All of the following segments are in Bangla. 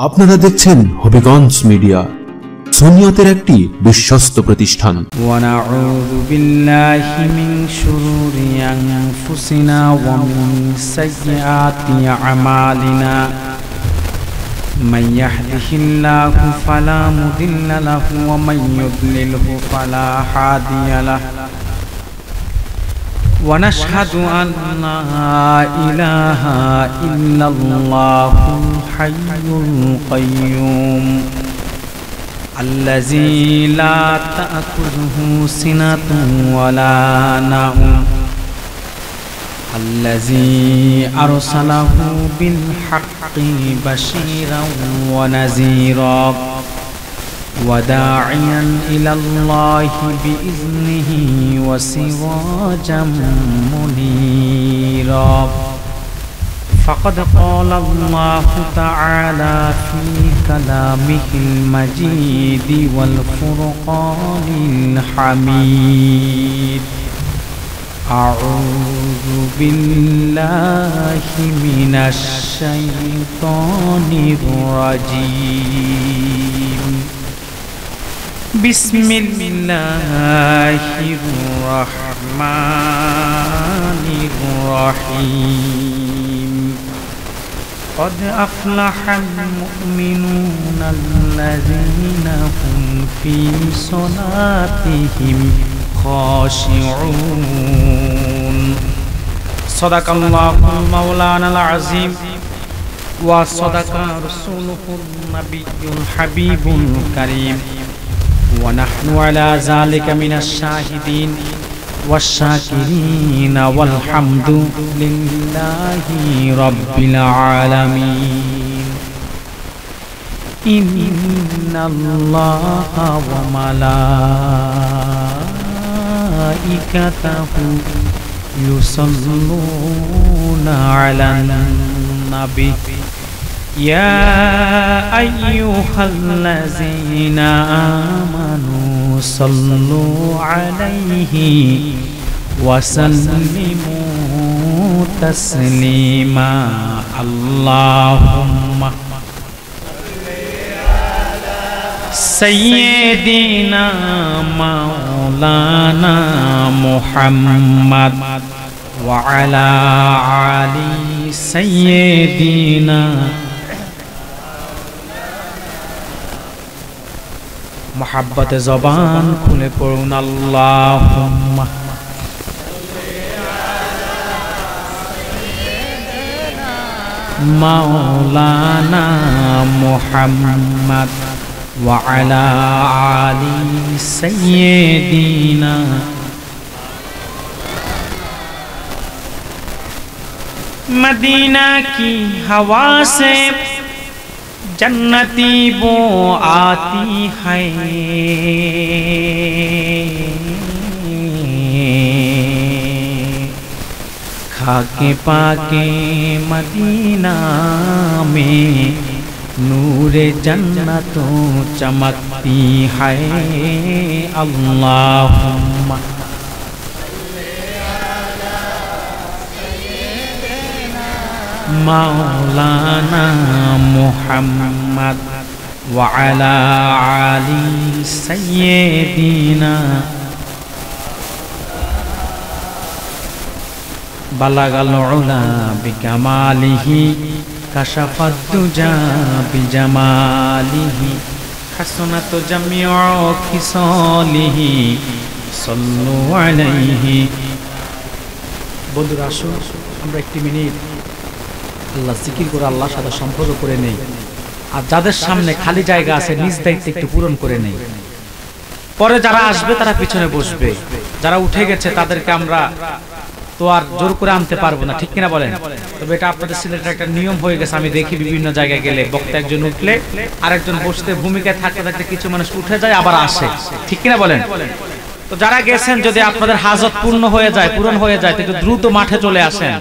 আপনারা দেখছেন হবিগঞ্জ মিডিয়া, সুন্নিয়তের একটি বিশ্বস্ত প্রতিষ্ঠান। ওয়ানাউযু বিল্লাহি মিন শুরুরি আনফুসিনা ওয়া মিন সাইয়্যাতি আমালিনা। মান ইয়াহদিহিল্লাহু ফালা মুদিল্লা লাহু ওয়া মান ইউদ্লিলহু ফালা হাদিয়া লাহু। ونشهد أن لا إله إلا الله الحي القيوم الذي لا تأخذه سنة ولا نوم الذي أرسله بالحق بشيرا ونذيرا وداعيا إلى الله بإذنه وسراجا منيرا. فقد قال الله تعالى في كلامه المجيد والفرقان الحميد: أعوذ بالله من الشيطان الرجيم. بسم الله الرحمن الرحيم. قد أفلح المؤمنون الذين هم في صلاتهم خاشعون. صدق الله مولانا العظيم وصدق رسوله النبي الحبيب الكريم. ونحن على ذلك من الشاهدين والشاكرين والحمد لله رب العالمين. إن الله وملائكته يصلون على النبي يا أيها الذين آمنوا صلوا عليه وسلموا تسليما. اللهم سيدنا مولانا محمد وعلى آل سيدنا मोहब्बत ज़बान खुले पढ़ुन अल्लाहुम्मा मौलाना मुहम्मद व अला आलि सय्यिदीना। मदीना की हवा से जन्नती बो आती है, खाके पाके मदीना में नूरे जन्नतों चमकती है। अल्लाहुम्मा मौलाना मुहम्मद व अला आलि सय्यिदीना। बलगल उला बिकमालिही कशफत दुजा बिजमालिही हसनत जमीउ खिसालिही सल्लु अलैहि। বন্ধুরা, আসুন আমরা একটি মিনিট আল্লাহ জিকির করে আল্লাহর সাথে সম্পর্ক করে নেই, আর যাদের সামনে খালি জায়গা আছে নিজ দায়িত্ব একটু পূরণ করে নেই। পরে যারা আসবে তারা পিছনে বসবে, যারা উঠে গেছে তাদেরকে আমরা তো আর জোর করে আনতে পারবো না, ঠিক কিনা বলেন? তবে এটা আপনাদের সিলেটের একটা নিয়ম হয়ে গেছে। আমি দেখি বিভিন্ন জায়গায় গেলে বক্তা একজন উঠলে আরেকজন বসতে ভূমিকায় থাকতে থাকতে কিছু মানুষ উঠে যায় আবার আসে, ঠিক কিনা বলেন? তো যারা গেছেন, যদি আপনাদের হাজত পূর্ণ হয়ে যায়, পূরণ হয়ে যায়, তো একটু দ্রুত মাঠে চলে আসেন।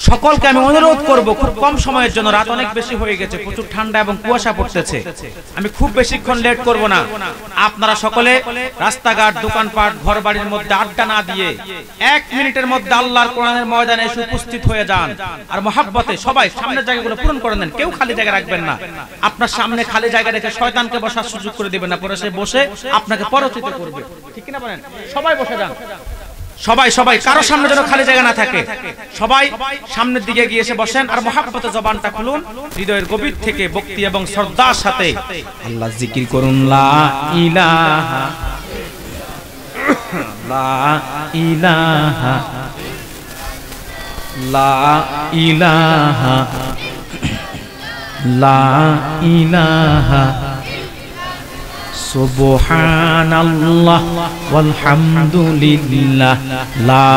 সকলকে আমি অনুরোধ করব, খুব কম সময়ের জন্য, রাত অনেক বেশি হয়ে গেছে, প্রচুর ঠান্ডা এবং কুয়াশা পড়তেছে, আমি খুব বেশিক্ষণ লেট করব না। আপনারা সকলে রাস্তাঘাট, দোকানপাট, ঘরবাড়ির মধ্যে আড্ডা না দিয়ে 1 মিনিটের মধ্যে আল্লাহর কোরআনের ময়দানে এসে উপস্থিত হয়ে যান। আর মহাব্বতে সবাই সামনের জায়গাগুলো পূরণ করে নেন, কেউ খালি জায়গা রাখবেন না। আপনার সামনে খালি জায়গা রেখে শয়তানকে বসার সুযোগ করে দিবেন না, পরে সে বসে আপনাকে পরচিত করবে, ঠিক কিনা বলেন? সবাই বসে যান, সবাই কারো সামনে যেন খালি জায়গা না থাকে, সবাই সামনের দিকে গিয়ে এসে বসেন। আর মহাব্বতে জবানটা খুলুন, হৃদয়ের গভীর থেকে ভক্তি এবং শ্রদ্ধার সাথে আল্লাহ জিকির করুন। লা ইলাহা লা ইলাহা লা ইলাহা লা ইলাহা সুবহানাল্লাহ ওয়ালহামদুলিল্লাহ লা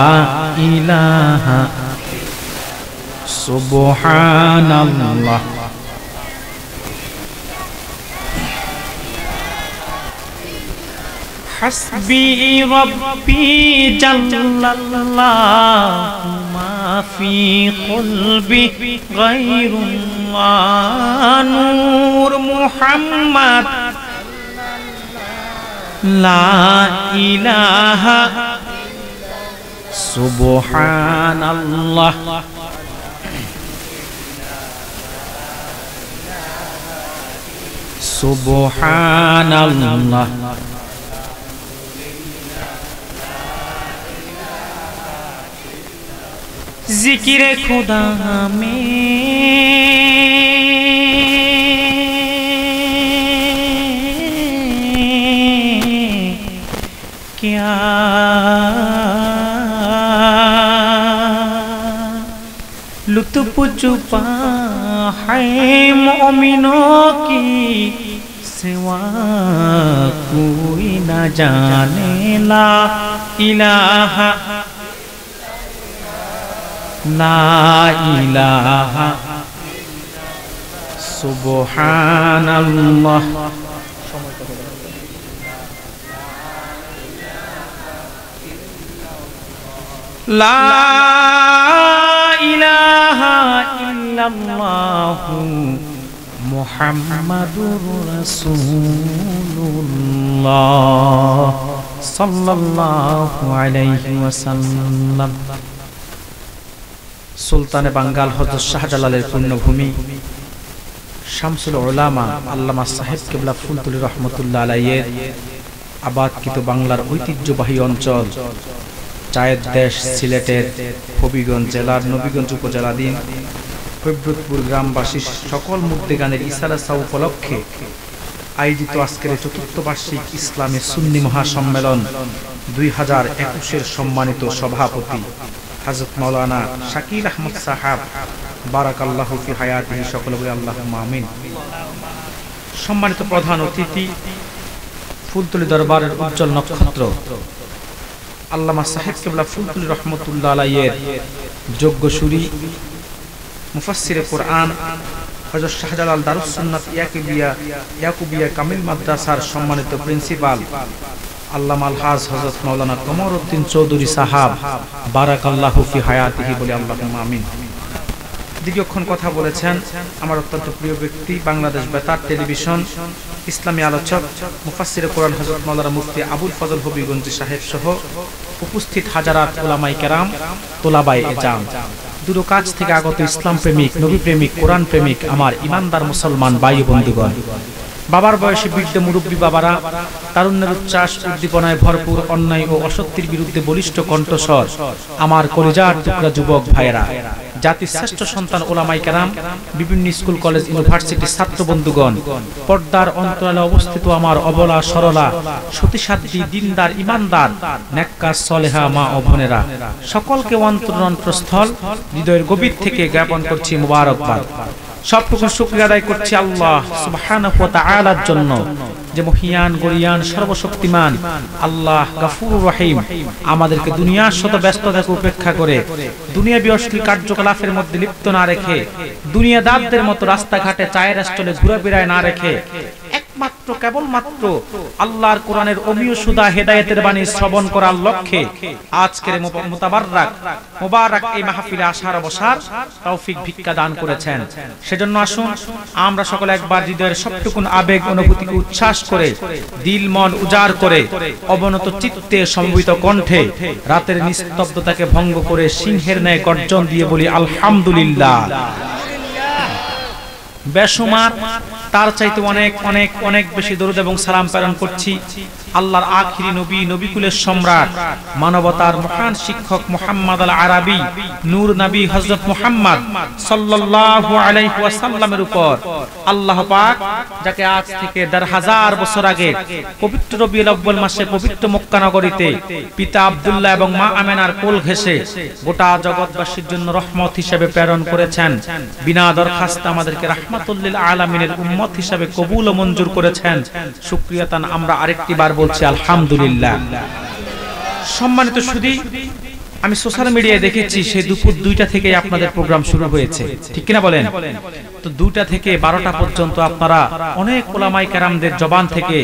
ইলাহা সুবহানাল্লাহ। হাসবি রাব্বি জাল্লাল্লাহু মা ফি কলবি গায়রুল্লাহ নূর মুহাম্মদ লা ইলাহা সুবহানাল্লাহ। সুবহানাল্লাহ। জিকিরে খুদা क्या लुत्फ छुपा है मोमिनों की सिवा कोई न जाने। ला इलाहा ला इलाहा सुबहानल्लाह। লা ইলাহা ইল্লাল্লাহু মুহাম্মাদুর রাসূলুল্লাহ সাল্লাল্লাহু আলাইহি ওয়াসাল্লাম। সুলতানে বাঙ্গাল হযরত শাহজালালের পুণ্যভূমি শামসুল উলামা আল্লামা সাহেব কিবলা ফুলতুলি রহমাতুল্লাহ আলাইহির আবাদকৃত বাংলার ঐতিহ্যবাহী অঞ্চল চায়ের দেশ সিলেটের হবিগঞ্জ জেলার নবীগঞ্জ উপজেলাধীন হৈবরতপুর গ্রামবাসী সকল মুদ্দেগানের ইসারা সাউ উপলক্ষে আয়োজিত আজকের চতুর্থ বার্ষিক ইসলামী সুন্নি মহাসম্মেলন 2021-এর সম্মানিত সভাপতি হযরত মাওলানা শাকিল আহমদ সাহাব বারাকাল্লাহু ফি হায়াতিহি, সকলে বলি আল্লাহুম্মা আমিন। সম্মানিত প্রধান অতিথি, ফুলতলি দরবারের উজ্জ্বল নক্ষত্র আল্লামা সাহেব কিবলা ফুলতুলি রহমতুল্লাহ আলাইহির যোগ্য সুরি মুফাসসিরে কোরআন হযরত শাহজালাল দারুস সুন্নাত ইয়াকুবিয়া কামিল মাদ্রাসার সম্মানিত প্রিন্সিপাল আল্লামা আলহাজ হযরত মাওলানা কমরউদ্দিন চৌধুরী সাহাব বারাকাল্লাহু ফি হায়াতিহি, বলি আল্লাহুম্মা আমিন। দীর্ঘক্ষণ কথা বলেছেন আমার অত্যন্ত প্রিয় ব্যক্তি, বাংলাদেশ বেতার টেলিভিশন ইসলামী আলোচক মুফাসসিরে কোরআন হযরত মাওলানা মুফতি আবুল ফজল হবিগঞ্জি সাহেব সহ উপস্থিত হাজারাত উলামায়ে কেরাম, তোলাবায়ে ইজাম, দূর কাছ থেকে আগত ইসলাম প্রেমিক, নবী প্রেমিক, কোরআন প্রেমিক আমার ইমানদার মুসলমান ভাই বন্ধুগণ, বাবার বয়সী বৃদ্ধ মুরব্বী বাবারা, তারুণ্যের উচ্ছ্বাস উদ্দীপনায় ভরপুর অন্যায় ও অসত্যের বিরুদ্ধে বলিষ্ঠ কণ্ঠস্বর আমার কলিজার টুকরা যুবক ভাইয়েরা, জাতির শ্রেষ্ঠ সন্তান ওলামায়ে কেরাম, বিভিন্ন স্কুল কলেজ ইউনিভার্সিটি ছাত্র বন্ধুগণ, পর্দার অন্তরালে অবস্থিত আমার অবলা সরলা সতীসাধ্বী দিনদার ইমানদার নেককার সলেহা মা ও বোনেরা, সকলকে অন্তরস্থল হৃদয়ের গভীর থেকে জ্ঞাপন করছি মুবারকবাদ। সবটুকু শুকরিয়া আদায় করছি আল্লাহ সুবহানাহু ওয়া তাআলার জন্য, যে মহিয়ান গরিয়ান সর্বশক্তিমান আল্লাহ গফুরুর রহিম আমাদেরকে দুনিয়ার শত ব্যস্ততাকে উপেক্ষা করে দুনিয়াবি অশ্লীল কার্যকলাপের মধ্যে লিপ্ত না রেখে, দুনিয়াদারদের মতো রাস্তাঘাটে চায়ের স্টলে ঘুরে বেড়ায় না রেখে, একমাত্র কেবলমাত্র আল্লাহর কোরআনের অমীয় সুদা হেদায়েতের বাণী শ্রবণ করার লক্ষ্যে আজকের মুবারক এই মাহফিলে আসার বসার তৌফিক ভিক্ষা দান করেছেন। সেজন্য আসুন আমরা সকলে একবার হৃদয়ের সবটুকুন আবেগ অনুভূতিকে উচ্ছ্বাস করে, দিল মন উজাড় করে, অবনত চিত্তে সমবেত কণ্ঠে রাতের নিস্তব্ধতাকে ভঙ্গ করে সিংহের ন্যায় গর্জন দিয়ে বলি আলহামদুলিল্লাহ। বেশুমার তার চাইতে অনেক অনেক অনেক বেশি দরুদ এবং সালাম প্রেরণ করছি আল্লাহর আখিরি নবী, নবিকুলের সম্রাট, মানবতার মহান শিক্ষক মুহাম্মদ আল আরাবী, নূর নবী হযরত মুহাম্মদ সাল্লাল্লাহু আলাইহি ওয়াসাল্লামের উপর। আল্লাহ পাক যাকে আজ থেকে ১৫০০ বছর আগে পবিত্র রবিউল আউয়াল মাসে পবিত্র মক্কা নগরীতে পিতা আব্দুল্লাহ এবং মা আমেনার কোল ঘেঁষে গোটা জগৎবাসীর জন্য রহমত হিসেবে প্রেরণ করেছেন, বিনা দরখাস্তে আমাদেরকে রাহমাতুল লিল আলামিনের উম্মত হিসেবে কবুল ও মঞ্জুর করেছেন। শুকরিয়া তান আমরা আরেকটি বার বলছি আলহামদুলিল্লাহ। সম্মানিত সুধী, আমি সোশ্যাল মিডিয়ায় দেখেছি সেই দুপুর ২টা থেকে আপনাদের প্রোগ্রাম শুরু হয়েছে, ঠিক কিনা বলেন? তো ২টা থেকে ১২টা পর্যন্ত আপনারা অনেক ওলামায়ে কেরামদের জবান থেকে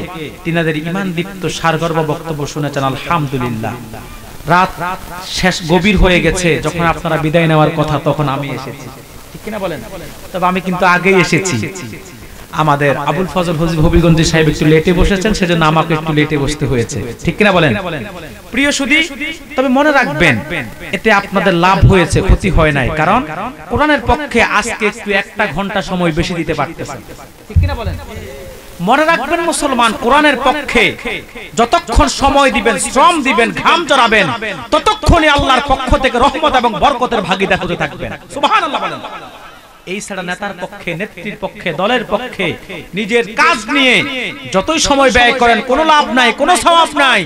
তিনাদের ঈমান দীপ্ত সারগর্ব বক্তব্য শুনেছেন আলহামদুলিল্লাহ। রাত শেষ গভীর হয়ে গেছে, যখন আপনারা বিদায় নেওয়ার কথা তখন আমি এসেছি, ঠিক কিনা বলেন? তবে আমি কিন্তু আগেই এসেছি। আমাদের আবুল ফজল হবিগঞ্জি সাহেব একটু লেটে বসেছেন, সেজন্য আমাকে একটু লেটে বসতে হয়েছে, ঠিক কিনা বলেন? প্রিয় সুধী, তবে মনে রাখবেন এতে আপনাদের লাভ হয়েছে, ক্ষতি হয় নাই। কারণ কোরআনের পক্ষে আজকে একটু 1টা ঘন্টা সময় বেশি দিতে পারতেছেন, ঠিক কিনা বলেন? মনে রাখবেন মুসলমান, কোরআনের পক্ষে যতক্ষণ সময় দিবেন, শ্রম দিবেন, ঘাম ঝরাবেন, ততক্ষণই আল্লাহর পক্ষ থেকে রহমত এবং বরকতের ভাগীদার হতে থাকবেন। সুবহানাল্লাহ বলেন। এই ছাড়া নেতার পক্ষে, নেত্রীর পক্ষে, দলের পক্ষে নিজের কাজ নিয়ে যতই সময় ব্যয় করেন কোনো লাভ নাই, কোনো সওয়াব নাই।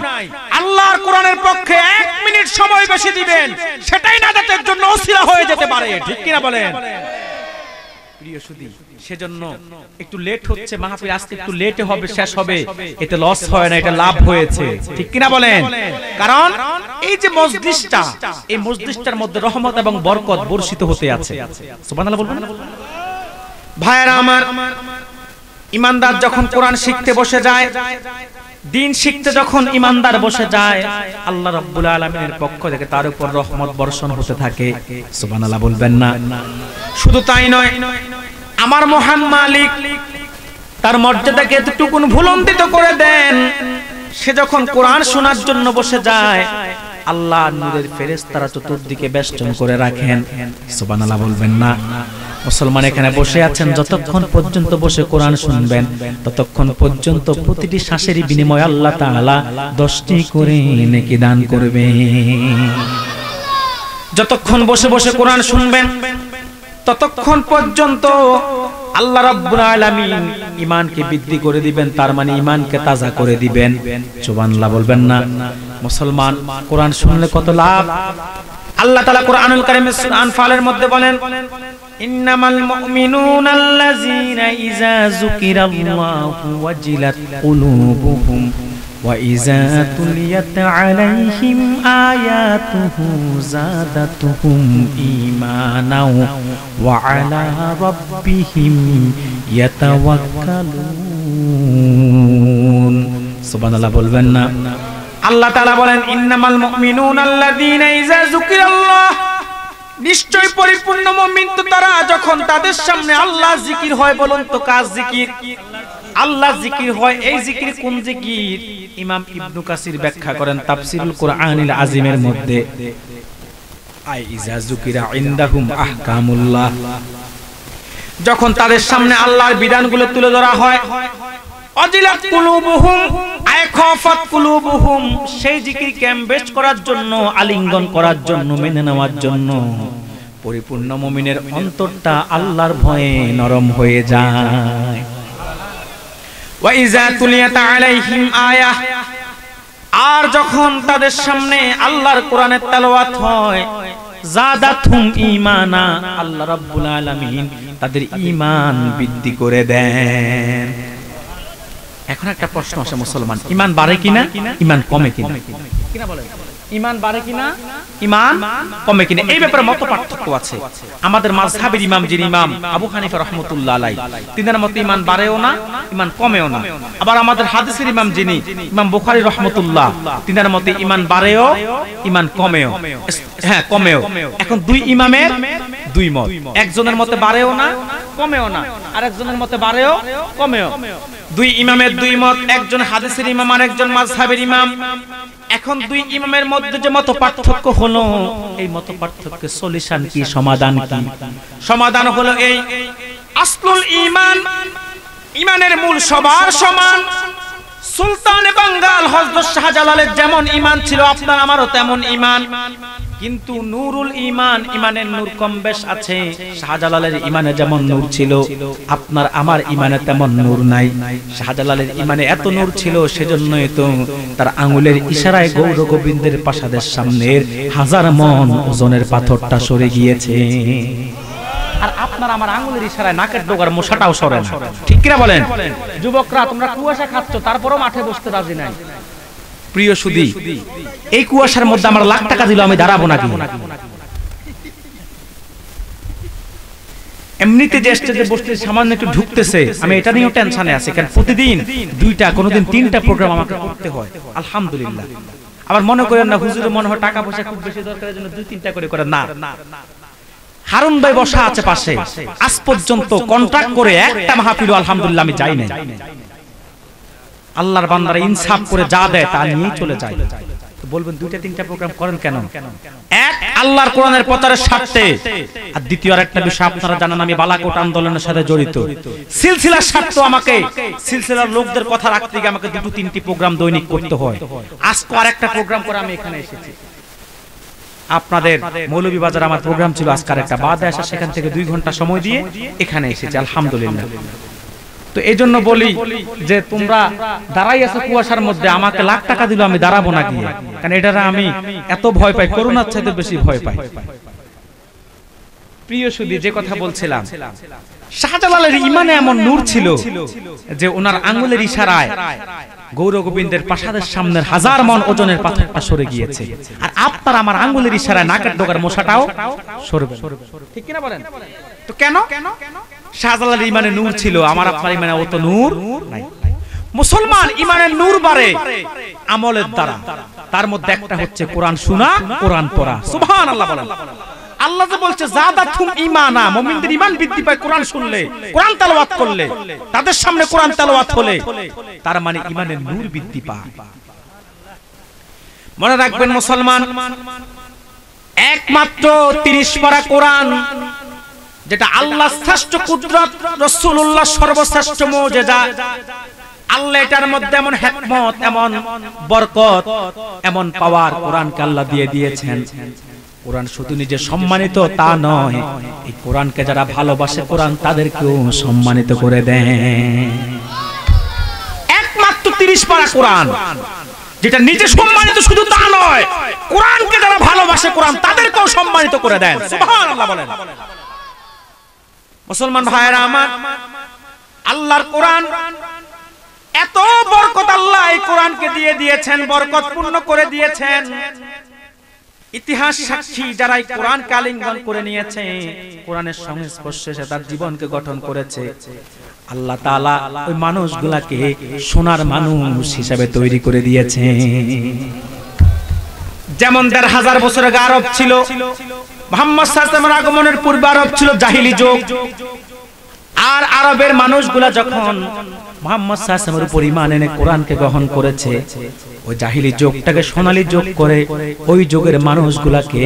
আল্লাহর কোরআনের পক্ষে 1 মিনিট সময় বেশি দিবেন, সেটাই নাজাতের জন্য ওসিলা হয়ে যেতে পারে, ঠিক কিনা বলেন? প্রিয় সুধী, সেজন্য একটু লেট হচ্ছে মাহফিল, আজকে একটু লেটে হবে, শেষ হবে, এতে লস হয় না, এটা লাভ হয়েছে, ঠিক কিনা বলেন? কারণ এই যে মজলিসটা, এই মজলিসটার মধ্যে রহমত এবং বরকত বর্ষিত হতে আছে। সুবহানাল্লাহ বলবেন? ভাইরা আমার, ইমানদার যখন কোরআন শিখতে বসে যায়, দিন শিখতে যখন ইমানদার বসে যায়, আল্লাহ রাব্বুল আলামিনের পক্ষ থেকে তার উপর রহমত বর্ষণ হতে থাকে। সুবহানাল্লাহ বলবেন না? শুধু তাই নয়, আমার মহান মালিক তার মর্যাদাকে এতটুকুন ভুলন্ডিত করে দেন, সে যখন কোরআন শোনার জন্য বসে যায়, আল্লাহ নূরের ফেরেশতারা চতুর্দিকে বেষ্টন করে রাখেন। সুবহানাল্লাহ বলবেন না? মুসলমান এখানে বসে আছেন, যতক্ষণ পর্যন্ত বসে কোরআন শুনবেন ততক্ষণ পর্যন্ত প্রতিটি শ্বাসেরই বিনিময়ে আল্লাহ তাআলা 10টি করে নেকি দান করবেন। যতক্ষণ বসে বসে কোরআন শুনবেন ততক্ষণ পর্যন্ত আল্লাহ রাব্বুল আলামিন ঈমানকে বৃদ্ধি করে দিবেন, তার মানে ঈমানকে তাজা করে দিবেন। সুবহানাল্লাহ বলবেন না? মুসলমান, কোরআন শুনলে কত লাভ! আল্লাহ তাআলা কোরআনুল কারীমের সূরা আনফালের মধ্যে বলেন, ইন্নামাল মুমিনুনা আল্লাযীনা ইযা যুকিরাল্লাহু ওয়াজিলাত কুলুবুহুম ওয়া ইযা তুলিয়াত আলাইহিম আয়াতুহু যাদাতুহুম ঈমানাও ওয়া আলা রাব্বিহিম ইয়াতাওয়াক্কালুন। সুবহানাল্লাহ বলবেন না? আল্লাহ তাআলা বলেন, ইন্নামাল মুমিনুনা আল্লাযীনা ইযা যুকিরাল্লাহ, নিশ্চয় পরিপূর্ণ মুমিন তো তারা যখন তাদের সামনে আল্লাহ জিকির হয়। বলুন তো কাজ জিকির? আল্লাহ জিকির হয়। এই জিকির কোন জিকির? ইমাম ইবনে কাসির ব্যাখ্যা করেন তাফসীরুল কুরআনিল আযীমের মধ্যে, আই ইযা যুকিরা ইনদাহুম আহকামুল্লাহ, যখন তাদের সামনে আল্লাহর বিধানগুলো তুলে ধরা হয়। অজিলাত কুলুবুহুম, আই খাফাত কুলুবুহুম, সেই জিকিরকে এমবেস করার জন্য, আলিঙ্গন করার জন্য, মেনে নেওয়ার জন্য পরিপূর্ণ মুমিনের অন্তরটা আল্লাহর ভয়ে নরম হয়ে যায়। ওয়া ইযা তুলিয়াত আলাইহিম আয়াহ, আর যখন তাদের সামনে আল্লাহর কোরআনের তেলাওয়াত হয়, যাদাতুহুম ঈমানা, আল্লাহ রাব্বুল আলামিন তাদের ঈমান বৃদ্ধি করে দেন। এখন একটা প্রশ্ন আসে মুসলমান, ইমান বাড়ে কিনা, ইমান কমে কিনা? কিনা বলেন, ইমান বাড়ে কিনা, ইমান কমে কিনা? এই ব্যাপারে মত পার্থক্য আছে। আমাদের মাযহাবের ইমাম যিনি ইমাম আবু হানিফা রাহমাতুল্লাহ আলাইহি, তিনার মতে ইমান বাড়েও না, ইমান কমেও না। আবার আমাদের হাদিসের ইমাম যিনি ইমাম বুখারী রাহমাতুল্লাহ, তিনার মতে ইমান বাড়েও, ইমান কমেও। হ্যাঁ, কমেও। এখন দুই ইমামের দুই মত, একজনের মতে বাড়েও না, কমেও না, আরেকজনের মতে বাড়েও, কমেও। দুই ইমামের দুই মত, একজন হাদিসের ইমাম আর একজন মাযহাবের ইমাম। এখন দুই ইমামের মধ্যে যে মত পার্থক্য হলো, এই মত পার্থক্যের সলিউশন কি, সমাধান কি? সমাধান হলো এই, আসলুল ঈমান, ঈমানের মূল সবার সমান। সুলতান বাঙ্গাল হযরত শাহজালালের যেমন ঈমান ছিল, আপনার আমারও তেমন ঈমান, কিন্তু নূরুল ঈমান, ঈমানের নূর কম বেশ আছে। শাহজালালের ঈমানে যেমন নূর ছিল, আপনার আমার ঈমানে তেমন নূর নাই। শাহজালালের ঈমানে এত নূর ছিল, সেজন্যই তো তার আঙ্গুলের ইশারায় গৌর গোবিন্দের প্রাসাদের সামনের 1000 মণ ওজনের পাথরটা সরে গিয়েছে। আর আপনার আমার আঙ্গুলের ইশারায় নাকের ডগার মশাটাও সরে না। ঠিক কিনা বলেন? যুবকরা, তোমরা কুয়াশা খাচ্ছ, তারপরও মাঠে বসতে রাজি নাই। প্রিয় সুধী, এই কুয়াশার মধ্যে আমার লাখ টাকা দিল, আমি দাঁড়াবো নাকি? এমনিতে যে স্টেজে বসতে সামান্য একটু ঢুকতেছে, আমি এটা নিয়েও টেনশনে আছি, কারণ প্রতিদিন 2টা, কোনোদিন 3টা প্রোগ্রাম আমাকে করতে হয়। আলহামদুলিল্লাহ। আবার মনে করেন না হুজুরের মনে হয় টাকা পয়সা খুব বেশি দরকারের জন্য 2-3টা করে না। হারুন ভাই বসা আছে পাশে, আজ পর্যন্ত কন্ট্রাক্ট করে একটা মাহফিল আলহামদুলিল্লাহ আমি যাই নাই। আল্লাহর বান্দারা ইনসাফ করে যা দেয় তা নিয়ে চলে যায়। তো বলবেন 2-3টা প্রোগ্রাম করেন কেন? এক, আল্লাহর কোরআনের প্রচারের স্বার্থে, আর দ্বিতীয় আরেকটা বিষয় আপনারা জানেন, আমি বালাকোট আন্দোলনের সাথে জড়িত। সিলসিলার স্বার্থ, আমাকে সিলসিলার লোকদের কথা রাখতে গিয়ে আমাকে 2-3টি প্রোগ্রাম দৈনিক করতে হয়। আজকে আরেকটা প্রোগ্রাম করে আমি এখানে এসেছি। আপনাদের মৌলভীবাজার আমার প্রোগ্রাম ছিল, আজকে আরেকটা বাদে আসা, সেখান থেকে 2 ঘন্টা সময় দিয়ে এখানে এসেছি আলহামদুলিল্লাহ। তো এই জন্য বলি যে তোমরা দাঁড়াই আছো কুয়াশার মধ্যে, আমাকে লাখ টাকা দিল, আমি দাঁড়াবো না গিয়ে, কারণ এটারা আমি এত ভয় পাই, করোনার চাইতে বেশি ভয় পাই। প্রিয় সুধী, যে কথা বলছিলাম, শাহজালালের ঈমানে এমন নূর ছিল যে ওনার আঙ্গুলের ইশারায় গৌর গোবিন্দের প্রাসাদের সামনের 1000 মণ ওজনের পাথরটা সরে গিয়েছে। আর আপনার আমার আঙ্গুলের ইশারায় নাকের ডগার মশাটাও সরবে। ঠিক কিনা বলেন? তো কেন? শাহজালালের ঈমানে নূর ছিল, আমার আপনার ঈমানে অত নূর নাই। মুসলমান ঈমানের নূর বাড়ে আমলের দ্বারা, তার মধ্যে একটা হচ্ছে কোরআন শোনা, কোরআন পড়া। সুবহানাল্লাহ বলেন। আল্লাহ যে বলছে যাদাতুম ঈমানা, মুমিনদের ঈমান বৃদ্ধি পায় কোরআন শুনলে, কোরআন তেলাওয়াত করলে, তাদের সামনে কোরআন তেলাওয়াত হলে, তার মানে ঈমানের নূর বৃদ্ধি পায়। মনে রাখবেন মুসলমান, একমাত্র 30 পারা কোরআন, যেটা আল্লাহ শ্রেষ্ঠ কুদরত, রাসূলুল্লাহ সর্বশ্রেষ্ঠ মুজিজা, আল্লাহ এটার মধ্যে এমন হিকমত, এমন বরকত, এমন পাওয়ার কোরআনকে আল্লাহ দিয়ে দিয়েছেন। কোরআন শুধু নিজে সম্মানিত তা নয়, এই কোরআনকে যারা ভালোবাসে কোরআন তাদেরকেও সম্মানিত করে দেয়। একমাত্র 30 পারা কোরআন, যেটা নিজে সম্মানিত শুধু তা নয়, কোরআনকে যারা ভালোবাসে কোরআন তাদেরকেও সম্মানিত করে দেন। সুবহানাল্লাহ বলেন। মুসলমান ভাইয়েরা আমার, আল্লাহর কোরআন এত বরকত, আল্লাহ এই কোরআনকে দিয়ে দিয়েছেন, বরকত পূর্ণ করে দিয়েছেন। ইতিহাস সাক্ষী, যারা এই কোরআনকে আলিঙ্গন করে নিয়েছে, কোরআনের সংস্পর্শে এসে তার জীবনকে গঠন করেছে, আল্লাহ তাআলা ওই মানুষগুলাকে সোনার মানুষ হিসেবে তৈরি করে দিয়েছে। যেমন 1500 বছর আগে আরব ছিল, মুহাম্মদ সাল্লাল্লাহু আলাইহি ওয়াসাল্লামের আগমনের পূর্বে আরব ছিল জাহিলি যুগ। আর আরবের মানুষগুলা যখন মুহাম্মদ সাল্লাল্লাহু আলাইহি ওয়াসাল্লামের উপর ঈমান এনে কোরআনকে গ্রহণ করেছে, ওই জাহিলি যুগটাকে সোনালী যুগ করে ওই যুগের মানুষগুলাকে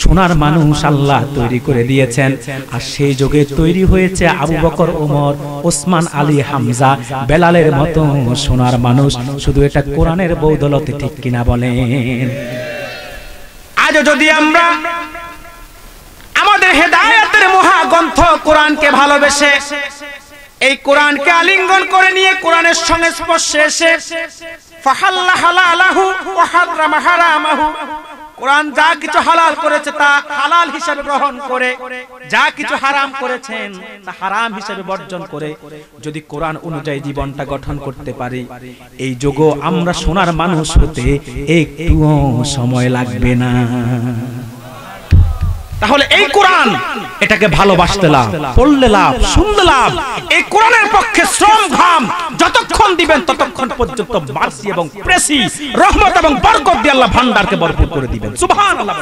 সোনার মানুষ আল্লাহ তৈরি করে দিয়েছেন। আর সেই যুগে তৈরি হয়েছে আবু বকর, ওমর, ওসমান, আলী, হামজা, বেলালের মতো সোনার মানুষ, শুধু এটা কোরআনের বদৌলতে। ঠিক কিনা বলেন? আজ যদি আমরা আমাদের হেদায়েতের মহাগ্রন্থ কোরআনকে ভালোবেসে, এই কোরআনকে আলিঙ্গন করে নিয়ে কোরআনের সংস্পর্শে এসে ফাহাল্লা হালালাহু ওয়া হারামা হারামাহু, কোরআন যা কিছু হালাল করেছে তা হালাল হিসেবে গ্রহণ করে, যা কিছু হারাম করেছেন তা হারাম হিসেবে বর্জন করে যদি কোরআন অনুযায়ী জীবনটা গঠন করতে পারি, এই যুগও আমরা সোনার মানুষ হতে একটুও সময় লাগবে না। তাহলে এই কোরআন, এটাকে ভালোবাসতে লাভ, পড়লে লাভ, শুনলে লাভ। এই কোরআনের পক্ষে শ্রম ঘাম যতক্ষণ দিবেন ততক্ষণ পর্যন্ত মার্সি এবং প্রেসি, রহমত এবং বরকত দিয়ে আল্লাহ ভান্ডারকে ভরপুর করে দিবেন। সুবহানাল্লাহ।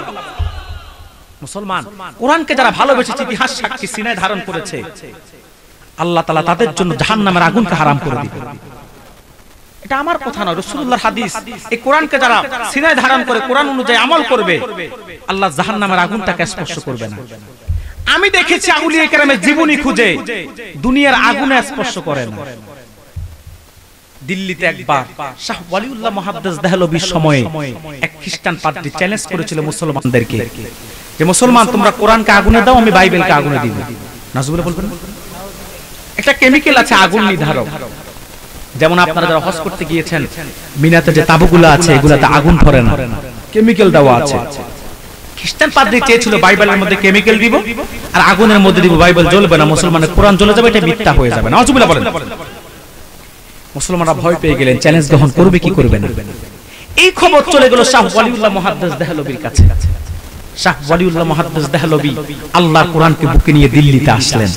মুসলমান কোরআনকে যারা ভালোবেসেছে, ইতিহাস সাক্ষী, সিনায় ধারণ করেছে, আল্লাহ তাআলা তাদের জন্য জাহান্নামের আগুনকে হারাম করে দিবেন। এটা আমার কথা নয়, রাসূলুল্লাহর হাদিস। এই কোরআনকে যারা সিনায় ধারণ করে কোরআন অনুযায়ী আমল করবে, আল্লাহ জাহান্নামের আগুনটাকে স্পর্শ করবে না। আমি দেখেছি আউলিয়া কেরামের জীবনী খুঁজে দুনিয়ার আগুনে স্পর্শ করে না। দিল্লিতে একবার শাহ ওয়ালিউল্লাহ মুহাদ্দিস দেহলভির সময়ে এক খ্রিস্টান পাদ্রী চ্যালেঞ্জ করেছিল মুসলমানদেরকে যে মুসলমান তোমরা কোরআনকে আগুনে দাও, আমি বাইবেলকে আগুনে দিব। নাজুবুল্লাহ বলবেন একটা কেমিক্যাল আছে আগুন নির্ধারক। যেমন আপনারা যারা হজ করতে গিয়েছেন, মিনাতে যে তাবুগুলো আছে এগুলাতে আগুন ধরে না, কেমিক্যাল দেওয়া আছে। খ্রিস্টান পাদ্রী চেয়েছিল বাইবেলের মধ্যে কেমিক্যাল দিব আর আগুনের মধ্যে দিব, বাইবেল জ্বলবে না, মুসলমানের কোরআন জ্বলে যাবে, এটা মিথ্যা হয়ে যাবে। নাউজুবিল্লাহ বলেন। মুসলমানরা ভয় পেয়ে গেলেন, চ্যালেঞ্জ গ্রহণ করবে কি করবে না। এই খবর চলে গেল শাহ ওয়ালিউল্লাহ মুহাদ্দিস দেহলভির কাছে। শাহ ওয়ালিউল্লাহ মুহাদ্দিস দেহলভি আল্লাহর কোরআনকে বুকে নিয়ে দিল্লিতে আসলেন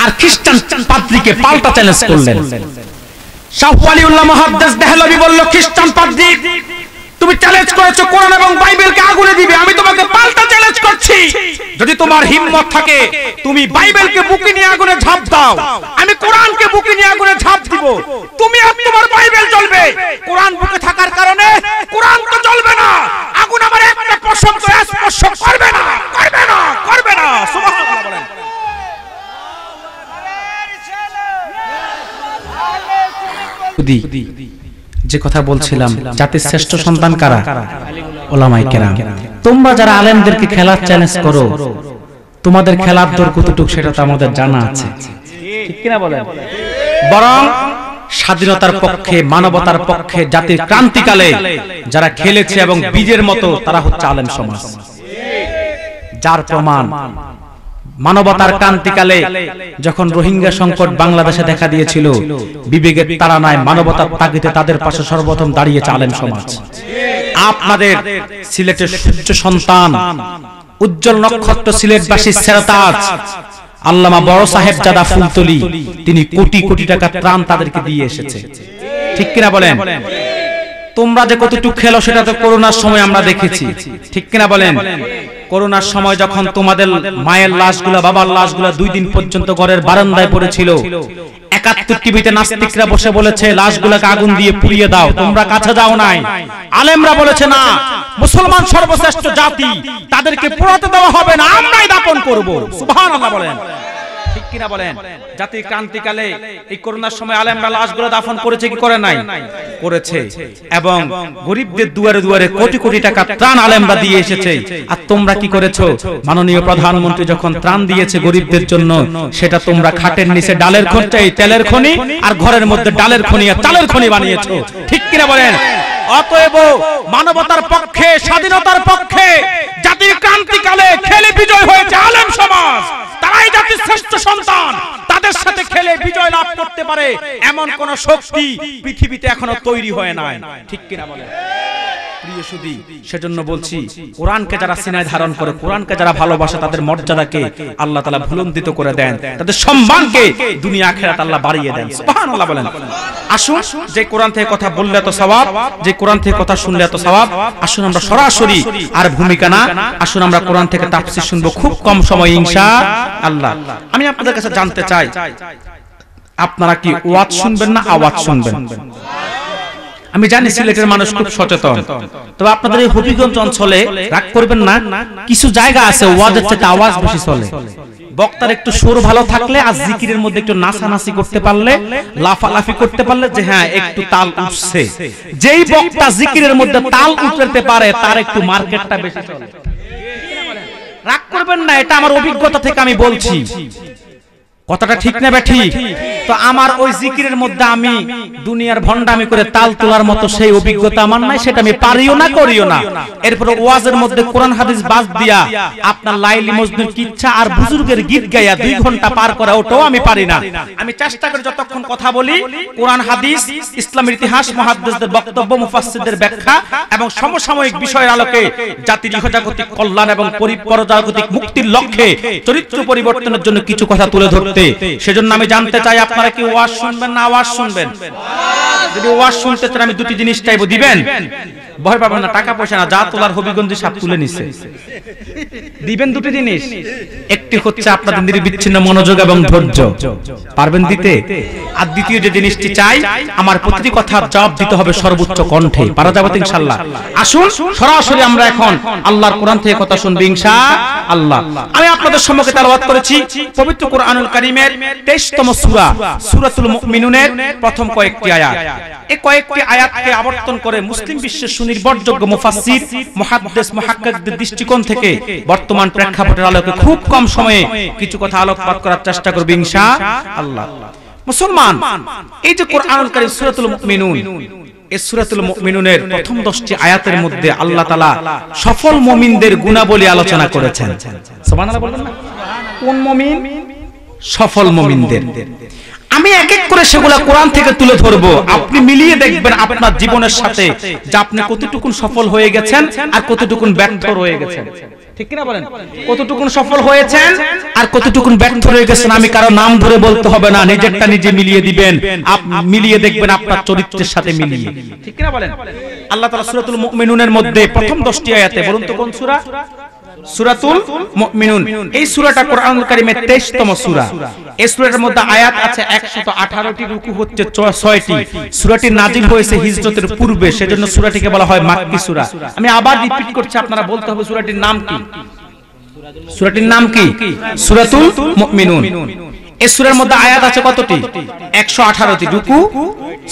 আর খ্রিস্টান পাদ্রীকে পাল্টা চ্যালেঞ্জ করলেন। শাহ ওয়ালিউল্লাহ মুহাদ্দিস দেহলভি বলল, খ্রিস্টান পাদ্রী তুমি চ্যালেঞ্জ করেছো কোরআন এবং বাইবেলকে আগুনে দিবে, আমি তোমাকে পাল্টা চ্যালেঞ্জ করছি, যদি তোমার হিম্মত থাকে তুমি বাইবেলকে বুকে নিয়ে আগুনে ঝাঁপ দাও, আমি কোরআনকে বুকে নিয়ে আগুনে ঝাঁপ দিব। তুমি আর তোমার বাইবেল জ্বলবে, কোরআন বুকে থাকার কারণে কোরআন তো জ্বলবে না, আগুন আমার একটা পশম তো স্পর্শ করবে না, করবে না, করবে না। সুবহানাল্লাহ বলেন। যে কথা বলছিলাম, জাতির শ্রেষ্ঠ সন্তান কারা? উলামায়ে কেরাম। তোমরা যারা আলেমদেরকে খেলার চ্যালেঞ্জ করো, তোমাদের খেলার দর কতটুকু সেটা তো আমাদের জানা আছে, ঠিক কিনা বলেন? বরং স্বাধীনতার পক্ষে, মানবতার পক্ষে, জাতির ক্রান্তিকালে যারা খেলেছে এবং বীজের মতো, তারা হচ্ছে আলেম সমাজ। যার প্রমাণ মানবতার ক্রান্তিকালে যখন রোহিঙ্গা সংকট বাংলাদেশে দেখা দিয়েছিল, বিবেকের তাড়নায় মানবতার তাগিদে তাদের পাশে সর্বপ্রথম দাঁড়িয়েছে আলেম সমাজ। আপনাদের সিলেটের সূর্য সন্তান, উজ্জ্বল নক্ষত্র সিলেটবাসী সেরাতাজ আল্লামা বড় সাহেবজাদা ফুলতলি, তিনি কোটি কোটি টাকা ত্রাণ তাদেরকে দিয়ে এসেছে, ঠিক কিনা বলেন? তোমরা যে কতটুকু খেলো সেটা তো করোনার সময় আমরা দেখেছি, ঠিক কিনা বলেন? করোনার সময় যখন তোমাদের মায়ের লাশগুলা, বাবার লাশগুলা 2 দিন পর্যন্ত ঘরের বারান্দায় পড়েছিল, 71 টিভিতে নাস্তিকরা বসে বলেছে লাশগুলাকে আগুন দিয়ে পুড়িয়ে দাও, তোমরা কাছে যাও নাই। আলেমরা বলেছে না, মুসলমান সর্বশ্রেষ্ঠ জাতি, তাদেরকে পোড়াতে দেওয়া হবে না, আমরাই দাফন করব। সুবহানাল্লাহ বলেন, ঠিক কিনা বলেন? জাতির ক্রান্তিকালে এই করোনার সময় আলেমরা লাশগুলো দাফন করেছে কি করে নাই? করেছে। এবং গরিবদের দুয়ারে দুয়ারে কোটি কোটি টাকা ত্রাণ আলেমরা দিয়ে এসেছে। আর তোমরা কি করেছো? মাননীয় প্রধানমন্ত্রী যখন ত্রাণ দিয়েছে গরিবদের জন্য, সেটা তোমরা খাটের নিচে ডালের খনি, তেলের খনি, আর ঘরের মধ্যে ডালের খনি আর চালের খনি বানিয়েছো, ঠিক কিনা বলেন? অতএব মানবতার পক্ষে, স্বাধীনতার পক্ষে জাতির ক্রান্তিকালে খেলে বিজয় হয়েছে আলেম সমাজ। তারাই জাতির শ্রেষ্ঠ সন্তান, তাদের সাথে খেলে বিজয় লাভ করতে পারে এমন কোন শক্তি পৃথিবীতে এখনো তৈরি হয় নাই, ঠিক কিনা বলেন? প্রিয় সুধী, সেজন্য বলছি, কোরআনকে যারা সিনায় ধারণ করে, কোরআনকে যারা ভালোবাসে, তাদের মর্যাদাকে আল্লাহ তাআলা বুলন্দিত করে দেন, তাদের সম্মানকে দুনিয়া আখিরাত আল্লাহ বাড়িয়ে দেন। সুবহানাল্লাহ বলেন। আসুন, যে কোরআন থেকে কথা বললে এত সওয়াব, যে কোরআন থেকে কথা শুনলে এত সওয়াব, আসুন আমরা সরাসরি, আর ভূমিকা না, আসুন আমরা কোরআন থেকে তাফসীর শুনবো খুব কম সময় ইনশাআল্লাহ। আমি আপনাদের কাছে জানতে চাই, আপনারা কি ওয়াজ শুনবেন না আওয়াজ শুনবেন? আমি জানি সিলেটের মানুষ খুব সচেতন, তবে আপনাদের এই হবিগঞ্জ অঞ্চলে রাগ করবেন না, কিছু জায়গা আছে ওয়াজের চেয়ে আওয়াজ বেশি চলে। বক্তার একটু সুর ভালো থাকলে আর জিকিরের মধ্যে একটু নাচানাচি করতে পারলে, লাফালাফি করতে পারলে, যে হ্যাঁ একটু তাল উঠছে, যেই বক্তা জিকিরের মধ্যে তাল উঠতে পারে তার একটু মার্কেটটা বেশি চলে। রাগ করবেন না, এটা আমার অভিজ্ঞতা থেকে আমি বলছি, কথাটা ঠিক না ঠিক? তো আমার ওই জিকিরের মধ্যে আমি দুনিয়ার ভণ্ডামি করে তাল তোলার মতো সেই অভিজ্ঞতা আমার নাই, সেটা আমি পারিও না, করিও না। এরপর ওয়াজের মধ্যে কোরআন হাদিস বাজ দিয়া আপনার লাইলি মজনুর কিচ্ছা আর বুজুর্গের গীত গাইয়া 2 ঘন্টা পার করা, ওটাও আমি পারি না। আমি চেষ্টা করি যতক্ষণ কথা বলি কোরআন হাদিস, ইসলামের ইতিহাস, মুহাদ্দিসদের বক্তব্য, মুফাসসিরদের ব্যাখ্যা এবং সমসাময়িক বিষয়ের আলোকে জাতির ইহজাগতিক কল্যাণ এবং পরজাগতিক মুক্তির লক্ষ্যে চরিত্র পরিবর্তনের জন্য কিছু কথা তুলে ধরতে। সেজন্য আমি জানতে চাই আপনারা কি ওয়াজ শুনবেন না আওয়াজ শুনবেন? যদি ওয়াজ শুনতে চান আমি 2টি জিনিস চাইবো, দিবেন? ভয় পাবেন না, টাকা পয়সা না, যা তোলার হবিগঞ্জি সব তুলে নিছে। দিবেন 2টি জিনিস, একটি হচ্ছে আপনাদের নির্বিচ্ছিন্ন মনোযোগ এবং ধৈর্য, পারবেন দিতে? আর দ্বিতীয় যে জিনিসটি চাই, আমার প্রতিটি কথার জবাব দিতে হবে সর্বোচ্চ কণ্ঠে। পারা যাবে তো ইনশাআল্লাহ? আসুন সরাসরি আমরা এখন আল্লাহর কোরআন থেকে কথা শুনবো ইনশাআল্লাহ। আমি আপনাদের সম্মুখে তেলাওয়াত করেছি পবিত্র কোরআনুল কারীমের 23তম সূরা, সূরাতুল মুমিনুনের প্রথম কয়েকটি আয়াত। এই কয়েকটি আয়াতকে আবর্তন করে মুসলিম বিশ্বের সুনির্ভরযোগ্য মুফাসসির, মুহাদ্দিস, মুহাক্কিকদের দৃষ্টিকোণ থেকে বর্তমান প্রেক্ষাপটের আলোকে খুব কম সময়ে কিছু কথা আলোকপাত করার চেষ্টা করব ইনশাআল্লাহ। মুসলমান, এই যে কোরআনুল কারীম সূরাতুল মুমিনুন, এই সূরাতুল মুমিনুনের প্রথম 10টি আয়াতের মধ্যে আল্লাহ তাআলা সফল মুমিনদের গুণাবলী আলোচনা করেছেন। সুবহানাল্লাহ বলবেন না? কোন মুমিন? সফল মুমিনদের। আমি এক এক করে সেগুলা কোরআন থেকে তুলে ধরবো, আপনি মিলিয়ে দেখবেন আপনার জীবনের সাথে যে আপনি কতটুকু সফল হয়ে গেছেন আর কতটুকু ব্যর্থ রয়ে গেছেন। ঠিক কি না বলেন? কতটুকু সফল হয়েছেন আর কতটুকু ব্যর্থ রয়ে গেছেন। আমি কারো নাম ধরে বলতে হবে না, নিজেরটা নিজে মিলিয়ে দিবেন, আপনি মিলিয়ে দেখবেন আপনার চরিত্রের সাথে মিলিয়ে। ঠিক কি না বলেন? আল্লাহ তাআলা সূরাতুল মুমিনুনের মধ্যে প্রথম 10টি আয়াতে, বলুন তো কোন সূরা? সূরাতুল মুমিনুন। এই সূরাটা কোরআনুল কারীমের 23তম সূরা। এই সূরার মধ্যে আয়াত আছে 118টি, রুকু হচ্ছে 6টি। সূরাটি নাজিল হয়েছে হিজরতের পূর্বে, সেজন্য সূরাটিকে বলা হয় মাক্কি সূরা। আমি আবার রিপিট করছি, আপনারা বলতে হবে সূরাটির নাম কি? সূরাটির নাম কি? সূরাতুল মুমিনুন। এই সূরার মধ্যে আয়াত আছে কতটি? 118টি, রুকু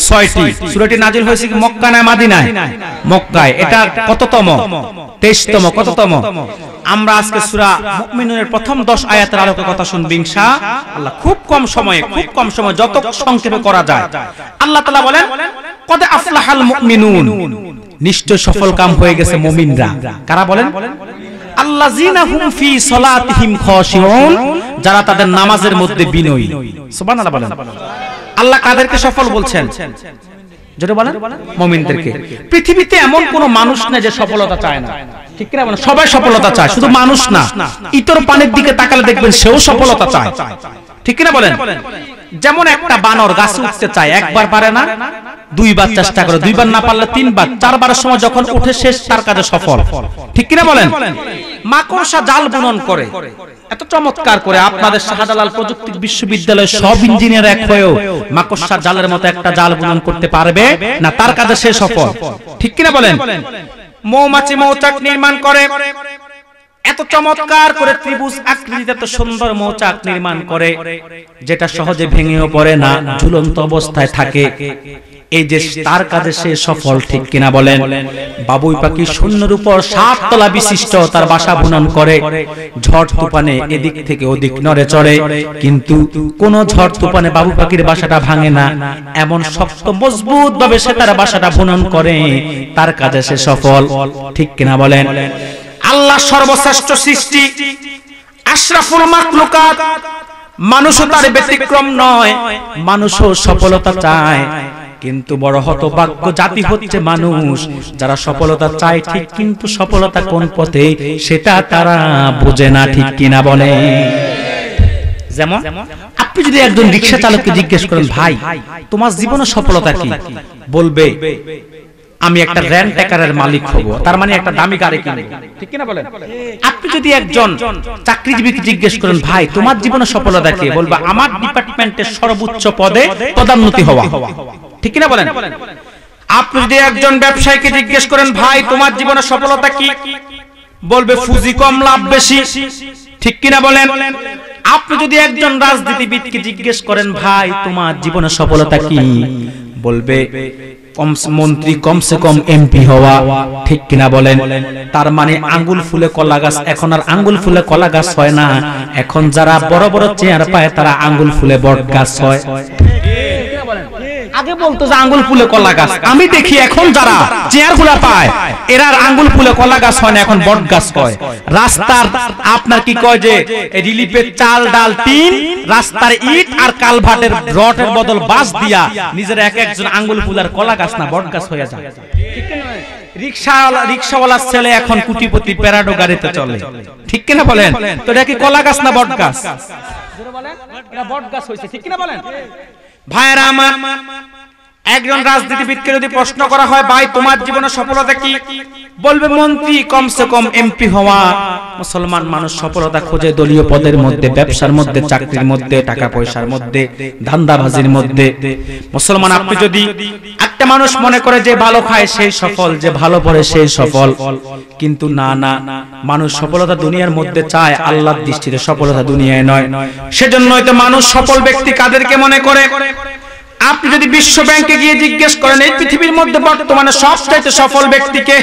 6টি। সূরাটি নাজিল হয়েছে কি মক্কা না মদিনায়? মক্কায়। এটা কততম? 23তম। কততম? আমরা আজকে সূরা মুমিনুনের প্রথম 10 আয়াতের আলোকে কথা শুনব ইনশাআল্লাহ। খুব কম সময়ে, যত সংক্ষেপে করা যায়। আল্লাহ তাআলা বলেন, কদ আফলাহাল মুমিনুন, নিশ্চয় সফল কাম হয়ে গেছে মুমিনরা। কারা বলেন? আল্লাযিনা হুম ফি সালাতিহিম খাশিউন, যারা তাদের নামাজের মধ্যে বিনয়ী। সুবহানাল্লাহ বলেন। আল্লাহ কাদেরকে সফল বলছেন? যেটা বলেন মুমিনদেরকে। পৃথিবীতে এমন কোন মানুষ না যে সফলতা চায় না। ঠিক কি না বলেন? সবাই সফলতা চায়, শুধু মানুষ না, ইতর পানির দিকে তাকালে দেখবেন সেও সফলতা চায়। ঠিক কি না বলেন? যেমন একটা বানর গাছে উঠতে চায়, একবার পারে না, 2 বার চেষ্টা করে, 2 বার না পারলে 3 বার, 4 বারের সময় যখন উঠে শেষ, তার কাজে সফল। ঠিক কি না বলেন? মাকড়সা জাল বুনন করে, এত চমৎকার করে। আপনাদের শাহজালাল প্রযুক্তি বিশ্ববিদ্যালয়ের সব ইঞ্জিনিয়ার এক হয়েও মাকড়সা জালের মতো একটা জাল বুনন করতে পারবে না, তার কাজে সে সফল। ঠিক কি না বলেন? মৌমাছি মৌচাক নির্মাণ করে, এত চমৎকার করে ত্রিভুজ আকৃতিতে এত সুন্দর মৌচাক নির্মাণ করে, যেটা সহজে ভেঙেও পড়ে না, ঝুলন্ত অবস্থায় থাকে। এই যে তার কাজে সে সফল। ঠিক কিনা বলেন? বাবুই পাখি শূন্যের উপর 7 তলা বিশিষ্ট তার বাসা বুনন করে, ঝড় তুফানে এদিক থেকে ওদিক নড়ে চড়ে, কিন্তু কোন ঝড় তুফানে বাবু পাখির বাসাটা ভাঙে না। এমন শক্ত মজবুত ভাবে সে তার বাসাটা বুনন করে, তার কাজে সে সফল। ঠিক কিনা বলেন? আল্লাহ সর্বশ্রেষ্ঠ সৃষ্টি, আশরাফুল মাখলুকাত, মানুষও তার ব্যতিক্রম নয়। মানুষও সফলতা চায়, কিন্তু বড় হতভাগ্য জাতি হচ্ছে মানুষ, যারা সফলতা চায় ঠিক, কিন্তু সফলতা কোন পথে সেটা তারা বোঝে না। ঠিক কিনা বলে? যেমন আপনি যদি একজন রিকশা চালককে জিজ্ঞেস করেন, ভাই তোমার জীবনে সফলতা কি? বলবে, আমি একটা র্যান্ট ট্যাকারের মালিক হব, তার মানে একটা দামি গাড়ি কিনব। ঠিক কি না বলেন? আপনি যদি একজন চাকরিজীবীকে জিজ্ঞেস করেন, ভাই তোমার জীবনে সফলতা কি? বলবে, আমার ডিপার্টমেন্টের সর্বোচ্চ পদে পদোন্নতি হওয়া। ঠিক কি না বলেন? আপনি যদি একজন ব্যবসায়ীকে জিজ্ঞেস করেন, ভাই তোমার জীবনে সফলতা কি? বলবে, পুঁজি কম লাভ বেশি। ঠিক কি না বলেন? আপনি যদি একজন রাজনীতিবিদকে জিজ্ঞেস করেন, ভাই তোমার জীবনে সফলতা কি? বলবে মন্ত্রী কমসে কম এমপি হওয়া, ঠিক কিনা বলেন? তার মানে আঙ্গুল ফুলে কলা গাছ, এখন আর আঙ্গুল ফুলে কলা গাছ হয় না, এখন যারা বড় বড় চেয়ার পায় তারা আঙ্গুল ফুলে বট গাছ হয়। আগে বলতো যে আঙ্গুল ফুলে কলা গাছ, আমি দেখি এখন যারা চেয়ার গুলা পায় এরা আঙ্গুল ফুলে কলা গাছ হয় না, এখন বট গাছ হয়। রাস্তার আপনার কি কয় যে রিলিফের চাল ডাল টিন, রাস্তার ইট আর কালভার্টের রডের বদল বাঁশ দিয়া নিজের এক একজন আঙ্গুল ফুলার কলা গাছ না বট গাছ হয়ে যায়, ঠিক কিনা? রিকশাওয়ালার ছেলে এখন কোটিপতি প্যারাডো গাড়িতে চলে, ঠিক কিনা বলেন? তো এটা কি কলা গাছ না বট গাছ? এটা বট গাছ হয়েছে, ঠিক কিনা বলেন? ভাইরা আমার, একজন রাজনীতিবিদকে যদি প্রশ্ন করা হয় ভাই তোমার জীবনের সফলতা কি, বলবে মন্ত্রী কমসে কম এমপি হওয়া। মুসলমান মানুষ সফলতা খোঁজে দলীয় পদের মধ্যে, ব্যবসার মধ্যে, চাকরির মধ্যে, টাকা পয়সার মধ্যে, ধান্দাবাজির মধ্যে। মুসলমান আপনি যদি একটা মানুষ মনে করে যে ভালো খায় সেই সফল, যে ভালো পড়ে সেই সফল, কিন্তু না না, মানুষ সফলতা দুনিয়ার মধ্যে চায়, আল্লাহর দৃষ্টিতে সফলতা দুনিয়ায় নয়। সেজন্যই তো মানুষ সফল ব্যক্তি কাদেরকে মনে করে। আপনি যদি বিশ্ব ব্যাংকে গিয়ে জিজ্ঞেস করেন এই পৃথিবীর মধ্যে বর্তমানে সবচাইতে সফল ব্যক্তিকে,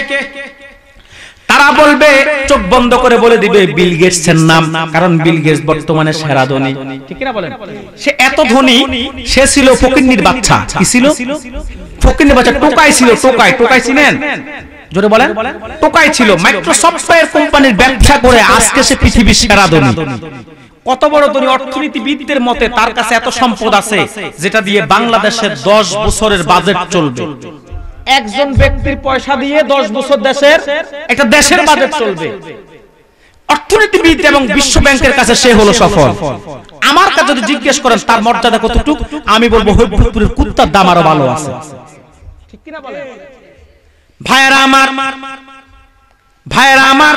তারা বলবে, চোখ বন্ধ করে বলে দিবে বিল গেটসের নাম, কারণ বিল গেটস বর্তমানে সেরা ধনী, ঠিক না বলেন? সে এত ধনী, সে ছিল ফকিন্নির বাচ্চা। কি ছিল? ফকিন্নির বাচ্চা, টোকাই ছিল। টোকাই চিনেন? জোরে বলেন। টোকাই ছিল, মাইক্রোসফটের কোম্পানির ব্যবসা করে আজকে সে পৃথিবীর সেরা ধনী। কত বড় ধনী! অর্থনীতিবিদদের মতে তার কাছে এত সম্পদ আছে যেটা দিয়ে বাংলাদেশের 10 বছরের বাজেট চলবে। একজন ব্যক্তির পয়সা দিয়ে 10 বছর একটা দেশের বাজেট চলবে। অর্থনীতিবিদ এবং বিশ্ব ব্যাংকের কাছে সে হলো সফল। আমার কাছে যদি জিজ্ঞেস করেন তার মর্যাদা কতটুকু, আমি বলবো হবিবপুরের কুত্তার দাম আরো ভালো আছে, ঠিক কিনা বলেন? ভাইরা আমার,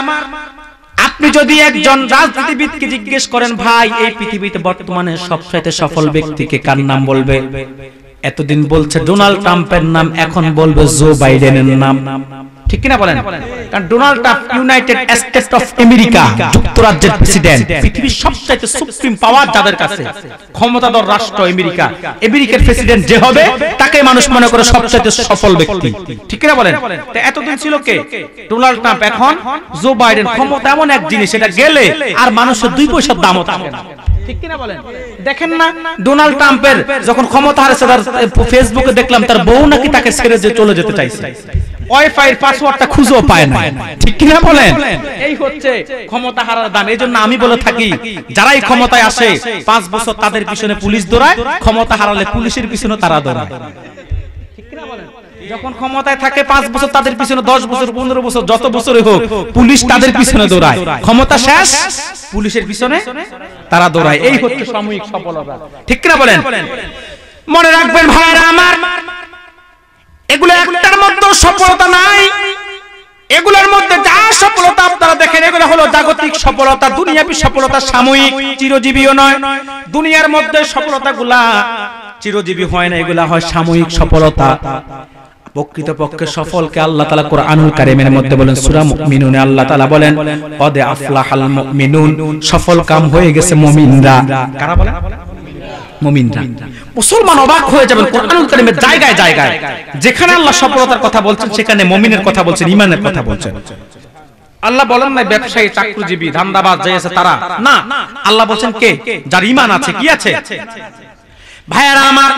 আপনি যদি একজন রাজনীতিবিদকে জিজ্ঞেস করেন ভাই এই পৃথিবীতে বর্তমানে সবচেয়ে সফল ব্যক্তিকে কার নাম বলবে, এতদিন বলছে ডোনাল্ড ট্রাম্পের নাম, এখন বলবে জো বাইডেনের নাম, ঠিক কিনা বলেন? কারণ Donald Trump United states of America, যুক্তরাজ্যের প্রেসিডেন্ট, পৃথিবীর সবচেয়ে সুপ্রিম পাওয়ার যাদের কাছে, ক্ষমতাধর রাষ্ট্র আমেরিকা। আমেরিকার প্রেসিডেন্ট যে হবে তাকে মানুষ মনে করে সবচেয়ে সফল ব্যক্তি, ঠিক কিনা বলেন? তো এতদিন ছিল কে? ডোনাল্ড ট্রাম্প, এখন জো বাইডেন। ক্ষমতা এমন এক জিনিস, এটা গেলে আর মানুষের 2 পয়সার দামও থাকে না, ঠিক কিনা বলেন? দেখেন না ডোনাল্ড ট্রাম্পের যখন ক্ষমতা হারাচ্ছে, তার ফেসবুকে দেখলাম তার বউ নাকি তাকে ছেড়ে চলে যেতে চাইছে, ওয়াইফাই পাসওয়ার্ডটা খুঁজেও পায় না, ঠিক কিনা বলেন? এই হচ্ছে ক্ষমতা হারার দাম। এইজন্য আমি বলে থাকি যারাই ক্ষমতায় আসে 5 বছর তাদের পিছনে পুলিশ দৌড়ায়, ক্ষমতা হারালে পুলিশের পিছনে তারা দৌড়ায়, ঠিক কিনা বলেন? যখন ক্ষমতায় থাকে 5 বছর তাদের পিছনে, 10 বছর 15 বছর যত বছরই হোক পুলিশ তাদের পিছনে দৌড়ায়, ক্ষমতা শেষ পুলিশের পিছনে তারা দৌড়ায়। এই হচ্ছে সাময়িক সফলতা, ঠিক কিনা বলেন? মনে রাখবেন ভাইরা আমার, এগুলো একটার মধ্যে সফলতা নাই। এগুলোর মধ্যে যা সফলতা আপনারা দেখেন এগুলো হলো জাগতিক সফলতা, দুনিয়াবী সফলতা সাময়িক, চিরজীবীও নয়। দুনিয়ার মধ্যে সফলতাগুলা চিরজীবী হয় না, এগুলা হয় সাময়িক সফলতা। প্রকৃতপক্ষে সফলকে আল্লাহ তাআলা কোরআনুল কারীমের মধ্যে বলেন, সূরা মুমিনুনে আল্লাহ তাআলা বলেন কদ আফলাহাল মুমিনুন, সফল কাম হয়ে গেছে মুমিনরা। কারা বলেন? মুমিনরা। মুসলমান অবাক হয়ে যাবেন, কোরআনুল কারীমের জায়গায় জায়গায় যেখানে আল্লাহ সফলতার কথা বলছেন সেখানে মুমিনের কথা বলছেন, ঈমানের কথা বলছেন। আল্লাহ বলেন না ব্যবসায়ী, চাকরিজীবী, ধান্দাবাজ যে আছে তারা না, আল্লাহ বলেন কে? যার ঈমান আছে। কি আছে? ভাইয়ারা আমার,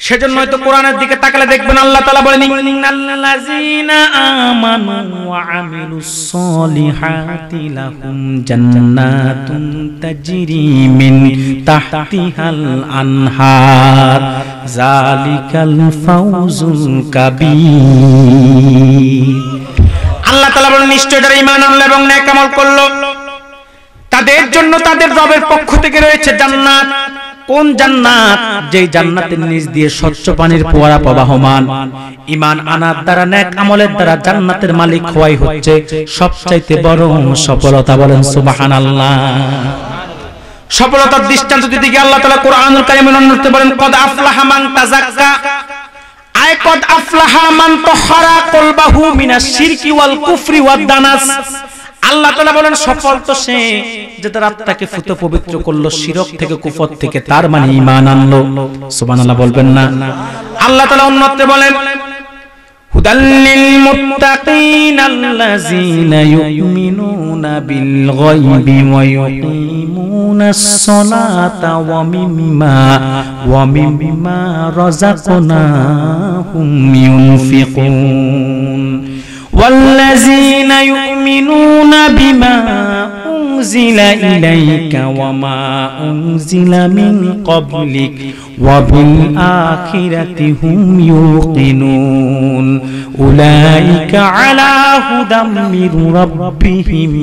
সেজন্যই তো কোরআনের দিকে তাকালে দেখবেন আল্লাহ তাআলা বলেন ইন্নাল্লাযীনা আমানু ওয়া আমিলুস সলিহাতি লাহুম জান্নাতুন তাজরি মিন তাহতিহাল আনহার যালিকাল ফাওজুল কাবীর। আল্লাহ তাআলা বলেন নিশ্চয় যারা ঈমান আনলো এবং নেক আমল করলো তাদের জন্য তাদের রবের পক্ষ থেকে রয়েছে জান্নাত। কোন জান্নাত? যেই জান্নাতের নিচ দিয়ে স্বচ্ছ পানির ফোয়ারা প্রবাহমান। ঈমান আনার দ্বারা, নেক আমলের দ্বারা জান্নাতের মালিক হওয়াই হচ্ছে সবচাইতে বড় সফলতা। বলেন সুবহানাল্লাহ। সফলতার দৃষ্টান্ত দিকে আল্লাহ তাআলা কোরআনুল কারীমের অন্যত্র বলেন কদ আফলাহা মান তাযাক্কা, আয় কদ আফলাহা মান তাহারা কলবাহু মিনাশ শিরকি ওয়াল কুফরি ওয়াদ দানাস। আল্লাহ তাআলা বলেন সফল তো সে যে তার আত্মাকে ফুত পবিত্র করলো শিরক থেকে কুফর থেকে, তার মানে ঈমান আনলো। সুবহানাল্লাহ বলবেন না? আল্লাহ তাআলা অন্যত্রে বলেন হুদাল লিল মুত্তাকিন আল্লাযীনা ইউমিনুনা বিল গায়বি ওয়া ইউকিমুনাস সালাতা ওয়া মিম্মা রাযাকনাহুম ইউনফিকুন ওয়াল্লাযীনা ইউমিনুনা বিমা উনজিলা ইলাইকা ওয়া মা উনজিলা মিন ক্বাবলিক ওয়া বিল আখিরাতি হুম ইউকিনুন উলাইকা আলা হুদাম মির রাব্বিহিম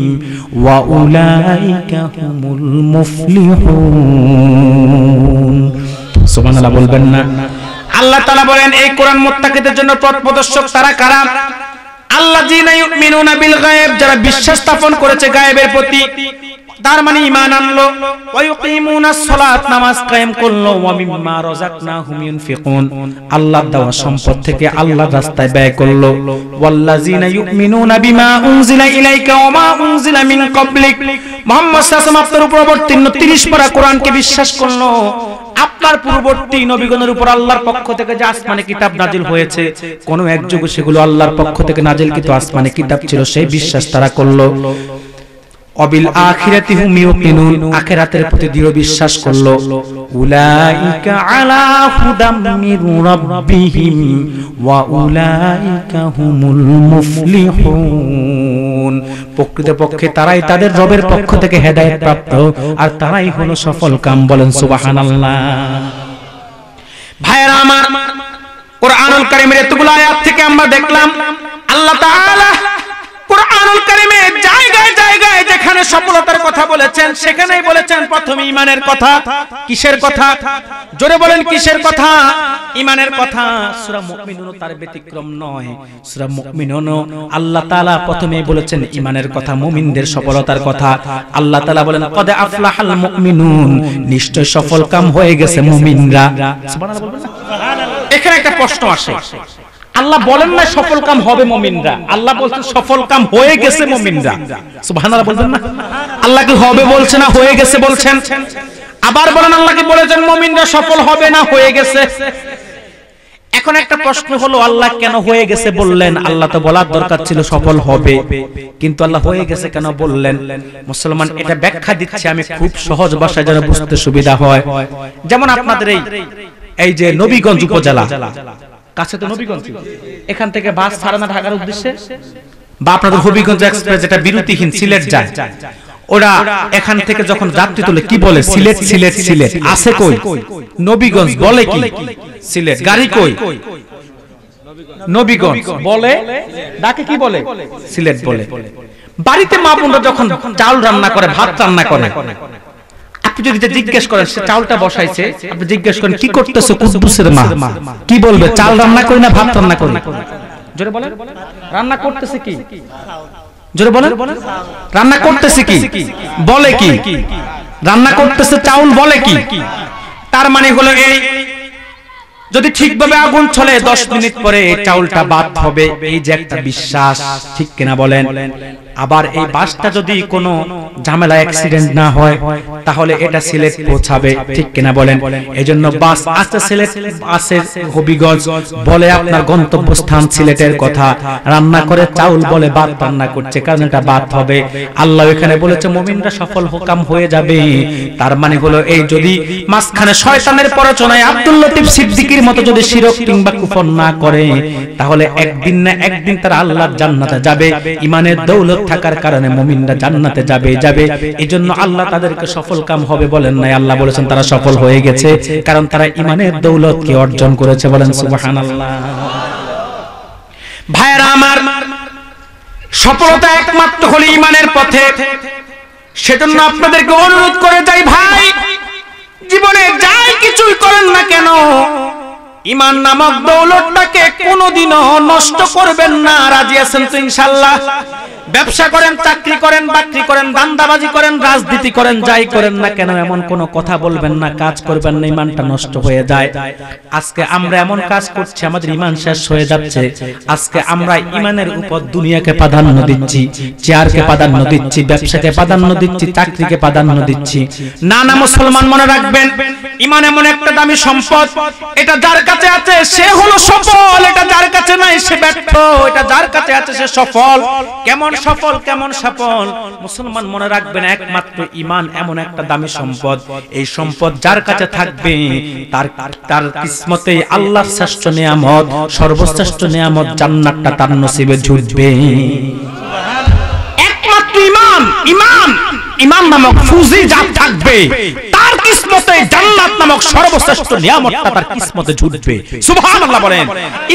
ওয়া উলাইকা হুমুল মুফলিহুন। সুবহানাল্লাহ বলবেন না? আল্লাহ তাআলা বলেন এই কোরআন মুত্তাকিদের জন্য পথ প্রদর্শক তারা কারা? আল্লাযীনা ইউমিনুনা বিল গায়ব, যারা বিশ্বাস স্থাপন করেছে গায়েবের প্রতি, তার মানে ঈমান আনলো। ওয়া ইউকিমুনাস সালাত, নামাজ কায়েম করলো। ওয়া মিম্মা রাযাকনাহুম ইউনফিকুন, আল্লাহর দেওয়া সম্পদ থেকে আল্লাহর রাস্তায় ব্যয় করলো। ওয়াল্লাযীনা ইউমিনুনা বিমা উনজিলা ইলাইকা ওয়া মা উনজিলা মিন ক্বাবলিক, মুহাম্মদ সাল্লাল্লাহু আলাইহি ওয়াসাল্লাম আপনার উপর অবতীর্ণ 30 পারা কোরআনকে বিশ্বাস করলো। আপনার পূর্ববর্তী নবীগণের উপর আল্লাহর পক্ষ থেকে যে আসমানে কিতাব নাজিল হয়েছে, কোন এক যুগে সেগুলো আল্লাহর পক্ষ থেকে নাজিলকৃত আসমানে কিতাব ছিল, সেই বিশ্বাস তারা করলো। অবিল আখিরাতি হুম ইউকিনুন, আখিরাতের প্রতি দৃঢ় বিশ্বাস করলো। উলাইকা আলা হুদাম মির রাব্বিহিম ওয়া উলাইকা হুমুল মুফলিহুন, প্রকৃতপক্ষে তারাই তাদের রবের পক্ষ থেকে হেদায়েত প্রাপ্ত, আর তারাই হলো সফল কাম। বলেন সুবহানাল্লাহ। ভাইরা আমার, কোরআনুল কারীমের এতগুলো আয়াত থেকে আমরা দেখলাম আল্লাহ তাআলা কোরআনুল কারীমে জায়গায় জায়গায় যেখানে সফলতার কথা বলেছেন, সেখানেই বলেছেন প্রথমে ঈমানের কথা। কিসের কথা? জোরে বলেন কিসের কথা? ঈমানের কথা। সূরা মুমিনুনও তার ব্যতিক্রম নয়। সূরা মুমিনুনও আল্লাহ তাআলা প্রথমেই বলেছেন ঈমানের কথা, মুমিনদের সফলতার কথা। আল্লাহ তাআলা বলেন কদ আফলাহাল মুমিনুন, নিশ্চয় সফল কাম হয়ে গেছে মুমিনরা। সুবহানাল্লাহ বলবেন না? এখানে একটা প্রশ্ন আসে, আল্লাহ বলেন না সফল কাম হবে মুমিনরা, আল্লাহ বলছেন সফল কাম হয়ে গেছে মুমিনরা। সুবহানাল্লাহ বলবেন না? আল্লাহ কি হবে বলছে না হয়ে গেছে বলছেন? আবার বলেন আল্লাহ কি বলেছেন মুমিনরা সফল হবে না হয়ে গেছে? এখন একটা প্রশ্ন হলো, আল্লাহ কেন হয়ে গেছে বললেন? আল্লাহ তো বলার দরকার ছিল সফল হবে, কিন্তু আল্লাহ হয়ে গেছে কেন বললেন? মুসলমান এটা ব্যাখ্যা দিচ্ছে আমি খুব সহজ ভাষায় যেন বুঝতে সুবিধা হয়। যেমন আপনাদের এই যে নবীগঞ্জ উপজেলা কাছে তো নবীগঞ্জ, এখান থেকে বাস ছাড়ে না ঢাকার উদ্দেশ্যে, বা আপনাদের হবিগঞ্জ এক্সপ্রেস যেটা বিরতিহীন সিলেট যায়, ওরা এখান থেকে যখন যাত্রী তোলে কি বলে? সিলেট সিলেট সিলেট। আছে কই? নবীগঞ্জ। বলে কি? সিলেট। গাড়ি কই? নবীগঞ্জ। বলে ডাকে কি বলে? সিলেট বলে। বাড়িতে মা বোনরা যখন চাল রান্না করে, ভাত রান্না করে, আপনি যদি জিজ্ঞেস করেন সে চালটা বসাইছে, আপনি জিজ্ঞেস করেন কি করতেছে কুদ্দুসের মা, কি বলবে? চাল রান্না করি না ভাত রান্না করি? জোরে বলেন। রান্না করতেছে কি? জোরে বলেন। রান্না করতেছে কি? বলে কি? রান্না করতেছে চাউল, বলে কি? তার মানে হলো এই, যদি ঠিকভাবে আগুন চলে 10 মিনিট পরে চাউলটা ভাত হবে, এই যে একটা বিশ্বাস, ঠিক কিনা বলেন? আবার এই বাসটা যদি কোনো ঝামেলা অ্যাক্সিডেন্ট না হয় তাহলে এটা সিলেট পৌঁছাবে, ঠিক কিনা বলেন? এজন্য বাস আসতে সিলেট আসে হবিগঞ্জ, বলে আপনার গন্তব্যস্থান সিলেটের কথা, রান্না করে চাউল বলে ভাত রান্না করছে, কারণ এটা ভাত হবে। আল্লাহ এখানে বলেছে মুমিনরা সফল কাম হয়ে যাবে। তার মানে হলো এই, যদি মাঝখানে শয়তানের প্ররোচনায় আব্দুল লতিফ সিদ্দিকীর মতো যদি শিরক কিংবা কুফর না করে, তাহলে একদিন না একদিন তারা আল্লাহর জান্নাতে যাবে। ঈমানের দৌলত থাকার কারণে মুমিনরা জান্নাতে যাবে। এজন্য আল্লাহ তাদেরকে সফল কাম হবে বলেন নাই, আল্লাহ বলেছেন তারা সফল হয়ে গেছে, কারণ তারা ঈমানের দৌলতকে অর্জন করেছে। বলেন সুবহানাল্লাহ। ভাইরা আমার, সফলতা একমাত্র হলো ঈমানের পথে। সেজন্য আপনাদেরকে অনুরোধ করে যাই, ভাই জীবনে যাই কিছুই করেন না কেন, ঈমান নামক দৌলতটাকে কোনোদিনও নষ্ট করবেন না। রাজি আছেন তো ইনশাআল্লাহ? ব্যবসা করেন, চাকরি করেন, বাকরি করেন, দান্দাবাজি করেন, রাজনীতি করেন, যাই করেন না কেন এমন কোন কথা বলবেন না, কাজ করবেন না, ঈমানটা নষ্ট হয়ে যায়। আজকে আমরা এমন কাজ করছি আমাদের ঈমান শেষ হয়ে যাচ্ছে। আজকে আমরা ঈমানের উপর দুনিয়াকে প্রাধান্য দিচ্ছি, চেয়ারকে প্রাধান্য দিচ্ছি, ব্যবসাকে প্রাধান্য দিচ্ছি, চাকরিকে প্রাধান্য দিচ্ছি। না না মুসলমান, মনে রাখবেন ঈমান এমন একটা দামি সম্পদ, এটা যার কাছে আছে সে হলো সফল, এটা যার কাছে নাই সে ব্যর্থ, এটা যার কাছে আছে সে সফল। কেমন সফল, কেমন সফল? মুসলমান মনে রাখবেন একমাত্র ঈমান এমন একটা দামি সম্পদ, এই সম্পদ যার কাছে থাকবে তার কিসমতে আল্লাহর শ্রেষ্ঠ নিয়ামত, সর্বশ্রেষ্ঠ নিয়ামত জান্নাতটা তার নসিবে জুটবে। একমাত্র ঈমান নামক ফুজি যার থাকবে তার কিসমতে জান্নাত নামক সর্বশ্রেষ্ঠ নিয়ামতটা তার কিসমতে জুটবে। সুবহানাল্লাহ বলেন।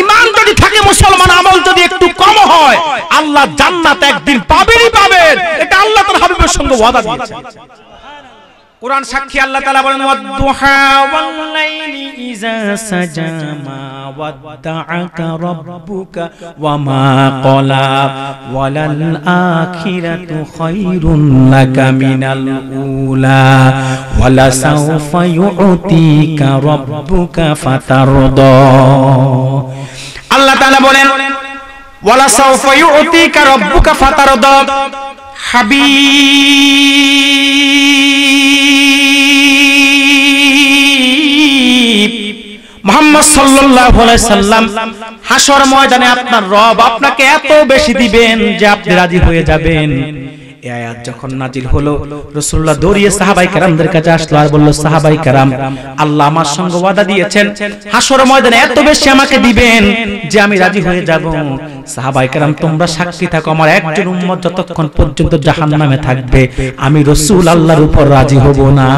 ঈমান যদি থাকে মুসলমান, আমল যদি একটু কম হয়, আল্লাহ জান্নাত একদিন পাবেনই পাবেন, এটা আল্লাহ তার হাবিবের সঙ্গে ওয়াদা দিয়েছেন। কুরআন সাক্ষী, আল্লাহ তাআলা বলেন ওয়াদ-দুহা ওয়াল-লাইলি ইযা সাজা মা ওয়াদ্দাআকা রাব্বুকা ওয়া মা ক্বালা ওয়ালাল আখিরাতু খায়রুন লাকা মিনাল উলা ওয়ালা সাওফা ইউ'তিকা রাব্বুকা ফাতারদা। আল্লাহ তাআলা বলেন ওয়ালা সাওফা ইউ'তিকা রাব্বুকা ফাতারদা। মুহাম্মদ সাল্লাল্লাহু আলাইহি সাল্লাম, হাসর ময়দানে আপনার রব আপনাকে এত বেশি দিবেন যে আপনি রাজি হয়ে যাবেন। এই আয়াত যখন নাজিল হলো, রাসূলুল্লাহ দৌড়িয়ে সাহাবায়ে কেরামদের কাছে আসলো আর বলল, সাহাবায়ে কেরাম, আল্লাহ আমার সঙ্গে ওয়াদা দিয়েছেন হাসর ময়দানে এত বেশি আমাকে দিবেন যে আমি রাজি হয়ে যাব। সাহাবায়ে কেরাম, তোমরা সাক্ষী থাকো, আমার একজন উম্মত যতক্ষণ পর্যন্ত জাহান্নামে থাকবে আমি রাসূল আল্লাহর উপর রাজি হব না।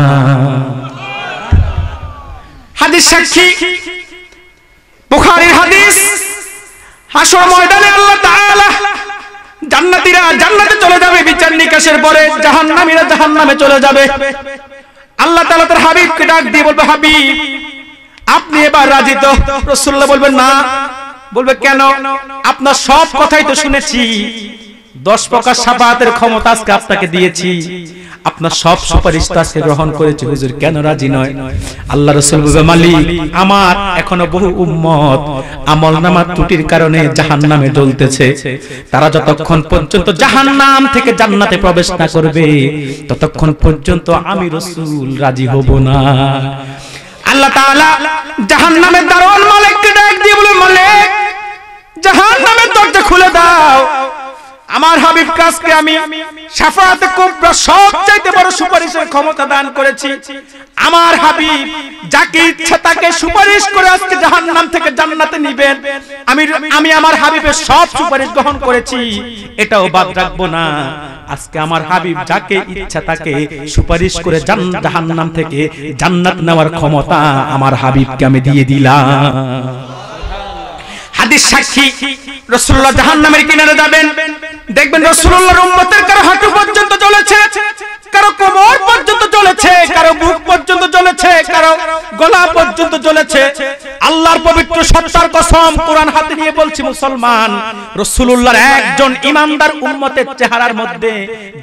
হাদিস সাক্ষী, বুখারীর হাদিস। হাসর ময়দানে আল্লাহ তাআলা জান্নাতীরা জান্নাতে চলে যাবে বিচার নিকাশের পরে, জাহান্নামীরা জাহান্নামে চলে যাবে। আল্লাহ তাআলা তার হাবিবকে ডাক দিয়ে বলবে, হাবিব আপনি এবার রাজি তো? রাসূলুল্লাহ বলবেন না। বলবে কেন? আপনার সব কথাই তো শুনেছি, 10 প্রকার শাফাআতের ক্ষমতা আজকে আপনাকে দিয়েছি, আপনার সব সুপারিশ আজকে গ্রহণ করেছি, হুজুর কেন রাজি নয়? আল্লাহ রাসূল বলবে, মালিক আমার এখনো বহু উম্মত আমলনামার ত্রুটির কারণে জাহান্নামে জ্বলতেছে, তারা যতক্ষণ পর্যন্ত জাহান্নাম থেকে জান্নাতে প্রবেশ না করবে ততক্ষণ পর্যন্ত আমি রাসূল রাজি হব না। আল্লাহ তাআলা জাহান্নামের দারোয়ান মালিককে ডাক দিয়ে বলে, মালিক জাহান্নামের দরজা খুলে দাও, আমার হাবিব কাজকে আমি শাফাআতে কুবরা সবচাইতে বড় সুপারিশের ক্ষমতা দান করেছি। আমার হাবিব যাকে ইচ্ছা তাকে সুপারিশ করে আজকে জাহান্নাম থেকে জান্নাতে নিবেন। আমি আমার হাবিবের সব সুপারিশ গ্রহণ করেছি, এটাও বাদ রাখবো না। আজকে আমার হাবিব যাকে ইচ্ছা তাকে সুপারিশ করে জাহান্নাম থেকে জান্নাত নেওয়ার ক্ষমতা আমার হাবিবকে আমি দিয়ে দিলাম। হাদিস সাক্ষী, রাসূলুল্লাহ জাহান্নামের কিনারে যাবেন, দেখবেন রাসূলুল্লাহর উম্মতের কারো হাঁটু পর্যন্ত জ্বলেছে, কারো কোমর পর্যন্ত জ্বলেছে, কারো বুক পর্যন্ত জ্বলেছে, কারো গলা পর্যন্ত জ্বলেছে। আল্লাহর পবিত্র সত্তার কসম, কোরআন হাতে নিয়ে বলছি মুসলমান, রাসূলুল্লাহর একজন ঈমানদার উম্মতের চেহারার মধ্যে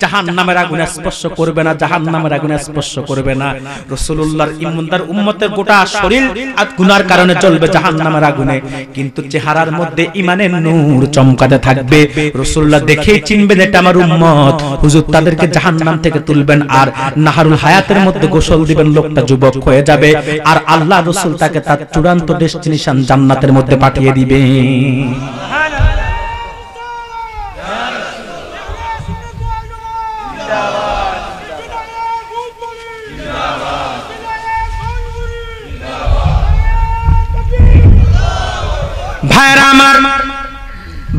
জাহান্নামের আগুন স্পর্শ করবে না, জাহান্নামের আগুন স্পর্শ করবে না। রাসূলুল্লাহর ঈমানদার উম্মতের গোটা শরীর আর গুনার কারণে জ্বলবে জাহান্নামের আগুনে, কিন্তু চেহারার মধ্যে ঈমানের নূর চমকাতে থাকবে। রাসূলুল্লাহ দেখেই চিনবেন এটা আমার উম্মত, হুজুর তাদেরকে জাহান্নাম থেকে তুলবেন আর নাহারুল হায়াতের মধ্যে গোসল দিবেন, লোকটা যুবক হয়ে যাবে আর আল্লাহ রাসূল তাকে তার চূড়ান্ত ডেস্টিনেশন জান্নাতের মধ্যে পাঠিয়ে দিবে।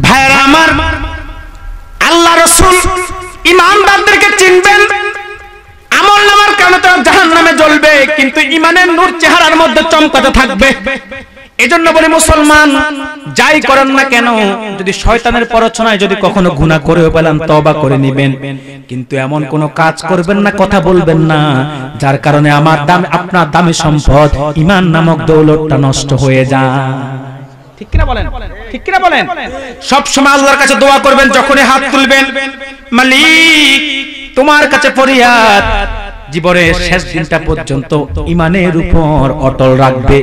ভাইরা আমার, আল্লাহ রাসূল ঈমানদারদেরকে চিনবেন, আমলনামার কারণে তারা জাহান্নামে জ্বলবে, কিন্তু ঈমানের নূর চেহারার মধ্যে চমকাতে থাকবে। এজন্য বলি মুসলমান, যাই করেন না কেন, যদি শয়তানের প্ররোচনায় যদি কখনো গুনাহ করেও পেলেন তওবা করে নেবেন, কিন্তু এমন কোন কাজ করবেন না, কথা বলবেন না যার কারণে আপনার দামি সম্পদ ঈমান নামক দৌলতটা নষ্ট হয়ে যায়। ঠিক কিনা বলেন, ঠিক কিনা বলেন? সব সময় আল্লাহর কাছে দোয়া করবেন, যখনই হাত তুলবেন মালিক তোমার কাছে ফরিয়াদ, জীবনের শেষ দিনটা পর্যন্ত ঈমানের উপর অটল রাখবে।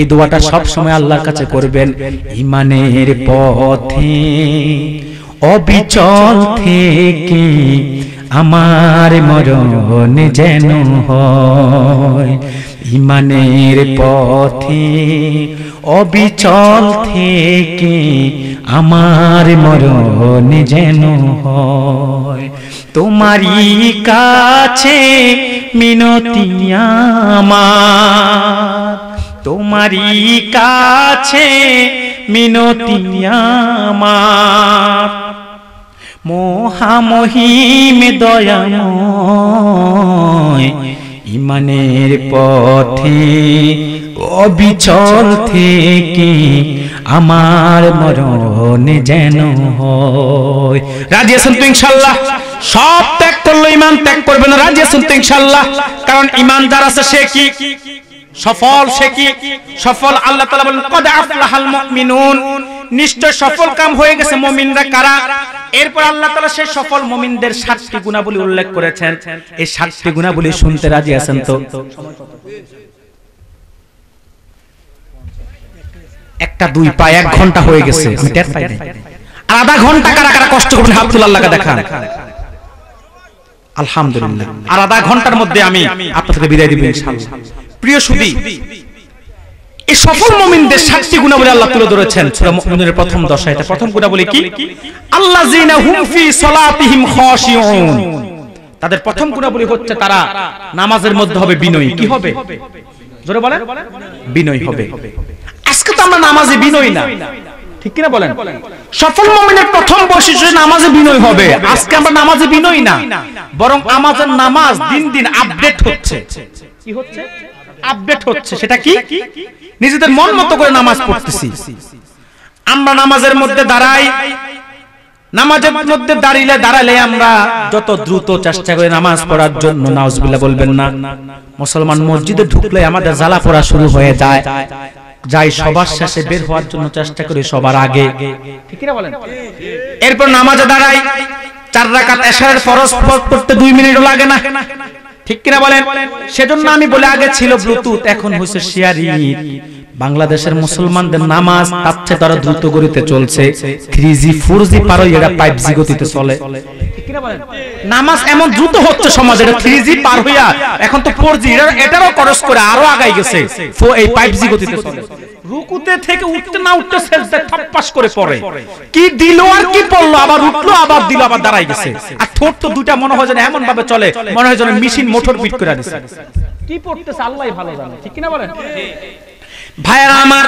এই দোয়াটা সব সময় আল্লাহর কাছে করবেন। ঈমানের পথে অবিচল থেকে আমার মরণ যেন হয়, ঈমানের পথে অবিচল থেকে আমার মরণ যেন হয়। তোমারই কাছে মিনতি আমার, তোমারই কাছে মিনতি আমার, মহামহিম দয়াময় ঈমানের পথে অবিচল থেকে আমার মরণ যেন হয়। রাজি আছেন তো ইনশাআল্লাহ? সব ত্যাগ করলো, ঈমান ত্যাগ করবে না, রাজি আছেন তো ইনশাআল্লাহ? কারণ ঈমান যার আছে সে কি সফল, সে কি সফল। আল্লাহ তাআলা বলেন কদ আফলাহাল মুমিনুন, নিশ্চয় সফল কাম হয়ে গেছে মুমিনরা কারা। এরপর আল্লাহ তাআলা সেই সফল মুমিনদের 7টি গুণাবলী উল্লেখ করেছেন। এই 7টি গুণাবলী শুনতে রাজি আছেন তো? একটা 2 পা 1 ঘন্টা হয়ে গেছে, আমি টের পাই নাই। আর আধা ঘন্টা কারা কারা কষ্ট করবেন হাত তুলে আল্লাহকে দেখান। আলহামদুলিল্লাহ। আর আধা ঘন্টার মধ্যে আমি আপনাদেরকে বিদায় দিব ইনশাআল্লাহ। প্রিয় সুধী, এই সফল মুমিনদের 7টি গুণাবলী আল্লাহ তুলে ধরেছেন সূরা মুমিনের প্রথম 10 আয়াতে। প্রথম গুণাবলী কি? আল্লাযিনা হুম ফি সালাতিহিম খাশিউন। তাদের প্রথম গুণাবলী হচ্ছে তারা নামাজের মধ্যে হবে বিনয়ী। কি হবে? জোরে বলেন, বিনয়ী হবে। আজকে তো আমরা নামাজে বিনয়ী না, ঠিক কিনা বলেন? সফল মুমিনের প্রথম বৈশিষ্ট্য নামাজে বিনয় হবে। আজকে আমরা নামাজে বিনয়ী না, বরং আমাদের নামাজ দিন দিন আপডেট হচ্ছে। কি হচ্ছে? আপডেট হচ্ছে। সেটা কি? নিজেদের মন মতো করে নামাজ পড়তেছি আমরা। নামাজের মধ্যে দাঁড়াই, নামাজের মধ্যে দাঁড়ালে আমরা যত দ্রুত চেষ্টা করি নামাজ পড়ার জন্য, নাউজুবিল্লাহ বলবেন না, মুসলমান মসজিদে ঢুকলে আমাদের জ্বালা পড়া শুরু হয়ে যায়। যাই সবার শেষে বের হওয়ার জন্য চেষ্টা করি সবার আগে, ঠিক কি না বলেন? এরপর নামাজে দাঁড়াই, 4 রাকাত এশারের ফরজ পড়তে 2 মিনিটও লাগে না, ঠিক কি না বলেন? সেজন্য আমি বলে আগে ছিল ব্লুটুথ, এখন হইছে শেয়ারিং। বাংলাদেশের মুসলমানদের নামাজ তার চেয়ে তারা দ্রুত গতিতে চলছে। 3G 4G পার হয়ে এটা 5G গতিতে চলে, ঠিক কি না বলেন? নামাজ এমন দ্রুত হচ্ছে সমাজে, এটা 3G পার হইয়া এখন তো 4G, এটারও ক্রস করে আরো আগাই গেছে, এই 5G গতিতে চলে। রুকুতে থেকে উঠতে না উঠতে সেজদায় থাপ্পাস করে পড়ে, কি দিল আর কি পড়লো, আবার উঠলো আবার দিল আবার দাঁড়াই গেছে। আর ঠোঁট তো দুইটা মনে হয় যেন এমন ভাবে চলে, মনে হয় যেন মেশিন মোটর ফিট করে দিছে। কি পড়তেছে আল্লাহই ভালো জানে, ঠিক কি না বলেন? ভাইরা আমার,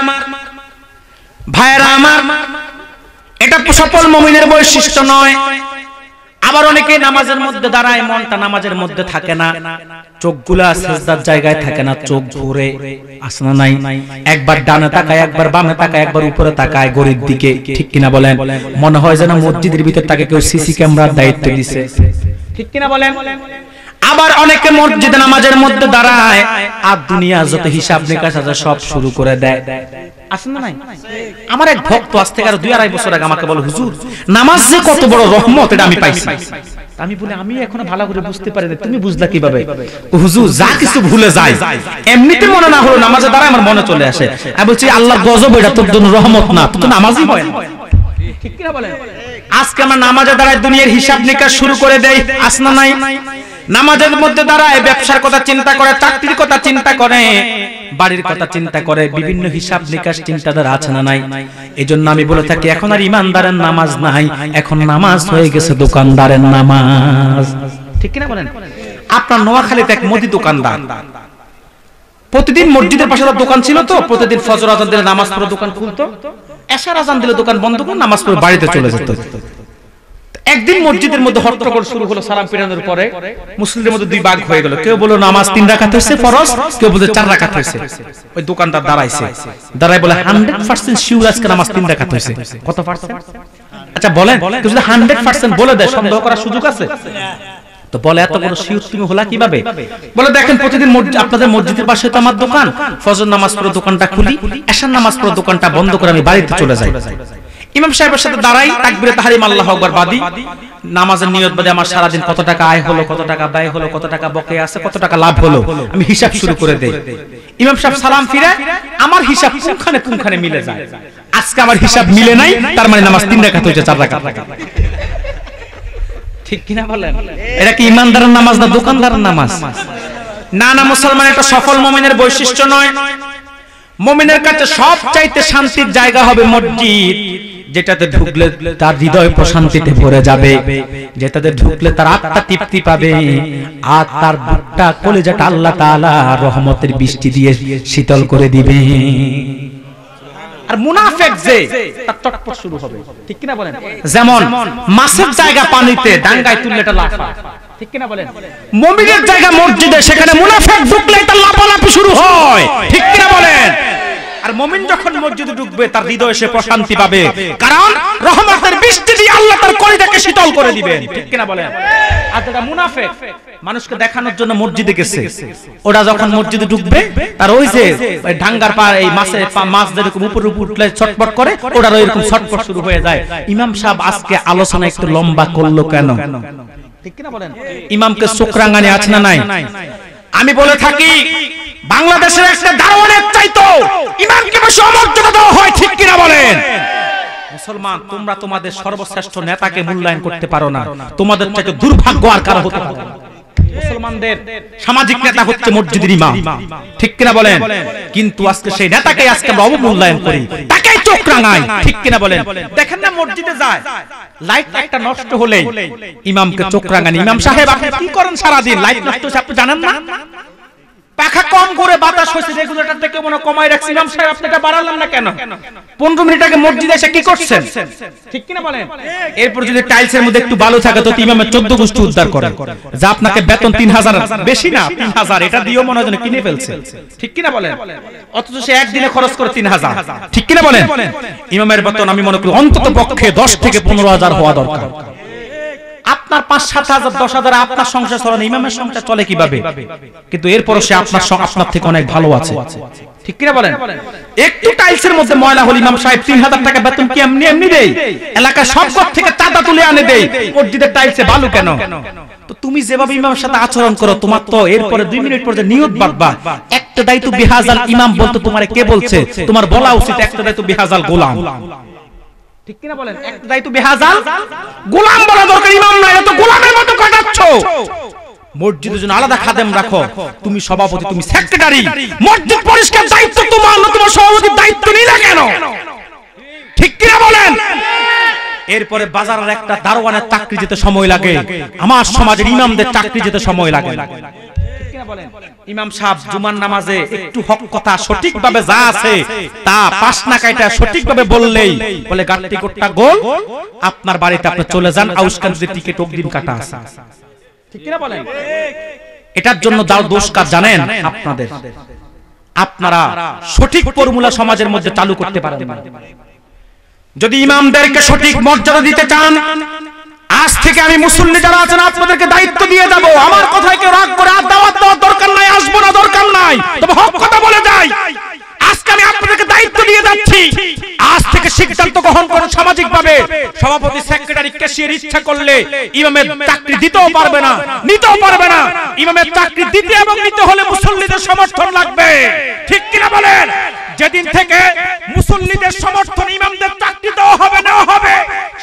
ভাইরা আমার, এটা সফল মুমিনের বৈশিষ্ট্য নয়। আবার অনেকে নামাজের মধ্যে দাঁড়ায়, মনটা নামাজের মধ্যে থাকে না, চোখগুলা সিজদার জায়গায় থাকে না, চোখ ঘুরে আসে না নাই, একবার ডানে তাকায়, একবার বামে তাকায়, একবার উপরে তাকায় গরির দিকে, ঠিক কিনা বলেন? মনে হয় যেন মসজিদের ভিতর তাকে কেউ সিসি ক্যামেরার দায়িত্ব দিয়েছে, ঠিক কিনা বলেন? আবার অনেকে মসজিদে নামাজের মধ্যে দাঁড়ায় আর দুনিয়া যত হিসাব নিকাশ আছে সব শুরু করে দেয়, আছে না নাই? আমার এক ভক্ত আজ থেকে 2-2.5 বছর আগে আমাকে বলে, হুজুর নামাজ যে কত বড় রহমত এটা আমি পাইছি। আমি বলি আমি এখনো ভালো করে বুঝতে পারি না, তুমি বুঝলা কিভাবে? হুজুর যা কিছু ভুলে যায়, এমনিতে মনে না হলো নামাজে দাঁড়ায় আমার মনে চলে আসে। আমি বলছি আল্লাহর গজব, এটা তোর জন্য রহমত না, তুই তো নামাজই হয় না, ঠিক কি না বলেন? আজকে আমরা নামাজে দাঁড়ায় দুনিয়ার হিসাব নিকাশ শুরু করে দেই, আছে না নাই? নামাজের মধ্যে দাঁড়ায় ব্যবসার কথা চিন্তা করে, চাকরির কথা চিন্তা করে, বাড়ির কথা চিন্তা করে, বিভিন্ন হিসাব নিকাশ চিন্তাধারা আছে না নাই? এজন্য আমি বলে থাকি এখন আর ইমানদারের নামাজ নাই, এখন নামাজ হয়ে গেছে দোকানদারের নামাজ, ঠিক কি না বলেন? আপনার নোয়াখালীতে এক মুদি দোকানদার, প্রতিদিন মসজিদের পাশে তার দোকান ছিল, তো প্রতিদিন ফজর আজান দিলে নামাজ পড়ে দোকান খুলতো, এশার আজান দিলে দোকান বন্ধ করে নামাজ পড়ে বাড়িতে চলে যেত। একদিন মসজিদের মধ্যে হট্টগোল শুরু হলো, সালাম ফিরানোর পরে মুসলিমদের মধ্যে 2 ভাগ হয়ে গেল। কেউ বলল নামাজ 3 রাকাত হয়েছে ফরজ, কেউ বলছে 4 রাকাত হয়েছে। ওই দোকানদার দাঁড়াইছে, দাঁড়াই বলে 100% শিওর আজকে নামাজ 3 রাকাত হয়েছে। কত পার্সেন্ট? আচ্ছা বলেন, কেউ যদি 100% বলে দেয় সন্দেহ করার সুযোগ আছে? তো তো বলে এত বড় শিওর তুমি হলা কিভাবে? বলে দেখেন প্রতিদিন আপনাদের মসজিদের পাশে তো আমার দোকান, ফজর নামাজ পড়ে দোকানটা খুলি, এশার নামাজ পড়ে দোকানটা বন্ধ করে আমি বাড়িতে চলে যাই। ইমাম সাহেবের সাথে দাঁড়াই, তাকবীরে তাহরিম আল্লাহু আকবার বাদি, নামাজের নিয়ত বাদে আমার সারা দিন কত টাকা আয় হলো, কত টাকা ব্যয় হলো, কত টাকা বকেয়া আছে, কত টাকা লাভ হলো, আমি হিসাব শুরু করে দেই। ইমাম সাহেব সালাম ফিরে, আমার হিসাব পুঙ্খানে মিলে যায়। আজকে আমার হিসাব মিলে নাই, তার মানে নামাজ 3 রাকাত হয়েছে 4 রাকাত। ঠিক কিনা বলেন? এটা কি ইমানদারের নামাজ না দোকানদারের নামাজ? না না, মুসলমান একটা সফল মুমিনের বৈশিষ্ট্য নয়। মুমিনের কাছে সবচাইতে শান্তির জায়গা হবে মসজিদ, যেটাতে ঢুকলে তার হৃদয় প্রশান্তিতে ভরে যাবে, যেটাতে ঢুকলে তার আত্মা তৃপ্তি পাবে, আর তার বুকটা কলিজাটা আল্লাহ তাআলা রহমতের বৃষ্টি দিয়ে শীতল করে দিবে। আর মুনাফিক যে তার চটপট শুরু হবে, ঠিক কিনা বলেন? যেমন মাছের জায়গা পানিতে, ডাঙ্গায় তুললে এটা লাফা, ঠিক কিনা বলেন? মুমিনের জায়গা মসজিদে, সেখানে মুনাফিক ঢুকলে এটা লাফালাফি শুরু হয়, ঠিক কিনা বলেন? আর মুমিন যখন মসজিদে ঢুকবে তার হৃদয়ে সে প্রশান্তি পাবে, কারণ রহমতের বৃষ্টি দিয়ে আল্লাহ তার কলিজাকে শীতল করে দিবেন, ঠিক কিনা বলেন? আর যারা মুনাফিক মানুষকে দেখানোর জন্য মসজিদে গেছে, ওরা যখন মসজিদে ঢুকবে তার ওই যে ডাঙ্গার পা এই মাছ যেরকম উপরে উঠলে ছটপট করে, ওরা এরকম ছটপট শুরু হয়ে যায়। ইমাম সাহেব আজকে আলোচনা একটু লম্বা করলো কেন? ঠিক কিনা বলেন? ইমামকে চোখরাঙানি আছে না নাই? আমি বলে থাকি বাংলাদেশের একটা দারোয়ানের চাইতো ইমামকে বেশি অমর্যাদা দেওয়া হয়, ঠিক কিনা বলেন? মুসলমান, তোমরা তোমাদের সর্বশ্রেষ্ঠ নেতাকে মূল্যায়ন করতে পারো না, তোমাদের চাইতে দুর্ভাগ্য আর কারো হতে পারে না। মুসলমানদের সামাজিক নেতা হচ্ছে মসজিদের ইমাম, ঠিক কিনা বলেন? কিন্তু আজকে সেই নেতাকে আজকে আমরা অবমূল্যায়ন করি, তাকেই চোখ রাঙাই, ঠিক কিনা বলেন? দেখেন না মসজিদে যায়, লাইট একটা নষ্ট হলে ইমামকে চোখ রাঙানি। ইমাম সাহেব আপনি কি করেন সারা দিন? লাইট নষ্ট হচ্ছে আপনি জানেন না? পাখা কম করে বাতাস হচ্ছে, রেগুলেটর থেকে মনে কমায় রাখছি, ইমাম সাহেব আপনি এটা বাড়ালেন না কেন? 15 মিনিট আগে মসজিদে এসে কি করছেন? ঠিক কিনা বলেন? এরপর যদি টাইলসের মধ্যে একটু বালু থাকে তো ইমামের 14 গোষ্ঠী উদ্ধার করে, যা আপনাকে বেতন 3000, বেশি না 3000, এটা দিয়েও মনে হয় কিনে ফেলছে, ঠিক কিনা বলেন? অথচ সে একদিনে খরচ করে 3000, ঠিক কিনা বলেন? ইমামের বেতন আমি মনে করি অন্তত পক্ষে 10 থেকে 15,000 হওয়া দরকার। আপনার 5-7,000 10,000 আপনার সংসার চলে না, ইমামের সংসার চলে কিভাবে? কিন্তু এরপরও সে আপনার থেকে অনেক ভালো আছে, ঠিক কিনা বলেন? একটু টাইলসের মধ্যে ময়লা হল ইমাম সাহেব 3000 টাকা বেতন কি এমনি দেই? এলাকার সব ঘর থেকে চাঁদা তুলে আনে দেই, মসজিদের টাইলসে বালু কেন? তো তুমি যেভাবে ইমামের সাথে আচরণ করো, তোমার তো এরপরে 2 মিনিট পরে নিয়ত বাঁধবা একটা দায়িত্ব বিহাজাল ইমাম বলতে তোমারে কে বলছে? তোমার বলা উচিত একটা দায়িত্ব বিহাজাল গোলাম, ঠিক কিনা বলেন? একটা দায়িত্ব বিহাজাল গোলাম বলা দরকার, ইমাম না, এটা তো গোলামের মতো কাটাচ্ছো। মসজিদের জন্য আলাদা খাদেম রাখো, তুমি সভাপতি, তুমি সেক্রেটারি, মসজিদ পরিষ্কার দায়িত্ব তোমার না, তোমার সভাপতির দায়িত্ব নিলে কেন? ঠিক কিনা বলেন? এরপরে বাজারের একটা দারোয়ানের চাকরি যেতে সময় লাগে, আমার সমাজের ইমামদের চাকরি যেতে সময় লাগে। ইমাম সাহেব জুমার নামাজে একটু হক কথা সঠিকভাবে যা আছে তা 5 না কাইটা সঠিকভাবে বললেই বলে গাড়ি কোটটা গোল, আপনার বাড়িতে আপনি চলে যান, আউসকান্দির টিকিট অগ্রিম কাটা আছে, ঠিক কিনা বলেন? এটার জন্য যাও দোষ কাজ জানেন আপনাদের, আপনারা সঠিক ফর্মুলা সমাজের মধ্যে চালু করতে পারেন না। যদি ইমামদেরকে সঠিক মর্যাদা দিতে চান, আজ থেকে আমি মুসল্লি যারা আছেন আপনাদেরকে দায়িত্ব দিয়ে যাব। আমার কথায় কেউ রাগ করে আর দাওয়াত দেওয়ার দরকার নাই, আসবো না দরকার নাই, তবে হক কথা বলে যাই। আজকে আমি আপনাদেরকে দায়িত্ব দিয়ে যাচ্ছি, আজ থেকে সিদ্ধান্ত গ্রহণ করুন সামাজিকভাবে, সভাপতি সেক্রেটারি ক্যাশিয়ার ইচ্ছা করলে ইমামের চাকরি দিতেও পারবে না, নিতেও পারবে না। ইমামের চাকরি দিতে এবং নিতে হলে মুসল্লিদের সমর্থন লাগবে, ঠিক কিনা বলেন? যেদিন থেকে মুসল্লিদের সমর্থন ইমামদের চাকরি দেওয়া হবে না হবে,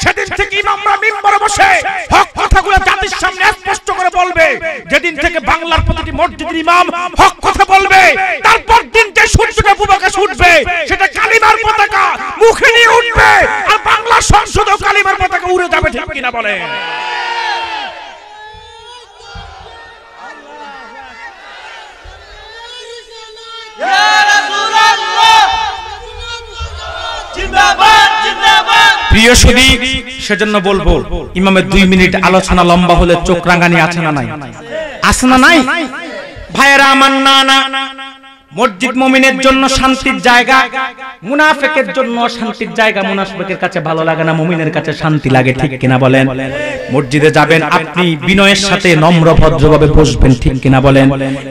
সেদিন থেকে ইমামরা মিম্বরে বসে হক কথাগুলো জাতির সামনে স্পষ্ট করে বলবে। যেদিন থেকে বাংলার প্রতিটি মসজিদের ইমাম হক কথা বলবে, তারপর দিন যে সূর্যটা পূর্বকে উঠবে সেটা কালিমার পতাকা মুখে নিয়ে উঠবে, আর বাংলার সংসদেও কালিমার পতাকা উড়ে যাবে, ঠিক কিনা বলেন? প্রিয় সুধী, সেজন্য বলবো ইমামের 2 মিনিট আলোচনা লম্বা হলে চোখ রাঙানি আছে না নাই? আছে না নাই? ভাইয়েরা আমার, না মসজিদ মুমিনের জন্য শান্তির জায়গা, মুনাফিকের জন্য শান্তির জায়গা। মুনাফিকের কাছে ভালো লাগে না, মুমিনের কাছে শান্তি লাগে, ঠিক কিনা বলেন? মসজিদে যাবেন আপনি বিনয়ের সাথে নম্র ভদ্রভাবে বসবেন, ঠিক কিনা বলেন?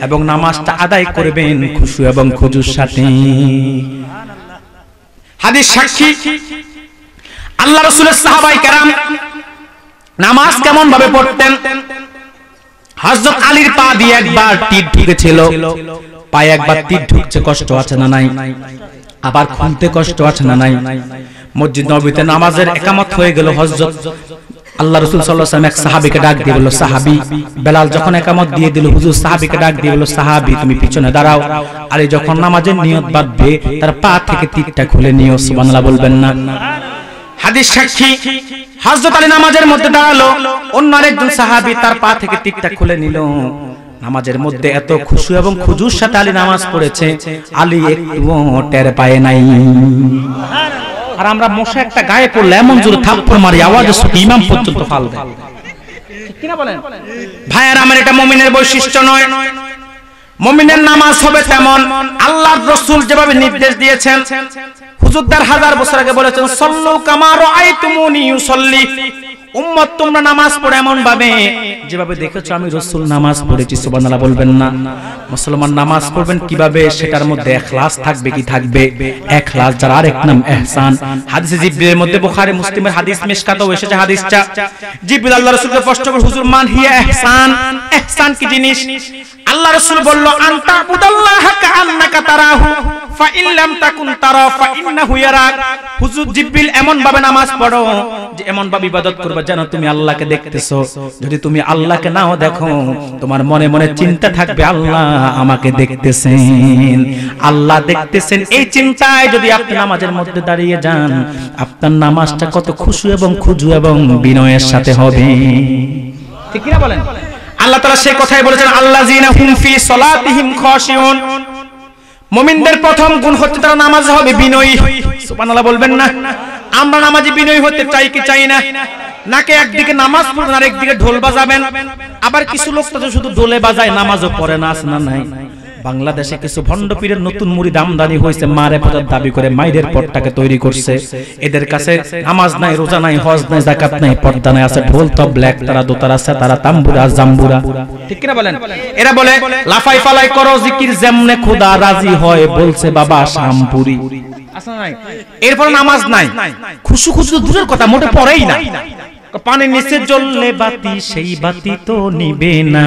এবং নামাজটা আদায় করবেন খুশু এবং খুজুর সাথে। হাদিস সাক্ষী আল্লাহ রাসূলের সাহাবায়ে কেরাম নামাজ কেমন ভাবে পড়তেন। হযরত আলীর পা দিয়ে একবার তীর ঢুকেছিল, পায়ে একবার তীর ঢুকছে, কষ্ট আছে না নাই? আবার খুলতে কষ্ট আছে না নাই? মসজিদ নববীতে নামাজের ইকামত হয়ে গেল। হযরত আল্লাহ রাসূল সাল্লাল্লাহু আলাইহি ওয়াসাল্লাম এক সাহাবীকে ডাক দিয়ে বলল, সাহাবী বেলাল যখন ইকামত দিয়ে দিল, হুজুর সাহাবীকে ডাক দিয়ে বলল, সাহাবী তুমি পিছনে দাঁড়াও। আলী যখন নামাজের নিয়ত বাঁধবে তার পা থেকে তীরটা খুলে নিও, সুবহানাল্লাহ বলবেন না? হাদিস সাক্ষী হযরত আলী নামাজের মধ্যে দাঁড়ালো, অন্য আরেকজন সাহাবী তার পা থেকে তীরটা খুলে নিল। নামাজের মধ্যে এত খুশু এবং খুজুর সাথে আলী নামাজ পড়েছে, আলী একটুও টের পায় নাই। আর আমরা মশা একটা গায়ে পড়লে এমন জোরে থাপ্পড় মারি, আওয়াজে শুনে ইমাম পর্যন্ত ফাল দেয়, ঠিক কিনা বলেন? ভাইয়ের আমার, এটা মুমিনের বৈশিষ্ট্য নয়। মুমিনের নামাজ হবে তেমন আল্লাহর রাসূল যেভাবে নির্দেশ দিয়েছেন। হুজুর 1000 বছর আগে বলেছেন, সাল্লু কামা রাআইতুমুনি ইউসাল্লি। উম্মত তোমরা নামাজ পড়ো এমন ভাবে যেভাবে দেখেছো আমি রাসূল নামাজ পড়েছি, সুবহানাল্লাহ বলবেন না? মুসলমান নামাজ পড়বেন কিভাবে? সেটার মধ্যে ইখলাস থাকবে কি থাকবে? ইখলাস যার আরেক নাম ইহসান। হাদিসে জিবরিলের মধ্যে বুখারী মুসলিমের হাদিস মিশকাতেও এসেছে হাদিসটা। জিবরিল আল্লাহ রাসূলকে প্রশ্ন করে, হুজুর মান হিয়া ইহসান, ইহসান কি জিনিস? আল্লাহ রাসূল বলল, আনতা বুদাল্লাহা কাআন্নাকা তারাহু ফা ইন লাম তাকুন তারা ফা ইন্নাহু ইয়ারাক। হুজুর জিবরিল এমন ভাবে নামাজ পড়ো যে এমন ভাবে ইবাদত করবে যেন তুমি আল্লাহকে দেখতেছো। যদি তুমি আল্লাহকে নাও দেখো, তোমার মনে মনে চিন্তা থাকবে আল্লাহ আমাকে দেখতেছেন, আল্লাহ দেখতেছেন। এই চিন্তায় যদি আপনি নামাজের মধ্যে দাঁড়িয়ে যান, আপনার নামাজটা কত খুশু এবং খুজু এবং বিনয়ের সাথে হবে, ঠিক কি না বলেন? আল্লাহ তাআলা সেই কথাই বলেছেন, আল্লাযিনা হুম ফি সলাতিহিম খাশিউন। মুমিনদের প্রথম গুণ হচ্ছে তারা নামাজে হবে বিনয়ী, সুবহানাল্লাহ বলবেন না? আমরা নামাজে বিনয়ী হতে চাই কি চাই না? নাকি একদিকে নামাজ পড়বেন আর একদিকে ঢোল বাজাবেন। আবার কিছু লোক তো শুধু ঢোলে বাজায়, নামাজও পড়ে না, আছে না নাই? বাংলাদেশে কিছু ভণ্ড পীরের নতুন মুরিদ আমদানি হয়েছে, মারে পড়ার দাবি করে মাইরের পটটাকে তৈরি করছে। এদের কাছে নামাজ নাই, রোজা নাই, হজ নাই, যাকাত নাই, পর্দা নাই, আছে ঢোল তবলা, তারা দোতারা আছে, তারা তাম্বুরা জাম্বুরা, ঠিক কি না বলেন? এরা বলে লাফাই ফালাই করো জিকির যেমনে খোদা রাজি হয়, বলছে বাবা শামপুরি, আছে না নাই? এরপর নামাজ নাই, খুশু খুশু তো দূরের কথা, মোটে পড়েই না। পানির নিচে জ্বললে বাতি, সেই বাতি তো নিবে না।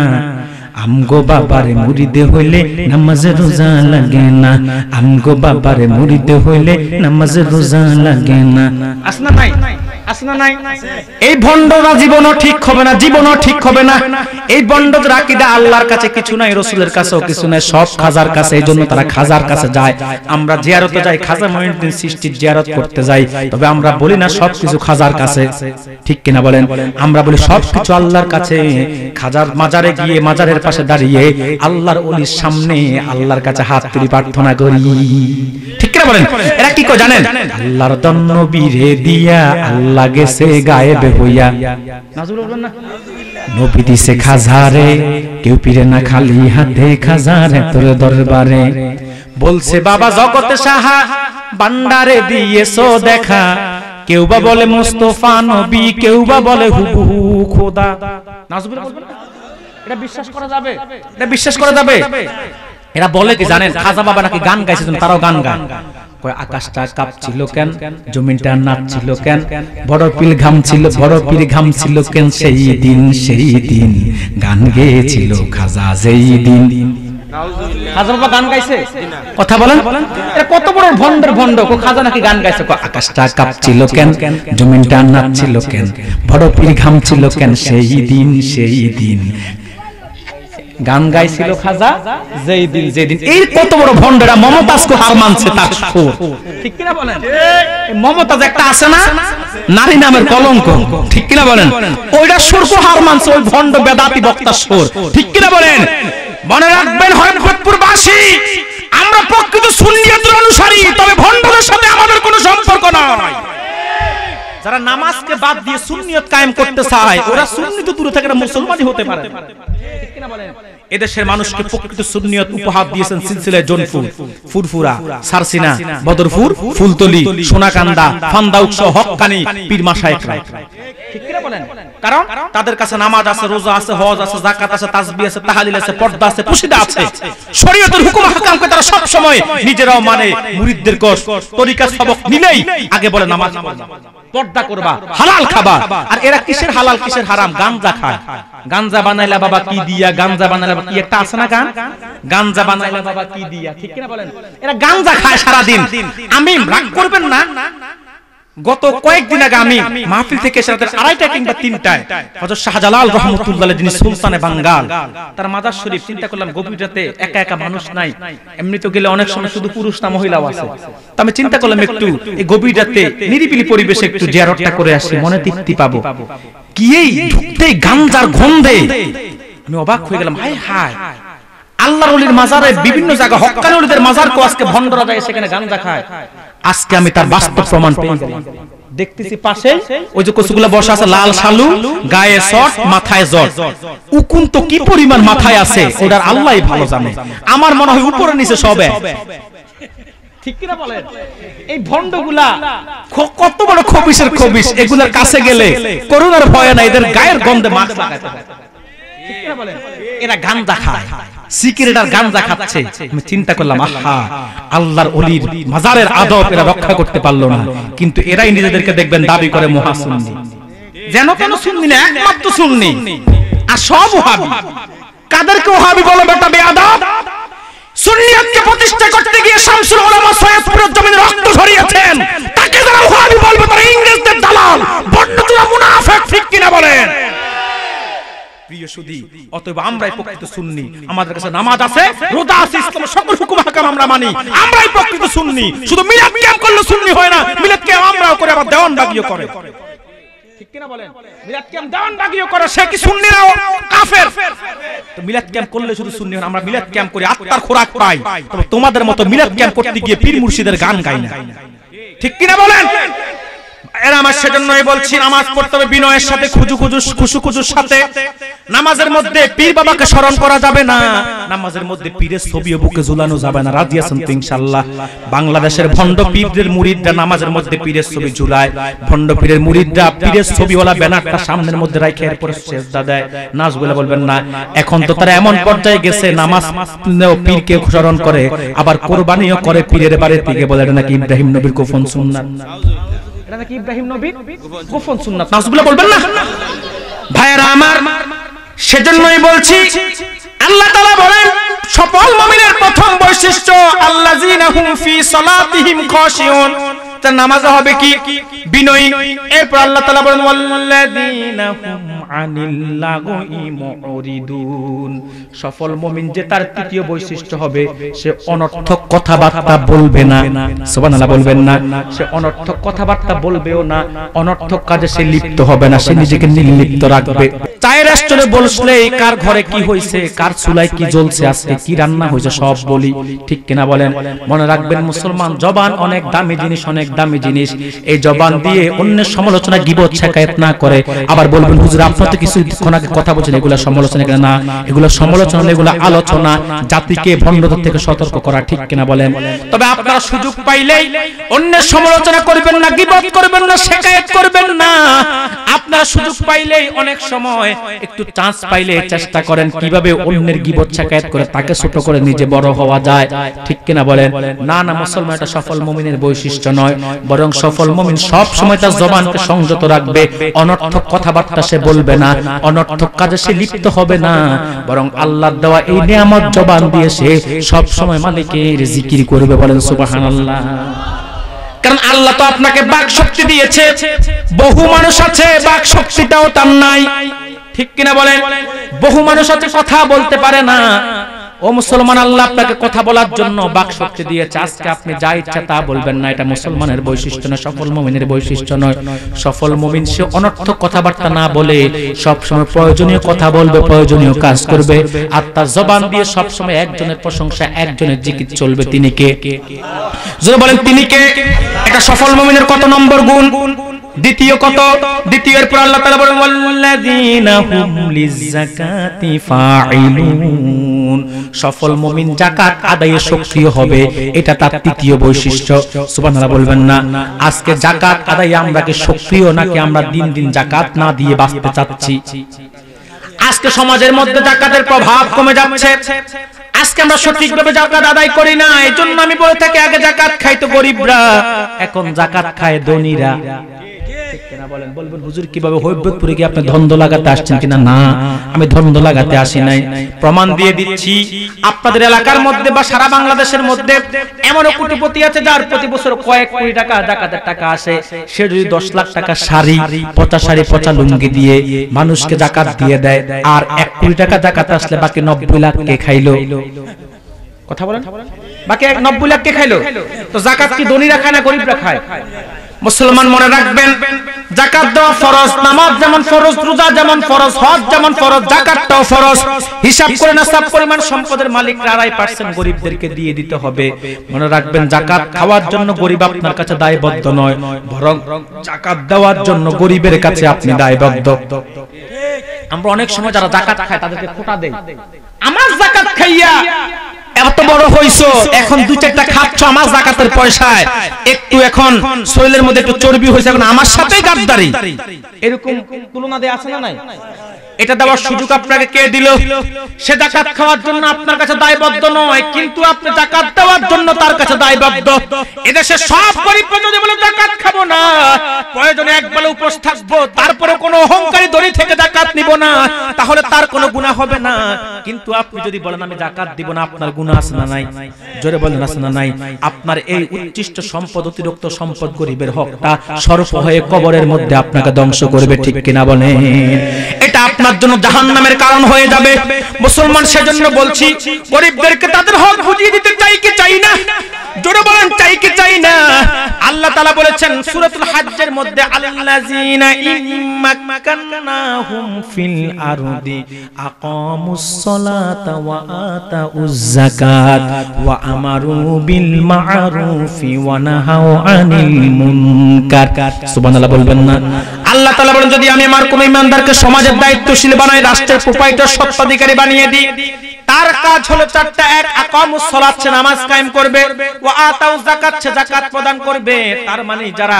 আমগো বাবারে মুরিদে হইলে নামাজে রোজা লাগে না, আমগো বাবারে মুরিদে হইলে নামাজে রোজা লাগে না, আসনা নাই? আসনা নাই? এই ভণ্ডরা জীবনও ঠিক হবে না, জীবনও ঠিক হবে না। এই ভণ্ডদের আকীদা আল্লাহর কাছে কিছু নাই, রাসূলের কাছেও কিছু নাই, সব খাজার কাছে। এইজন্য তারা খাজার কাছে যায়। আমরা জিয়ারতে যাই, খাজা মঈনুদ্দিন চিশতির জিয়ারত করতে যাই, তবে আমরা বলি না সবকিছু খাজার কাছে, ঠিক কিনা বলেন? আমরা বলি সবকিছু আল্লাহর কাছে। খাজার মাজারে গিয়ে মাজারের পাশে দাঁড়িয়ে আল্লাহর ওলির সামনে আল্লাহর কাছে হাত তুলে প্রার্থনা করি, ঠিক কিনা বলেন? এরা কি কয় জানেন? আল্লাহর দন নবীরে দিয়া আল্লাহ গেছে গায়েব হইয়া, নাজুল বলবেন না? নবী দিছে খাজারে, কেউ পিরে না খালি হাতে, খাজারে তোর দরবারে। বলছে বাবা জগতে সাহা, বান্ডারে দিয়েছো দেখা। কেউ বা বলে মুস্তাফা নবী, কেউ বা বলে হুবহু খোদা। নাজুল বলবেন না? এটা বিশ্বাস করা যাবে? এটা বিশ্বাস করা যাবে? এরা বলে কি জানেন? খাজা বাবা নাকি গান গাইছে, তারাও গান গায়। কয় আকাশটা কাঁপছিল কেন, জমিনটা নাচছিল কেন, বড় পীর ঘামছিল, বড় পীর ঘামছিল কেন, সেই দিন সেই দিন গান গেয়েছিল খাজা যেই দিন। খাজা বাবা গান গাইছে? কথা বলেন, এটা কত বড় ভন্ডের ভন্ড। খাজা নাকি গান গাইছে। আকাশটা কাঁপছিল কেন, জমিনটা নাচছিল কেন, বড় পীর ঘামছিল কেন, সেই দিন সেই দিন গান গাইছিল খাজা যেই দিন যেদিন। এই কত বড় ভন্ডরা মমতাজকে হার মানছে তার সুর, ঠিক কিনা বলেন? মমতাজ একটা আছে না, নারী নামের কলঙ্ক, ঠিক কিনা বলেন? ওইটা সুরকে হার মানছে ওই ভন্ড বেদাতি বক্তার সুর, ঠিক কিনা বলেন? মনে রাখবেন হরিপুরবাসী, আমরা প্রকৃত সুন্নিয়তের অনুসারী, তবে ভন্ডদের সাথে আমাদের কোনো সম্পর্ক নাই। যারা নামাজকে বাদ দিয়ে সুন্নিয়ত কায়েম করতে চায়, ওরা সুন্নি তো দূরে থেকে মুসলমানই হতে পারে, ঠিক কিনা বলেন? এদেশের মানুষকে প্রকৃত সুন্নিয়ত উপহার দিয়েছেন সিলসিলায়ে জোনপুর, ফুরফুরা, সারসিনা, বদরপুর, ফুলতলি, সোনাকান্দা, ফান্দাউক সহ হক্কানি পীর মাশায়েখরা। ঠিক কি না বলেন? কারণ তাদের কাছে নামাজ আছে, রোজা আছে, হজ আছে, যাকাত আছে, তাসবিহ আছে, তাহলিল আছে, পর্দা আছে, পুশিদা আছে। শরীয়তের হুকুম হাকামকে তারা সব সময় নিজেরাও মানে, মুরিদদের কোষ তরিকা সবক নিলেই আগে বলে নামাজ পড়বা, পর্দা করবা, হালাল খাবা। আর এরা কিসের হালাল কিসের হারাম? গাঞ্জা খায়। গাঞ্জা বানাইলা বাবা কি দিয়া, গাঞ্জা বানাইলা বাবা কি, একটা আছে না গান, গাঞ্জা বানাইলা বাবা কি দিয়া, ঠিক কি না বলেন? এরা গাঞ্জা খায় সারা দিন। আমি রাগ করবেন না, গত কয়েকদিন আগে আমি মাহফিল থেকে এসে রাতের 2:30 কিংবা 3টায় হযরত শাহজালাল রাহমাতুল্লাহ আলাইহি, যিনি সুলতানে বাঙ্গাল, তার মাজার শরীফ চিন্তা করলাম গভীর রাতে একা একা মানুষ নাই, এমনি তো গেলে অনেক সময় শুধু পুরুষ না মহিলাও আছে। তো আমি চিন্তা করলাম একটু এই গভীর রাতে নিরিবিলি পরিবেশে একটু জিয়ারতটা করে আসি, মনে তৃপ্তি পাবো। কি এই ঢুকতেই গাঞ্জার গন্ধে আমি অবাক হয়ে গেলাম। হায় হায়, আল্লাহর ওলির মাজারে বিভিন্ন জায়গা হক্কানি ওলিদের মাজারকে আজকে ভণ্ডরা যায় সেখানে গাঞ্জা খায়। আজকে আমি তার বাস্তব প্রমাণ পেয়ে গেলাম। দেখতেছি পাশে ওই যে কচুগুলা বসা আছে, লাল শালু, গায়ে শট, মাথায় জট, উকুন তো কি পরিমাণ মাথায় আছে ওটার আল্লাহই ভালো জানে। আমার মনে হয় উপরে নিচে সবে, ঠিক কি না বলেন? এই ভণ্ডগুলা কত বড় খবিশের খবিশ, এগুলার কাছে গেলে করোনার ভয় না, এদের গায়ের গন্ধে মাস্ক লাগাতে হয়। ঠিক কি না বলেন? এরা গাঞ্জা খায়, সিগারেট আর গাঞ্জা খাচ্ছে। আমি চিন্তা করলাম, আহা, আল্লাহর ওলির মাজারের আদব এরা রক্ষা করতে পারলো না, কিন্তু এরাই নিজেদেরকে দেখবেন দাবি করে মহাসুন্নি। যেন কেন সুন্নি না, একমাত্র সুন্নি, আর সব ওহাবি। কাদেরকে ওহাবি বলে বেটা বেয়াদব? সুন্নিয়তকে প্রতিষ্ঠা করতে গিয়ে শামসুল উলামা সৈয়দপুরের জমিনে রক্ত ঝরিয়েছেন, তাকে যারা ওহাবি বলবে তারা ইংরেজদের দালাল, বন্ডচোরা মুনাফিক। ঠিক কিনা বলেন? প্রিয় সুধী, অতএব আমরাই প্রকৃত সুন্নি। আমাদের কাছে নামাজ আছে, রোজা আছে, ইসলামের সকল হুকুম হাকাম আমরা মানি, আমরাই প্রকৃত সুন্নি। শুধু মিলাদ কিয়াম করলে সুন্নি হয় না, মিলাদ কিয়াম আমরাও করে, আবার দেওয়ান বাগিও করে। ঠিক কি না বলেন? মিলাদ কিয়াম দেওয়ান বাগিও করে, সে কি সুন্নি না কাফের? তো মিলাদ কিয়াম করলে শুধু সুন্নি হয় না, আমরা মিলাদ কিয়াম করি, আত্মার খোরাক পাই। তবে তোমাদের মতো মিলাদ কিয়াম করতে গিয়ে পীর মুর্শিদের গান গাই না। ঠিক কি না বলেন? এরা আমার সেজন্যই বলছি, নামাজ পড়তে হবে বিনয়ের সাথে, খুশুখুজুর সাথে। নামাজের মধ্যে পীর বাবাকে স্মরণ করা যাবে না, নামাজের মধ্যে পীরের ছবিও বুকে ঝুলানো যাবে না। রাজি আছেন তো ইনশাআল্লাহ? বাংলাদেশের ভণ্ড পীরদের মুরিদরা নামাজের মধ্যে পীরের ছবি ঝুলায়, ভণ্ড পীরের মুরিদরা পীরের ছবিওয়ালা ব্যানারটা সামনের মধ্যে রাখে এরপরে সেজদা দেয়। নাজগুলা বলবেন না, এখন তো তারা এমন পর্যায়ে গেছে নামাজ পীরকে স্মরণ করে, আবার কোরবানিও করে পীরের বাড়ির দিকে। বলে এটা নাকি ইব্রাহিম নবীর গোপন সুন্নাত, এটা নাকি ইব্রাহিম নবীর গোপন সুন্নাত। নাজগুলা বলবেন না ভাইরা আমার। সেজন্যই বলছি, আল্লাহ তাআলা বলেন সফল মুমিনের প্রথম বৈশিষ্ট্য আল্লাযিনা হুম ফি সালাতিহিম খাশিউন। তার নামাজে হবে কি? বিনয়ী। এরপর আল্লাহ তাআলা বলেন ওয়াল্লাযিনা হুম আনিল লাগwi মুরিদুন। সফল মুমিন যে তার তৃতীয় বৈশিষ্ট্য হবে, সে অনর্থক কথাবার্তা বলবে না। সুবহানাল্লাহ বলবেন না? সে অনর্থক কথাবার্তা বলবেও না, অনর্থক কাজে সে লিপ্ত হবে না, সে নিজেকে নির্লিপ্ত রাখবে। চায়ের রেস্টুরেন্টে বসলে কার ঘরে কি হইছে, কার চুলায় কি জ্বলছে, আজকে কি রান্না হইছে সব বলি। ঠিক কিনা বলেন? মনে রাখবেন মুসলমান, জবান অনেক দামি জিনিস, অনেক দামি জিনিস। এই জবান দিয়ে অন্যের সমালোচনা, গীবত, শিকায়েত না করে। আবার বলবেন হুজুর আপনি তো কিছু আগে কথা বলছেন, এগুলা সমালোচনা না, এগুলা সমালোচনা, এগুলা আলোচনা, জাতিকে ভণ্ডতা থেকে সতর্ক করা। ঠিক কিনা বলেন? তবে আপনারা সুযোগ পাইলেই অন্যের সমালোচনা করবেন না, গীবত করবেন না, শিকায়েত করবেন না। আপনারা সুযোগ পাইলেই, অনেক সময় একটু চান্স পাইলে চেষ্টা করেন কিভাবে অন্যের গীবত শিকায়েত করে তাকে ছোট করে নিজে বড় হওয়া যায়। ঠিক কিনা বলেন? না না, মুসলমান এটা সফল মুমিনের বৈশিষ্ট্য নয়, বরং সফল মুমিন সব সময় তার জবানকে সংযত রাখবে, অনর্থক কথাবার্তা সে বলবে না, অনর্থক কাজে সে লিপ্ত হবে না, বরং আল্লাহর দেওয়া এই নিয়ামত জবান দিয়ে সে সব সময় মালিকের জিকির করবে। বলেন সুবহানাল্লাহ। কারণ আল্লাহ তো আপনাকে বাক শক্তি দিয়েছে, বহু মানুষ আছে বাক শক্তিটাও তার নাই। ঠিক কিনা বলেন? বহু মানুষ আছে কথা বলতে পারে না। ও মুসলমান, আল্লাহ আপনাকে কথা বলার জন্য বাক শক্তি দিয়েছে। আজকে আপনি যা ইচ্ছা তা বলবেন না, এটা মুসলমানের বৈশিষ্ট্য না, সফল মুমিনের বৈশিষ্ট্য নয়। সফল মুমিন সে অনর্থক কথাবার্তা না বলে সব সময় প্রয়োজনীয় কথা বলবে, প্রয়োজনীয় কাজ করবে, আর তার জবান দিয়ে সব সময় একজনের প্রশংসা, একজনের জিকির চলবে। তিনি কে? যদি বলেন তিনি কে? এটা সফল মুমিনের কত নম্বর গুণ? দ্বিতীয় কত? দ্বিতীয়ের পর আল্লাহ তাআলা বলেন ওয়াল্লাযীনা হুম লিযাকাতি ফাঈলুন, সফল মুমিন যাকাত আদায়ে সক্রিয় হবে, এটা তার তৃতীয় বৈশিষ্ট্য। সুবহানাল্লাহ বলবেন না? আজকে যাকাত আদায়ে আমরা কি সক্রিয়, নাকি আমরা দিন দিন যাকাত না দিয়ে বাঁচতে চাচ্ছি? আজকে সমাজের মধ্যে যাকাতের প্রভাব কমে যাচ্ছে। আজকে আমরা সঠিকভাবে যাকাত আদায় করি না। এজন্য আমি বলে থাকি, আগে যাকাত খাইতো গরিবরা, এখন যাকাত খায় ধনীরা। বলেন, বলবেন হুজুর কিভাবে? হৈবতপুরে কি আপনি ধন্দ লাগাতে আসছেন কিনা? না, আমি ধন্দ লাগাতে আসি নাই। প্রমাণ দিয়ে দিচ্ছি, আপনাদের এলাকার মধ্যে বা সারা বাংলাদেশের মধ্যে এমন কোটিপতি আছে যার প্রতি বছর কয়েক কোটি টাকা যাকাতের টাকা আসে। সে যদি 10 লাখ টাকা শাড়ি, পচা শাড়ি, পচা লুঙ্গি দিয়ে মানুষকে যাকাত দিয়ে দেয়, আর 1 কোটি টাকা যাকাত আসলে বাকি 90 লাখ কে খাইলো? কথা বলেন, বাকি 90 লাখ কে খাইলো? তো যাকাত কি ধনীরা খায় না গরিবরা খায়? মুসলমান মনে রাখবেন, যাকাত দেওয়া ফরজ, নামাজ যেমন ফরজ, রোজা যেমন ফরজ, হজ যেমন ফরজ, যাকাতটাও ফরজ। হিসাব করে নিসাব পরিমাণ সম্পদের মালিকরা 2.5% গরিবদেরকে দিয়ে দিতে হবে। মনে রাখবেন, যাকাত খাওয়ার জন্য গরিব আপনার কাছে দায়বদ্ধ নয়, বরং যাকাত দেওয়ার জন্য গরিবের কাছে আপনি দায়বদ্ধ। আমরা অনেক সময় যারা যাকাত খায় তাদেরকে খোঁটা দেই, আমার যাকাত খাইয়া এত বড় হইছো, এখন 2-4টা খাচ্ছ আমার যাকাতের পয়সায়, একটু এখন শরীরের মধ্যে একটু চর্বি হইছে, এখন আমার সাথেই গাদ্দারি, এরকম তুলনা দেয়া আছে না নাই? এটা দেওয়ার সুযোগ আপনাকে কে দিল? সে যাকাত খাওয়ার জন্য আপনার কাছে দায়বদ্ধ নয়, কিন্তু আপনি যাকাত দেওয়ার জন্য তার কাছে দায়বদ্ধ। এদেশে সব গরিব যদি বলে যাকাত খাবো না, প্রয়োজনে একবেলা উপোস থাকবো, তারপরে কোনো অহংকারী দড়ি থেকে যাকাত নিব না, তাহলে তার কোনো গুনাহ হবে না। কিন্তু আপনি যদি বলেন আমি যাকাত দিব না, আপনার গুনাহ আছে না নাই? জোরে বলেন আছে না নাই? আপনার এই উচ্ছিষ্ট সম্পদ, অতিরিক্ত সম্পদ, গরিবের হকটা সর্প হয়ে কবরের মধ্যে আপনাকে ধ্বংস করবে, ঠিক কিনা বলেন? এটা আপনার জন্য জাহান্নামের কারণ হয়ে যাবে। মুসলমান সেজন্য বলছি, গরিবদেরকে তাদের হক বুঝিয়ে দিতে চাই কি চাই না? জোরে বলেন, চাই কি চাই না? আল্লাহ তাআলা বলেছেন সূরাতুল হজ্জের মধ্যে, আল্লাযীনা ইম্মাক্কান্নাহুম ফিল আরদি আকামুস সালাতা ওয়া আতাউয যাকাত ওয়া আমারু বিল মা'রুফি ওয়া নাহাউ আনিল মুনকার। সুবহানাল্লাহ বলবেন না? আল্লাহ তাআলা বলেন, যদি আমি আমার কোন ইমানদারকে সমাজের দায়িত্বশীল বানাই, রাষ্ট্রের প্রোপাইটার, স্বত্বাধিকারী বানিয়ে দিই, তার কাজ হলো 4টা: 1 আকামুস সালাত, নামাজ কায়েম করবে, ওয়া আতাউয যাকাত, যাকাত প্রদান করবে। তার মানে যারা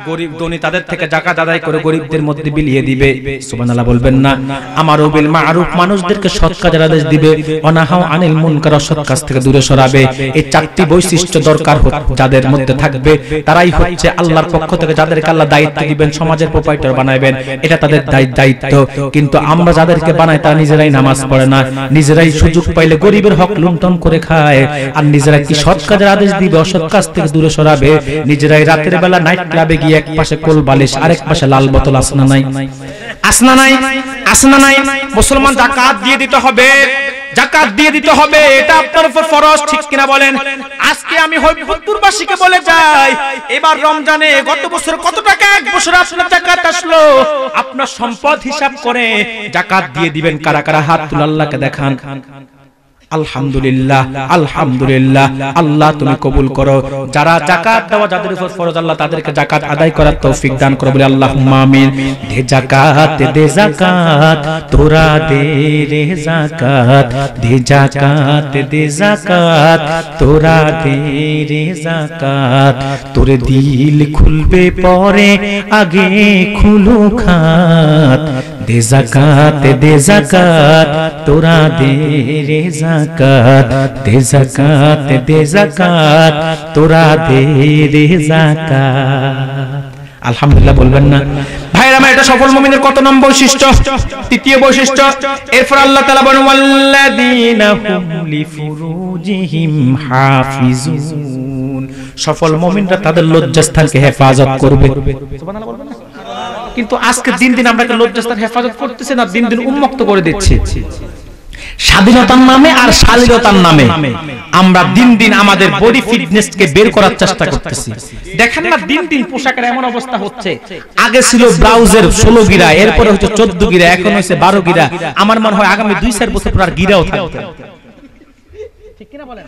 গরিব ধনী তাদের থেকে যাকাত আদায় করে গরিবদের মধ্যে বিলিয়ে দিবে। সুবহানাল্লাহ বলবেন না? আমারু বিল মা'রুফ, মানুষদেরকে সৎ কাজের আদেশ দিবে, ওয়া নাহাউ আনিল মুনকার, অসৎ কাজ থেকে দূরে সরাবে। এই 4টি বৈশিষ্ট্য দরকার যাদের মধ্যে থাকবে, তারাই হচ্ছে আল্লাহর পক্ষ থেকে যাদেরকে আল্লাহ দায়িত্ব দিবেন, সমাজের প্রোপাইটার বানাবেন, এটা তাদের দায়িত্ব। কিন্তু আমরা যাদেরকে বানাই তারা নিজেরাই নামাজ পড়ে না, নিজেরাই সুযোগ পাইলে গরিবের হক লুণ্ঠন করে খায়, আর নিজেরা কি সৎ কাজের আদেশ দিবে, অসৎ কাজ থেকে দূরে সরাবে? নিজেরাই রাতের বেলা নাইট ক্লাবে গিয়ে এক পাশে কোল বালিশ, আরেক পাশে লাল বোতল, আসনা নাই? আসনা নাই? আসনা নাই? মুসলমান যাকাত দিয়ে দিতে হবে, যাকাত দিয়ে দিতে হবে, এটা আপনার উপর ফরজ, ঠিক কিনা বলেন? আজকে আমি হৈবতপুরবাসীকে বলে যাই, এবার রমজানে গত বছর কত টাকা, এক বছর আপনার যাকাত আসলো, আপনার সম্পদ হিসাব করে যাকাত দিয়ে দিবেন। কারা কারা হাত তুলে আল্লাহকে দেখান? আলহামদুলিল্লাহ, আলহামদুলিল্লাহ। আল্লাহ তুমি কবুল করো। যারা যাকাত দেওয়া যাদের উপর ফরজ, আল্লাহ তাদেরকে যাকাত আদায় করার তৌফিক দান করো, বলে আল্লাহুম্মা আমিন। দে যাকাত, দে যাকাত, তোরা দে রে যাকাত, দে যাকাত, দে যাকাত, তোরা দে রে যাকাত। তোর দিল খুলবে পরে, আগে খুলো খাত। দে যাকাত, দে যাকাত, তোরা দে রে যাকাত, দে যাকাত, দে যাকাত, তোরা দে রে যাকাত। আলহামদুলিল্লাহ বলবেন না? ভাইরা আমার, এটা সফল মুমিনের কত নম্বর বৈশিষ্ট্য? তৃতীয় বৈশিষ্ট্য। এরপর আল্লাহ তাআলা বলেন, ওয়াল্লাযীনা হুম লিফুরুজিহিম হাফিজুন, সফল মুমিনরা তাদের লজ্জাস্থানকে হেফাজত করবে। সুবহানাল্লাহ বলবেন না? কিন্তু আজকে দিন দিন আমরা লজ্জাস্থান হেফাজত করতেছি না, দিন দিন উন্মুক্ত করে দিচ্ছি। স্বাধীনতার নামে আর শালীনতার নামে আমরা দিন দিন আমাদের বডি ফিটনেসকে বের করার চেষ্টা করতেছি। দেখেন না, দিন দিন পোশাকের এমন অবস্থা হচ্ছে, আগে ছিল ব্লাউজের 16 গিরা, এরপরে হচ্ছে 14 গিরা, এখন হচ্ছে 12 গিরা। আমার মনে হয় আগামী 2-4 বছর পর আর গিরাও থাকবে। ঠিক কিনা বলেন?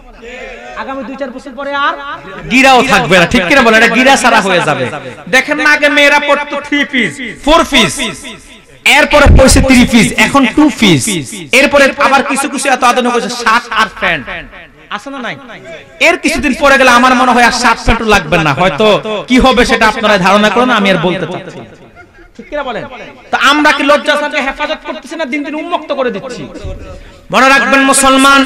আগামী 2-4 বছর পরে আর গিরাও থাকবে না, ঠিক কিনা বলেন? এটা গিরা সারা হয়ে যাবে। দেখেন না, আগে মেয়েরা পড়তো 3 পিস 4 পিস, এরপরে পড়ছে 3 পিস, এখন 2 পিস, এরপরে আবার কিছু কিছু এত আধুনিক হয়েছে শার্ট আর প্যান্ট, আছে না নাই? এর কিছুদিন পরে গেলে আমার মনে হয় আর শার্ট প্যান্টও লাগবে না, হয়তো কি হবে সেটা আপনারা ধারণা করেন, আমি আর বলতে চাচ্ছি। ঠিক কিনা বলেন? তো আমরা কি লজ্জাস্থানকে হেফাজত করতেছি না দিন দিন উন্মুক্ত করে দিচ্ছি? মনে রাখবেন মুসলমান,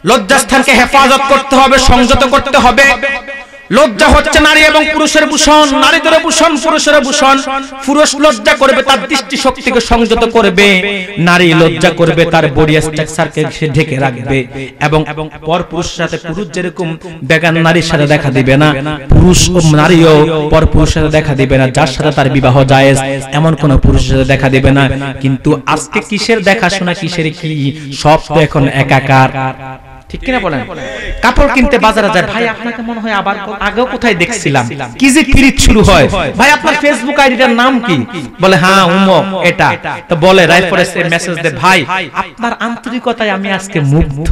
লজ্জাস্থানকে হেফাজত করতে হবে, সংযত করতে হবে। লজ্জা হচ্ছে নারী এবং পুরুষের ভূষণ, নারীদের ভূষণ, পুরুষের ভূষণ। পুরুষ লজ্জা করবে তার দৃষ্টি শক্তিকে সংযত করবে, নারী লজ্জা করবে তার বডি স্ট্রাকচারকে সে ঢেকে রাখবে। এবং পর পুরুষের সাথে পুরুষ যেরকম বেগান নারীর সাথে দেখা দিবে না, পুরুষ ও নারীও পর পুরুষের সাথে দেখা দিবে না যার সাথে তার বিবাহ জায়েজ, এমন কোন পুরুষের সাথে দেখা দিবে না। কিন্তু আজকে কিসের দেখাশোনা, কিসের কি, সব তো এখন একাকার। ঠিক কিনা বলেন? কাপড় কিনতে বাজারে যায়, ভাই আপনাকে মনে হয় আবার আগেও কোথায় দেখছিলাম, কি যে পিরিত শুরু হয়, ভাই আপনার ফেসবুক আইডিটার নাম কি? বলে হ্যাঁ উমক এটা, তো বলে রাইট পরে সে মেসেজ দেয়, ভাই আপনার আন্তরিকতায় আমি আজকে মুগ্ধ,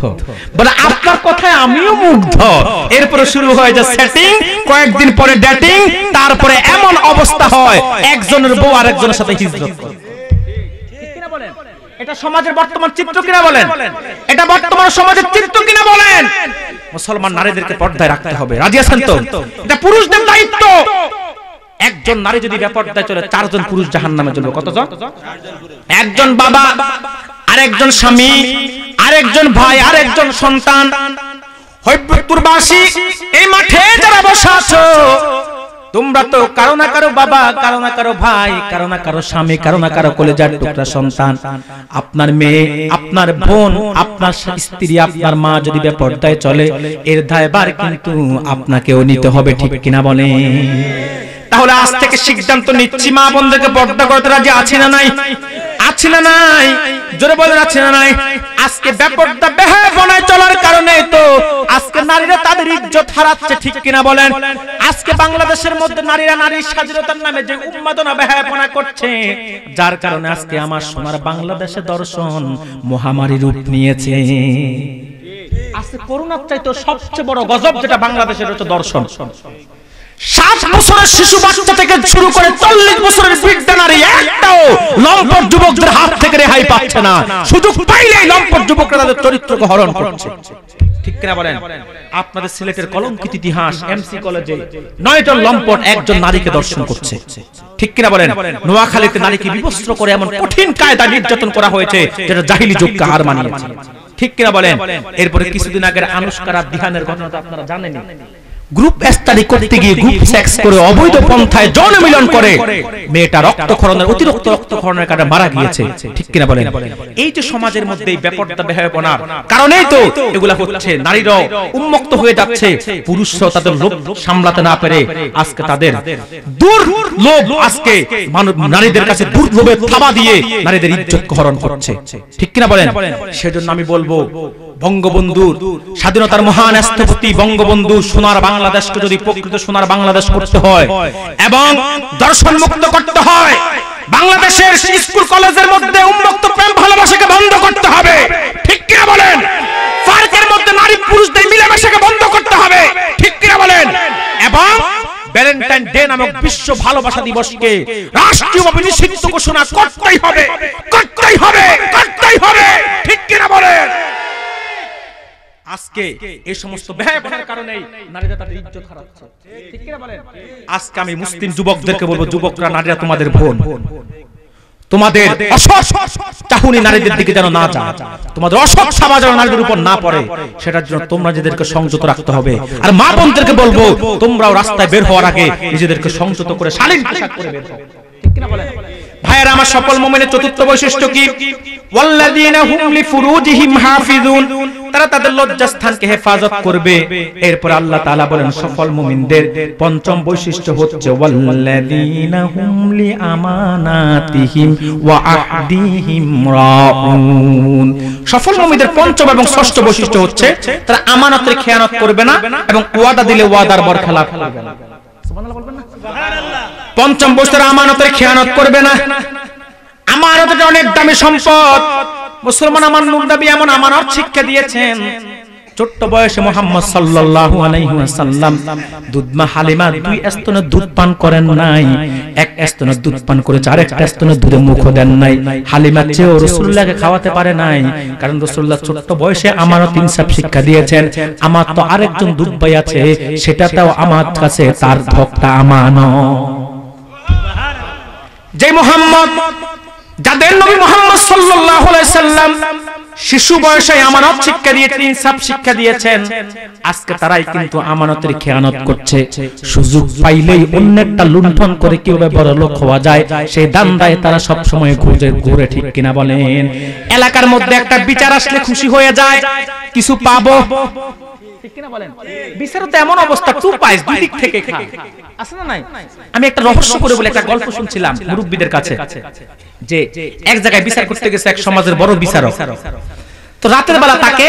বলে আপনার কথায় আমিও মুগ্ধ। এরপরে শুরু হয় যে সেটিং, কয়েকদিন পরে ডেটিং, তারপরে এমন অবস্থা হয় একজনের বউ আরেকজনের সাথে হিজরত করে। এটা সমাজের বর্তমান চিত্র কিনা বলেন? এটা বর্তমান সমাজের চিত্র কিনা বলেন? মুসলমান নারীদেরকে পর্দায় রাখতে হবে, রাজি আছেন তো? এটা পুরুষদের দায়িত্ব। একজন নারী যদি বেপর্দায় চলে, 4 জন পুরুষ জাহান্নামে চলবে। কতজন? 1 জন বাবা, আরেকজন স্বামী, আরেকজন ভাই, আরেকজন সন্তান। হইবপুরবাসী এই মাঠে যারা বসে আছো, তোমরা তো কারো না কারো বাবা, কারো না কারো ভাই, কারো না কারো স্বামী, কারো না কারো কলেজার টুকরা সন্তান। আপনার মেয়ে, আপনার বোন, আপনার স্ত্রী, আপনার মা যদি বেপর্দায় চলে, এর দায়ভার কিন্তু আপনাকেও নিতে হবে। ঠিক কিনা বলে? তাহলে আজ থেকে সিদ্ধান্ত নিচ্ছি, মা বোনদেরকে পর্দা করতে রাজি আছি না নাই? আছি না নাই? জোরে বলেন আছি না নাই? আজকে বেপর্দা বেহায়াপনায় চলার কারণে তো আজকে নারীরা তাদের ইজ্জত হারাচ্ছে। ঠিক কিনা বলেন? আজকে বাংলাদেশের মধ্যে নারীরা নারীর স্বাধীনতার নামে যে উন্মাদনা বেহায়াপনা করছে, যার কারণে আজকে আমার সোনার বাংলাদেশে দর্শন মহামারী রূপ নিয়েছে। আজকে করোনার চাইতে সবচেয়ে বড় গজব যেটা বাংলাদেশের হচ্ছে দর্শন। 7 বছরের শিশু বাচ্চা থেকে শুরু করে 40 বছরের বৃদ্ধ নারী একটাও লম্পট যুবকদের হাত থেকে রেহাই পাচ্ছে না। সুযোগ পাইলেই লম্পট যুবকরা তাদের চরিত্রকে হরণ করছে। ঠিক কিনা বলেন? আপনাদের সিলেটের কলঙ্কিত ইতিহাস, এমসি কলেজে 9 জন লম্পট 1 জন নারীকে দর্শন করছে। ঠিক কিনা বলেন? নোয়াখালীতে নারীকে বিবস্ত্র করে এমন কঠিন কায়দা নির্যাতন করা হয়েছে যেটা জাহিলি যুগকে হার মানিয়েছে। ঠিক কিনা বলেন? এরপরে কিছুদিন আগের আনুশকার আর দিহানের ঘটনাটা আপনারা জানেনই। গ্রুপ স্টাডি করতে গিয়ে গ্রুপ সেক্স করে অবৈধ পন্থায় যৌন মিলন করে মেয়েটা রক্তক্ষরণের, অতিরিক্ত রক্তক্ষরণের কারণে মারা গিয়েছে। ঠিক কিনা বলেন? এই যে সমাজের মধ্যে বেপর্দা বেহায়াপনার কারণেই তো এগুলা হচ্ছে। নারীরাও উন্মুক্ত হয়ে যাচ্ছে, পুরুষরাও তাদের লোভ সামলাতে না পেরে আজকে তাদের দুর্লোভ আজকে নারীদের কাছে দুর্লোভে থাবা দিয়ে নারীদের ইজ্জত হরণ করছে। ঠিক কিনা বলেন? সেজন্য আমি বলবো, বঙ্গবন্ধুর স্বাধীনতার মহান স্থপতি বঙ্গবন্ধু সোনার বাংলাদেশকে যদি প্রকৃত সোনার বাংলাদেশ করতে হয় এবং দর্শন মুক্ত করতে হয়, বাংলাদেশের স্কুল কলেজের মধ্যে উন্মুক্ত প্রেম ভালোবাসাকে বন্ধ করতে হবে। ঠিক কিনা বলেন? পার্কের মধ্যে নারী পুরুষদের মিলেমিশাকে বন্ধ করতে হবে। ঠিক কিনা বলেন? এবং ভ্যালেন্টাইন ডে নামক বিশ্ব ভালোবাসা দিবসকে রাষ্ট্রীয়ভাবে নিষিদ্ধ ঘোষণা করতেই হবে, করতেই হবে, করতেই হবে। ঠিক কিনা বলেন? আজকে এই সমস্ত বেহায়াপনার কারণে নারীরা তাদের ইজ্জত হারাচ্ছে। ঠিক কিনা বলেন? আজকে আমি মুসলিম যুবকদেরকে বলবো, যুবকরা, নারীরা তোমাদের বোন, তোমাদের অসৎ চাহুনি নারীদের দিকে যেন না যায়, তোমাদের অসৎ সমাজ যেন নারীদের উপর না পড়ে, সেটার জন্য তোমরা নিজেদেরকে সংযত রাখতে হবে। আর মা বোনদেরকে বলবো, তোমরাও রাস্তায় বের হওয়ার আগে নিজেদেরকে সংযত করে শালীন পোশাক পরে বের হও। ঠিক কিনা বলেন? ভাইয়েরা আমার, সফল মুমিনের চতুর্থ বৈশিষ্ট্য কি? ওয়াল্লাযীনা হুম লিফুরুজিহিম হাফিজুন, তারা তাদের লজ্জাস্থানকে হেফাজত করবে। এরপর আল্লাহ তাআলা বলেন সফল মুমিনদের পঞ্চম বৈশিষ্ট্য হচ্ছে ওয়াল্লাযীনা হুম লিআমানাতিহিম ওয়া আহদিহিম রাউন। সফল মুমিনদের পঞ্চম এবং ষষ্ঠ বৈশিষ্ট্য হচ্ছে তারা আমানতের খেয়ানত করবে না এবং ওয়াদা দিলে ওয়াদার বরখেলাপ করবে না। সুবহানাল্লাহ বলবেন না? সুবহানাল্লাহ। পঞ্চম বৈশিষ্ট্য, আমানতের খেয়ানত করবে না। আমানত অনেক দামি সম্পদ। মুসলমান আমার নূর নবী এমন আমানত শিক্ষা দিয়েছেন, ছোট্ট বয়সে মুহাম্মদ সাল্লাল্লাহু আলাইহি ওয়াসাল্লাম দুধমা হালিমা 2 স্তনের দুধ পান করেন নাই, 1 স্তনের দুধ পান করেছে, আরেকটা স্তনের দুধে মুখও দেন নাই। হালিমা চেয়েও রাসূলুল্লাহকে খাওয়াতে পারে নাই, কারণ রাসূলুল্লাহ ছোট্ট বয়সে আমানত ইনসাফ শিক্ষা দিয়েছেন। আমার তো আরেকজন দুধ ভাই আছে, সেটাতেও আমার কাছে তার ভক্তা আমানত। যে মুহাম্মদ, যাদের নবী মুহাম্মদ সাল্লাল্লাহু আলাইহি সাল্লাম শিশু বয়সে আমানত শিক্ষা দিয়েছেন, ইনসাফ শিক্ষা দিয়েছেন, আজকে তারাই কিন্তু আমানতের খেয়ানত করছে। সুযোগ পাইলেই অন্যেরটা লুণ্ঠন করে কিভাবে বড় লোক হওয়া যায় সেই দান্দায় তারা সব সময় ঘুরে, ঠিক কিনা বলেন? এলাকার মধ্যে একটা বিচার আসলে খুশি হয়ে যায়, কিছু পাবো, ঠিক কিনা বলেন? বিচারও তো এমন অবস্থা, টু পাইস দুই দিক থেকে খায়, আছে না নাই? আমি একটা রহস্য করে বলে একটা গল্প শুনছিলাম মুরব্বিদের কাছে, যে এক জায়গায় বিচার করতে গেছে এক সমাজের বড় বিচারক। তো রাতের বেলা তাকে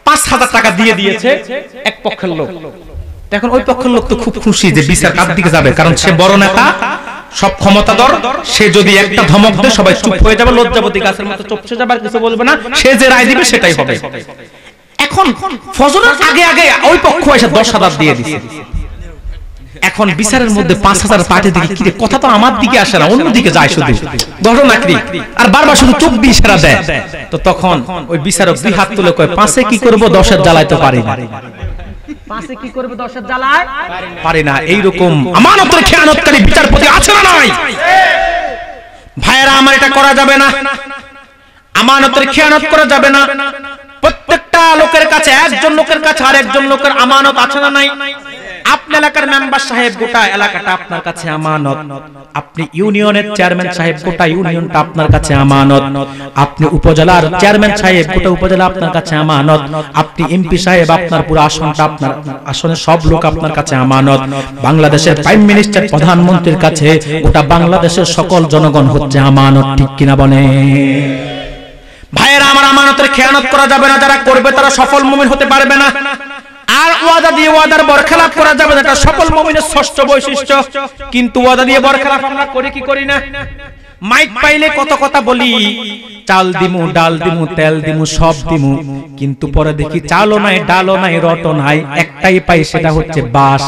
5,000 টাকা দিয়ে দিয়েছে এক পক্ষের লোক। এখন ওই পক্ষের লোক তো খুব খুশি যে বিচার কার দিকে যাবে, কারণ সে বড় নেতা, সব ক্ষমতাধর, সে যদি একটা ধমক দেয় সবাই চুপ হয়ে যাবে, লজ্জাবতী গাছের মতো চুপসে যাবে, আর কিছু বলবে না, সে যে রায় দিবে সেটাই হবে। এখন ফজরের আগে আগে ওই পক্ষ এসে 10,000 দিয়ে দিয়েছে। এখন বিচারের মধ্যে 5,000 পাঠিয়ে দিকে, কি কথা তো আমার দিকে আসে না, অন্য দিকে যায় শুধু, ঘটনা কি? আর বারবার শুধু চোখ দিয়ে ইশারা দেয়। তো তখন ওই বিচারক 2 হাত তুলে কয়, 5-এ কি করব, 10-এর জ্বালায় তো পারি না। 5-এ কি করবে, 10-এর জ্বালায় পারি না। এইরকম আমানতের খেয়ানতকারী বিচারপতি আছে না নাই? ভাইয়েরা আমার, এটা করা যাবে না, আমানতের খেয়ানত করা যাবে না। প্রত্যেকটা লোকের কাছে, একজন লোকের কাছে আরেকজন লোকের আমানত আছে না নাই? আপনি এলাকার মেম্বার সাহেব, গোটা এলাকাটা আপনার কাছে আমানত। আপনি ইউনিয়নের চেয়ারম্যান সাহেব, গোটা ইউনিয়নটা আপনার কাছে আমানত। আপনি উপজেলার চেয়ারম্যান সাহেব, গোটা উপজেলা আপনার কাছে আমানত। আপনি এমপি সাহেব, আপনার পুরো আসনটা, আপনার আসনের সব লোক আপনার কাছে আমানত। বাংলাদেশের প্রাইম মিনিস্টার, প্রধানমন্ত্রীর কাছে গোটা বাংলাদেশের সকল জনগণ হচ্ছে আমানত, ঠিক কিনা বলে? ভাইয়েরা আমার, আমানতের খেয়ানত করা যাবে না। যারা করবে তারা সফল মুমিন হতে পারবে না। আর ওয়াদা দিয়ে ওয়াদার বরখেলাপ করা যাবে না, এটা সফল মুমিনের ষষ্ঠ বৈশিষ্ট্য। কিন্তু ওয়াদা দিয়ে বরখেলাপ আমরা করি কি করি না? মাইক পাইলে কত কথা বলি, চাল দিমু, ডাল দিমু, তেল দিমু, সব দিমু, কিন্তু পরে দেখি চালও নাই, ডালও নাই, রটও নাই, একটাই পাই, সেটা হচ্ছে বাস।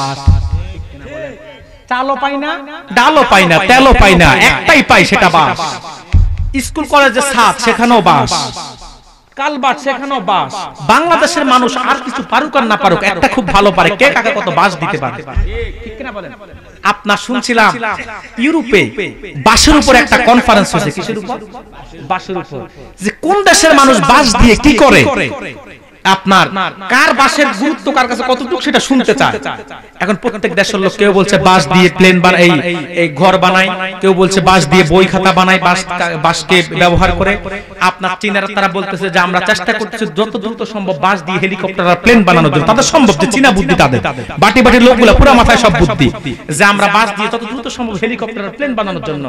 চালও পাই না, ডালও পাই না, তেলও পাই না, একটাই পাই, সেটা বাস। স্কুল কলেজে ছাদ, সেখানেও বাস। কালবাট, সেখানেও বাস। বাংলাদেশের মানুষ আর কিছু পারুক আর না পারুক, একটা খুব ভালো পারে, কে কাকে কত বাস দিতে পারে, ঠিক কিনা বলেন? আপনার শুনছিলাম ইউরোপে বাসের উপর একটা কনফারেন্স হয়েছে। কিসের উপর? বাসের উপর। যে কোন দেশের মানুষ বাস দিয়ে কি করে, আপনার কার বাসের গুরুত্ব কার কাছে কতটুকু সেটা শুনতে চায়। এখন প্রত্যেক দেশের লোক, কেউ বলছে বাস দিয়ে প্লেন বানাই, এই ঘর বানাই, কেউ বলছে বাস দিয়ে বই খাতা বানাই, বাসকে ব্যবহার করে। আপনার চীনারা তারা বলতেছে যে আমরা চেষ্টা করতেছি যত দ্রুত সম্ভব বাস দিয়ে হেলিকপ্টার আর প্লেন বানানোর জন্য। তাদের সম্ভব, যে চীনা বুদ্ধি তাদের, বাটি বাটি লোকগুলা পুরো মাথায় সব বুদ্ধি, যে আমরা বাস দিয়ে তত দ্রুত সম্ভব হেলিকপ্টার আর প্লেন বানানোর জন্য।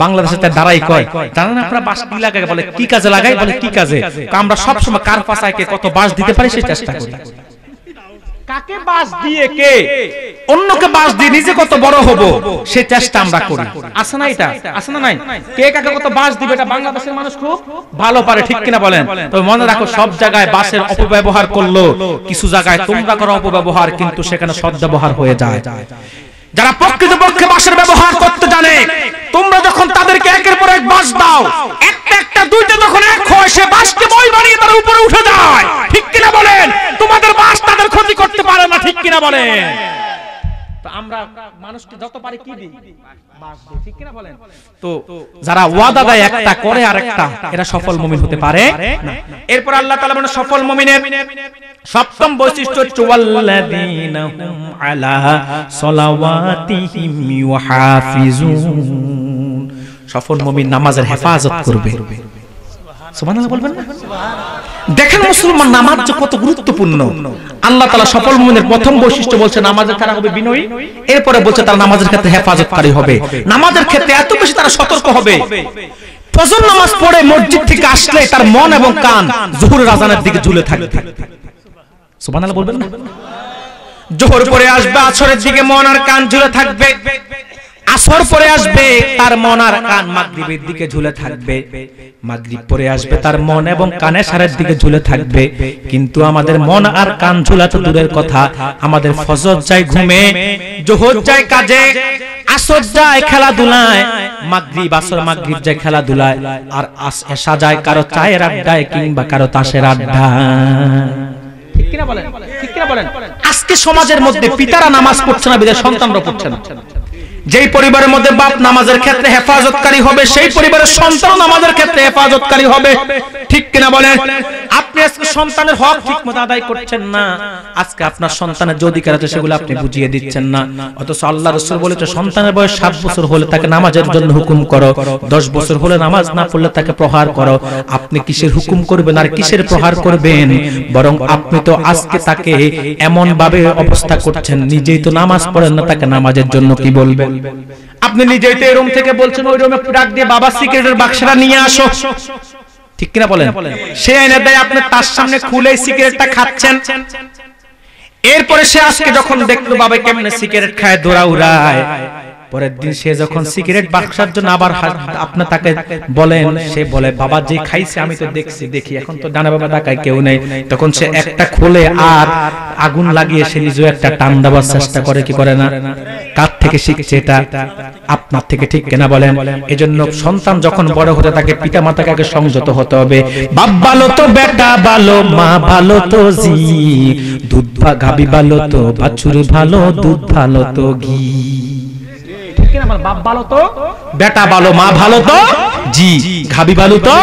বাংলাদেশে তার দাঁড়াই কয়, জানেন আপনারা বাস কি লাগাই? বলে কি কাজে লাগাই? বলে কি কাজে? আমরা সব সময় কার পাশায় কে কত বাস দিতে পারি সেই চেষ্টা করি। কাকে বাস দিয়ে, কে অন্যকে বাস দিয়ে নিজে কত বড় হবো সেই চেষ্টা আমরা করি। আছে না? এটা আছে না নাই? কে কাকে কত বাস দিবে, এটা বাংলাদেশের মানুষ খুব ভালো পারে, ঠিক কিনা বলেন? তবে মনে রাখো, সব জায়গায় বাসের অপব্যবহার করলো, কিছু জায়গায় তোমরা করো অপব্যবহার, কিন্তু সেখানে সদ্ব্যবহার হয়ে যায়। যারা প্রকৃতপক্ষে বাসের ব্যবহার করতে জানে, তোমরা যখন তাদেরকে একের পর এক বাস দাও, একটা একটা দুইটা যখন এক হয়, সে বাসকে বই বানিয়ে তার উপরে উঠে যায়, ঠিক কিনা বলেন? তোমাদের বাস তাদের ক্ষতি করতে পারে না, ঠিক কিনা বলেন? তো আমরা মানুষকে যত পারি কি দিই? বাস দিই, ঠিক কিনা বলেন? তো যারা ওয়াদা দেয় একটা, করে আরেকটা, এরা সফল মুমিন হতে পারে না। এরপর আল্লাহ তাআলা বলেন সফল মুমিনের সপ্তম বৈশিষ্ট্য হচ্ছে ওয়াল্লাযীনা হুম আলা সালাওয়াতিহিম ইউহাফিজুন। সফল মুমিন নামাজের হেফাজত করবে। সুবহানাল্লাহ বলবেন না? দেখেন মুসলমান, নামাজ যে কত গুরুত্বপূর্ণ। আল্লাহ তাআলা সফল মুমিনের প্রথম বৈশিষ্ট্য বলছে নামাজের তারা হবে বিনয়ী। এরপরে বলছে তারা নামাজের ক্ষেত্রে হেফাজতকারী হবে। নামাজের ক্ষেত্রে এত বেশি তারা সতর্ক হবে, ফজর নামাজ পড়ে মসজিদ থেকে আসলে তার মন এবং কান যোহরের আযানের দিকে ঝুলে থাকবে। সুবহানাল্লাহ বলবেন না? যোহর পরে আসবে, আসরের দিকে মন আর কান ঝুলে থাকবে। আসর পরে আসবে তার মন আর কান মাগরিবের দিকে ঝুলে থাকবে, মাগরিব পরে আসবে তার মন এবং কান এশারের দিকে ঝুলে থাকবে। কিন্তু আমাদের মন আর কান ঝুলা তো দূরের কথা, আমাদের ফজর যায় ঘুমে, যোহর যায় কাজে, আসর যায় খেলাধুলায়, মাগরিব আসর মাগরিব যায় খেলাধুলায়, আর এশা যায় কারো চায়ের আড্ডায় কিংবা কারো তাসের আড্ডায়। ঠিক কিনা বলেন? ঠিক কিনা বলেন? আজকে সমাজের মধ্যে পিতারা নামাজ পড়ছে না, বিধায় সন্তানরা পড়ছে না। যেই পরিবারের মধ্যে বাপ নামাজের ক্ষেত্রে হেফাজতকারী হবে, সেই পরিবারের সন্তান নামাজের ক্ষেত্রে হেফাজতকারী হবে। ঠিক কিনা বলেন? আপনি আজকে সন্তানের হক ঠিকমতো আদায় করছেন না, আজকে আপনার সন্তানের যে অধিকার আছে সেগুলো আপনি বুঝিয়ে দিচ্ছেন না। অথচ আল্লাহ রাসূল বলেছে সন্তানের বয়স 7 বছর হলে তাকে নামাজের জন্য হুকুম করো, 10 বছর হলে নামাজ না পড়লে তাকে প্রহার করো। আপনি কিসের হুকুম করবেন আর কিসের প্রহার করবেন? বরং আপনি তো আজকে তাকে এমন ভাবে অবস্থা করছেন, নিজেই তো নামাজ পড়েন না, তাকে নামাজের জন্য কি বলবেন? আপনি নিজেই তো এই রুম থেকে বলছেন ওই রুমে ডাক দিয়ে বাবা সিগারেটের বাক্সটা নিয়ে আসো। ঠিক কিনা বলেন? সে এনে দেয়, আপনি তার সামনে খুলে সিগারেটটা খাচ্ছেন। এরপরে সে আজকে যখন দেখলো বাবা কেমনে সিগারেট খায়, দৌড়া উড়ায়, পরের দিন সে যখন সিগারেট বাক্সার জন্য আবার আপনি তাকে বলেন, সে বলে বাবা যে খাইছে আমি তো দেখি, এখন তো ডানা বাবা তাকায় কেউ নেই। তখন সে একটা খোলে আর আগুন লাগিয়ে সে নিজেও একটা টান দেওয়ার চেষ্টা করে, কি করে না? কার থেকে শিখছে? এটা আপনার থেকে। ঠিক কিনা বলেন? এজন্য সন্তান যখন বড় হতে থাকে পিতা মাতাকে আগে সংযত হতে হবে। বাপ ভালো তো বেটা ভালো, মা ভালো তো জি, দুধ গাবি ভালো তো বাছুর ভালো, দুধ ভালো তো ঘি। ঠিক কিনা? আমার বাপ ভালো তো বেটা ভালো, মা ভালো তো জি, গাবি ভালো তো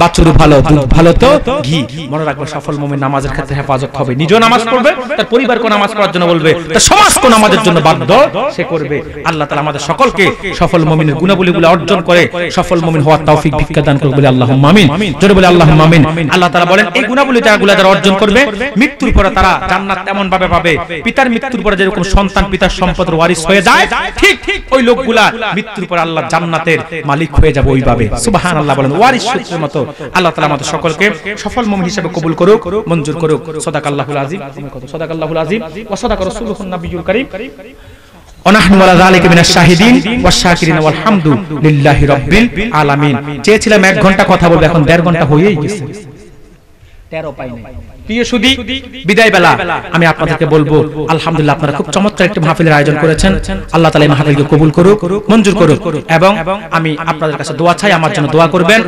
বাছুর ভালো, দুধ ভালো তো ঘি। মনে রাখবে সফল মুমিন নামাজের ক্ষেত্রে হেফাজত হবে, নিজেও নামাজ পড়বে, তার পরিবারকে নামাজ পড়ার জন্য বলবে, তার সমাজকে নামাজের জন্য বাধ্য সে করবে। আল্লাহ তাআলা আমাদের সকলকে সফল মুমিনের গুণাবলীগুলো অর্জন করে সফল মুমিন হওয়ার তৌফিক ভিক্ষা দান করুন, বলে আল্লাহুম্মা আমিন। জোরে বলে আল্লাহুম্মা আমিন। আল্লাহ তাআলা বলেন এই গুণাবলী যারা অর্জন করবে মৃত্যুর পরে তারা জান্নাত এমন ভাবে পাবে, পিতার মৃত্যুর পরে যেরকম সন্তান পিতার সম্পদের ওয়ারিস হয়ে যায়, ঠিক ওই লোকগুলা মৃত্যুর পর আল্লাহ জান্নাতের মালিক হয়ে যাবে ওইভাবে। সুবহানাল্লাহ বলেন। ওয়ারিস সূত্রের মতো আল্লাহ তাআলা আমাদের সকলকে সফল মুমিন হিসেবে কবুল করুক, মঞ্জুর করুক। সাদাকাল্লাহুল আযীম। সাদাকাল্লাহুল আযীম ওয়া সাদাকা রাসূলুহুন নাবিয়্যুল কারীম। ওয়ানাহনু আলা যালিকা মিনাশ শাহিদিন ওয়াশ শাকিরিন ওয়াল হামদু লিল্লাহি রাব্বিল আলামিন। চেয়েছিলাম 1 ঘন্টা কথা বলবো, এখন 1.5 ঘন্টা হয়েই গেছে। 13 পাই নাই। প্রিয় সুধী, বিদায় বেলা আমি আপনাদেরকে বলবো আলহামদুলিল্লাহ আপনারা খুব চমৎকার একটি মাহফিলের আয়োজন করেছেন। আল্লাহ তাআলা এই মাহফিলকে কবুল করুক, মঞ্জুর করুক। এবং আমি আপনাদের কাছে দোয়া চাই, আমার জন্য দোয়া করবেন।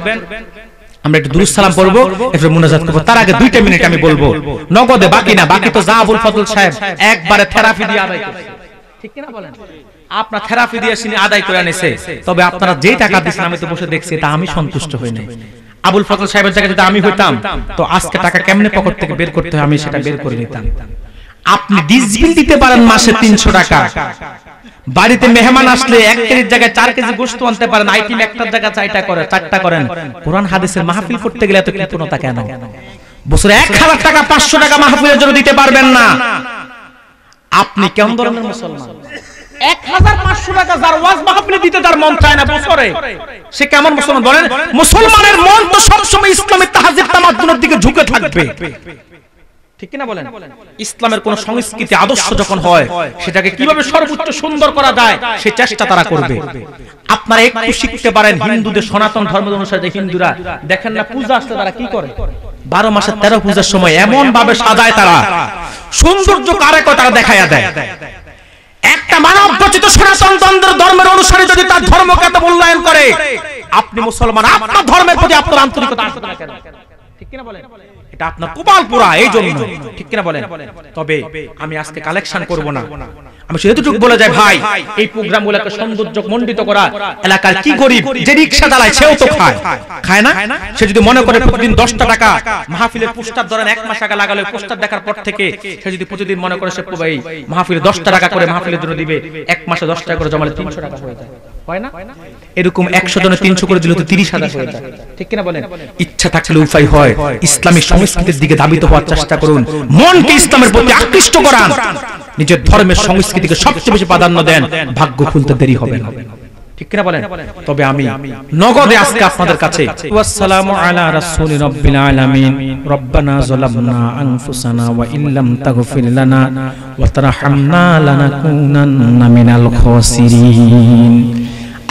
আমরা একটু দুরূদ সালাম পড়বো, এরপর মুনাজাত করব। তার আগে 2টা মিনিট আমি বলবো, নগদে বাকি না, বাকি তো জাহাবুল ফজল সাহেব একবারে থেরাপি দিয়ে আদায় করছে। ঠিক কি না বলেন? আপনার থেরাপি দিয়ে সিনি আদায় করে আনেছে, তবে আপনারা যে টাকা দিয়েছেন আমি তো বসে দেখছি, তা আমি সন্তুষ্ট হই নাই। আবুল ফজল সাহেবের জায়গায় যদি আমি হইতাম তো আজকে টাকা কেমনে পকেট থেকে বের করতে হয় আমি সেটা বের করে নিতাম। আপনি ডিসবিল দিতে পারেন মাসে 300 টাকা, বাড়িতে মেহমান আসলে 1 কেজির জায়গায় 4 কেজি গোশত আনতে পারেন, আইটেম একটার জায়গায় 4টা করেন। কোরআন হাদিসের মাহফিল করতে গেলে এত কৃপণতা কেন? বছরে 1000 টাকা 500 টাকা মাহফিলের জন্য দিতে পারবেন না, আপনি কেমন ধরনের মুসলমান? 1500 টাকা যার ওয়াজ মাহফিলে দিতে তার মন চায় না বছরে, সে কেমন মুসলমান বলেন? মুসলমানের মন তো সবসময় ইসলামী তাহজিব তামাদ্দুনের দিকে ঝুঁকে থাকবে। ঠিক কি না বলেন? ইসলামের কোন সংস্কৃতি আদর্শ যখন হয় সেটাকে কিভাবে সর্বোচ্চ সুন্দর করা যায় সেই চেষ্টা তারা করবে। আপনারা একটু শিখতে পারেন হিন্দুদের সনাতন ধর্ম অনুসারে হিন্দুরা দেখেন না পূজা আসলে তারা কি করে? 12 মাসে 13 পূজার সময় এমন ভাবে সাজায় তারা, সৌন্দর্য কারেকো তারা দেখায়া দেয়। একটা মানব রচিত সনাতন ধর্মের অনুসারী যদি তার ধর্মকে এত মূল্যায়ন করে, আপনি মুসলমান, আপনার ধর্মের প্রতি আপনার আন্তরিকতা আসবে না কেন? ঠিক কি না বলেন? এটা আপনার কপাল পোড়া এই জন্য। ঠিক কিনা বলেন? তবে আমি আজকে কালেকশন করব না, আমি শুধু এতটুকু বলে যাই ভাই, এই প্রোগ্রামগুলোকে সৌন্দর্য মণ্ডিত করা, এলাকার কি গরিব যে রিকশা চালায় সেও তো খায় না? সে যদি মনে করে প্রতিদিন 10টা টাকা মাহফিলের পোস্টার ধরেন 1 মাস আগে লাগালে পোস্টার দেখার পর থেকে সে যদি প্রতিদিন মনে করে সে মাহফিলে 10টা টাকা করে মাহফিলের জন্য দিবে, 1 মাসে 10 টাকা করে জমালে 300 টাকা হয়ে যায়, হয় না? এরকম 100 জনে 300 করে দিলে তো 30,000 হয়ে যায়। ঠিক কিনা বলেন? ইচ্ছা থাকলে উপায় হয়, ইসলামী সংস্কৃতির দিকে ধাবিত হওয়ার চেষ্টা করুন, মনকে ইসলামের প্রতি আকৃষ্ট করান, নিজের ধর্মের সংস্কৃতিকে সবচেয়ে বেশি প্রাধান্য দেন, ভাগ্য খুলতে দেরি হবে না। ঠিক কিনা বলেন? তবে আমি নগদে আজকে আপনাদের কাছে ওয়াসসালামু আলা রাসূলি রাব্বিল আলামিন রব্বানা যালামনা আনফুসানা ওয়া ইল্লাম তাগফির লানা ওয়া তারহামনা লানাকুনান্না মিনাল খাসিরিন।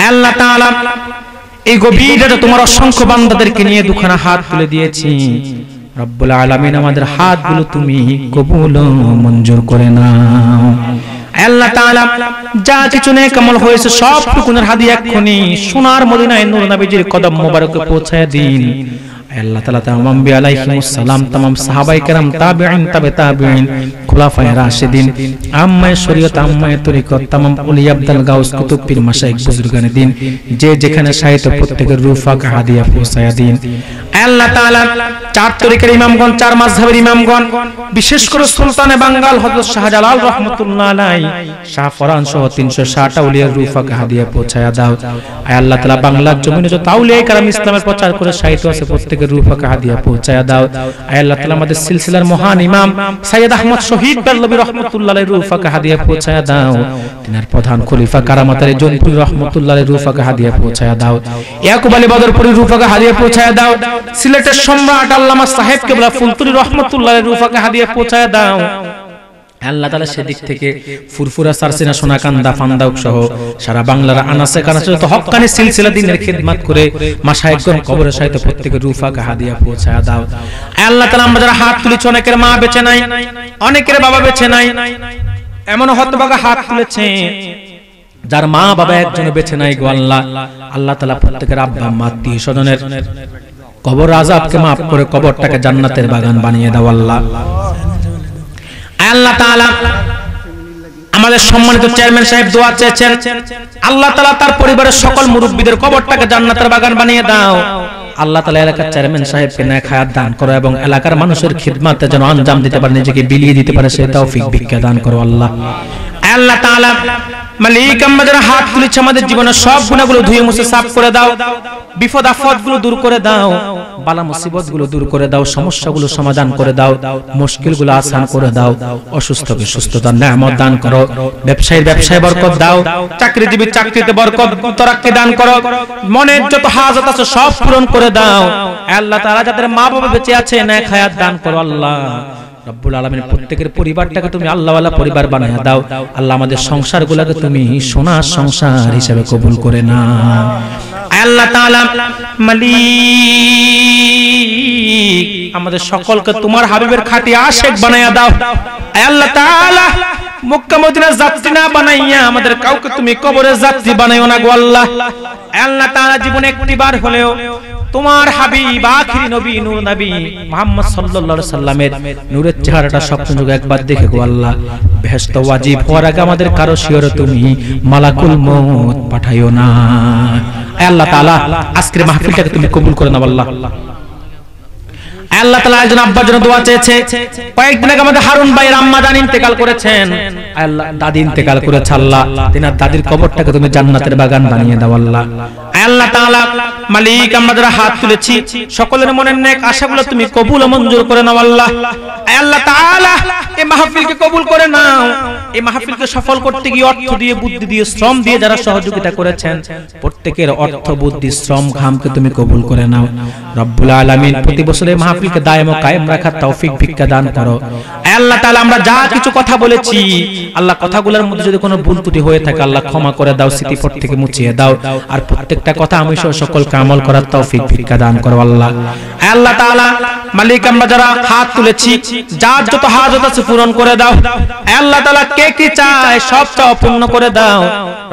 আল্লাহ তাআলা এই গভীর রাতে তোমার অসংখ্য বান্দাদেরকে নিয়ে দুখানা হাত তুলে দিয়েছি। রব্বুল আলামিন আমাদের হাতগুলো তুমি কবুল ও মঞ্জুর করে নাও। আল্লাহ তাআলা যা কিছু নেক আমল হয়েছে সবটুকুনের হাদিয়া এক্ষুনি সোনার মদিনায় নূর নবীজির কদম মোবারকে পৌঁছায় দিন। আল্লাহ তাআলা তামাম আম্বিয়া আলাইহিমুস সালাম, তামাম সাহাবায়ে কেরাম, তাবিঈন, তাবিঈন, খুলাফায়ে রাশিদিন, আম্মায়ে শরীয়ত, আম্মায়ে তরিকত, তামাম ওলিয়া আব্দুল গাউস, কুতুব, পীর, মাশায়েখ, বুজুর্গানে দিন, যে যেখানে সাহিত্য প্রত্যেকের রূফাক হাদিয়া পৌঁছায়া দিন। আল্লাহ তাআলা চার তরিকার ইমামগণ, চার মাযহাবের ইমামগণ, বিশেষ করে সুলতানে বাঙ্গাল হযরত শাহজালাল রাহমাতুল্লাহ আলাইহি, শাহ ফরান সহ 360 আউলিয়ার রূফাক হাদিয়া পৌঁছায়া দাও। আয় আল্লাহ তাআলা বাংলার জমিনে যত আউলিয়া কেরাম ইসলামের প্রচার করে সাহিত্য আছে প্রত্যেকের রূফাক হাদিয়া পৌঁছায়া দাও। আয় আল্লাহ তাআলা আমাদের সিলসিলার মহান ইমাম সৈয়দ আহমদ শহীদ বেরলভী রাহমাতুল্লাহ আলাইহি রূফাক হাদিয়া পৌঁছায়া দাও। তিনার প্রধান খলিফা কারামাত আলী জৌনপুরী রাহমাতুল্লাহ আলাইহি রূফাক হাদিয়া পৌঁছায়া দাও। ইয়াকুব আলী বদরপুরী রূফাক হাদিয়া পৌঁছায়া দাও। সিলেটের সম্রাট আল্লামা সাহেব কেবলা ফুলতুরী রাহমাতুল্লাহ আলাইহি রূফাক হাদিয়া পৌঁছায়া দাও। আল্লাহ তাআলা সেদিক থেকে ফুরফুরা, সারসিনা, সোনাকান্দা, ফান্দাউক সহ সারা বাংলার আনাসে কানাসে যত হক্কানি সিলসিলা দ্বীনের খিদমত করে মাশায়েখগণ কবরের সাথে প্রত্যেকের রূফাক হাদিয়া পৌঁছায়া দাও। আল্লাহ তাআলা আমরা যারা হাত তুলেছি, অনেকের মা বেঁচে নাই, অনেকের বাবা বেঁচে নাই, এমন হতভাগা হাত তুলেছে যার মা বাবা একজন বেঁচে নাই গো আল্লাহ। আল্লাহ তাআলা প্রত্যেকের আব্বা আম্মা আত্মীয় স্বজনের কবর আযাবকে maaf করে কবরটাকে জান্নাতের বাগান বানিয়ে দাও আল্লাহ। আল্লাহ তাআলা আমাদের সম্মানিত চেয়ারম্যান সাহেব দোয়া চেয়েছেন, আল্লাহ তাআলা তার পরিবারের সকল মুরব্বিদের কবরটাকে জান্নাতের বাগান বানিয়ে দাও। আল্লাহ তাআলা এলাকার চেয়ারম্যান সাহেবকে নেক হায়াত দান করো এবং এলাকার মানুষের খিদমতে যেন আঞ্জাম দিতে পারে, নিজেকে বিলিয়ে দিতে পারে সেই তৌফিক ভিক্ষা দান করো আল্লাহ। আল্লাহ তাআলা মালিক আমাদের হাত তুলেছে, আমাদের জীবনের সব গুনাহগুলো ধুয়ে মুছে সাফ করে দাও, বিপদ আপদগুলো দূর করে দাও, বালা মুসিবতগুলো দূর করে দাও, সমস্যাগুলো সমাধান করে দাও, মুশকিলগুলো আসান করে দাও, অসুস্থকে সুস্থতা নিয়ামত দান করো, ব্যবসায়ীর ব্যবসায় বরকত দাও, চাকরিজীবীর চাকরিতে বরকত তরাক্কি দান করো, মনের যত হাজত আছে সব পূরণ করে দাও। আল্লাহ তাআলা যাদের মা বাবা বেঁচে আছে নেক হায়াত দান করো আল্লাহ। রব্বুল আলামিন প্রত্যেকের পরিবারটাকে তুমি আল্লাহওয়ালা পরিবার বানায়া দাও আল্লাহ। আমাদের সংসারগুলোকে তুমি সোনার সংসার হিসেবে কবুল করে নাও আল্লাহ তাআলা। মালিক আমাদের সকলকে তোমার হাবিবের খাঁটি আশিক বানায়া দাও আল্লাহ তাআলা। মক্কা মদিনার যাত্রী না বানাইয়া আমাদের কাউকে তুমি কবরের যাত্রী বানাইও না গো আল্লাহ। আল্লাহ তাআলা জীবনে একটিবার হলেও তোমার হাবিব আখিরি নবী নূর নবী মুহাম্মদ সাল্লাল্লাহু আলাইহি সাল্লামের নূরের চেহারাটা স্বপ্নযোগে একবার দেখে গো আল্লাহ। বেহেশত ওয়াজিব হওয়ার আগে আমাদের কারো শিয়রে তুমি মালাকুল মউত পাঠাইও না আল্লাহ তাআলা। আজকের মাহফিলটাকে তুমি কবুল করে নাও আল্লাহ। আল্লাহ তাআলা একজন আব্বার জন্য দোয়া চেয়েছে। কয়েকদিন আগে আমাদের হারুন ভাইয়ের আম্মা জান ইন্তেকাল করেছেন আল্লাহ, দাদি ইন্তেকাল করেছে আল্লাহ। তিনার দাদির কবরটাকে তুমি জান্নাতের বাগান বানিয়ে দাও আল্লাহ। আল্লাহ তাআলা মালিক আমরা যারা হাত তুলেছি সকলের মনের নেক আশাগুলো তুমি কবুল ও মঞ্জুর করে নাও আল্লাহ। আল্লাহ তাআলা এই মাহফিলকে কবুল করে নাও। এই মাহফিলকে সফল করতে গিয়ে অর্থ দিয়ে, বুদ্ধি দিয়ে, শ্রম দিয়ে যারা সহযোগিতা করেছেন প্রত্যেকের অর্থ, বুদ্ধি, শ্রম, ঘামকে তুমি কবুল করে নাও রব্বুল আলামিন। প্রতি বছর এই মাহফিলকে দায়েম ও কায়েম রাখার তৌফিক ভিক্ষা দান করো আল্লাহ তাআলা। আমরা যা কিছু কথা বলেছি আল্লাহ, কথাগুলোর মধ্যে যদি কোনো ভুল ত্রুটি হয়ে থাকে আল্লাহ ক্ষমা করে দাও, স্মৃতিপট থেকে মুছিয়ে দাও। আর প্রত্যেকটা কথা আমি সহ সকলকে আমল করার তৌফিক ভিক্ষা দান করো আল্লাহ। আল্লাহ তাআলা মালিক আমরা যারা হাত তুলেছি যার যত হাজত আছে পূরণ করে দাও আল্লাহ তাআলা। কে কি চায় সব চাও পূর্ণ করে দাও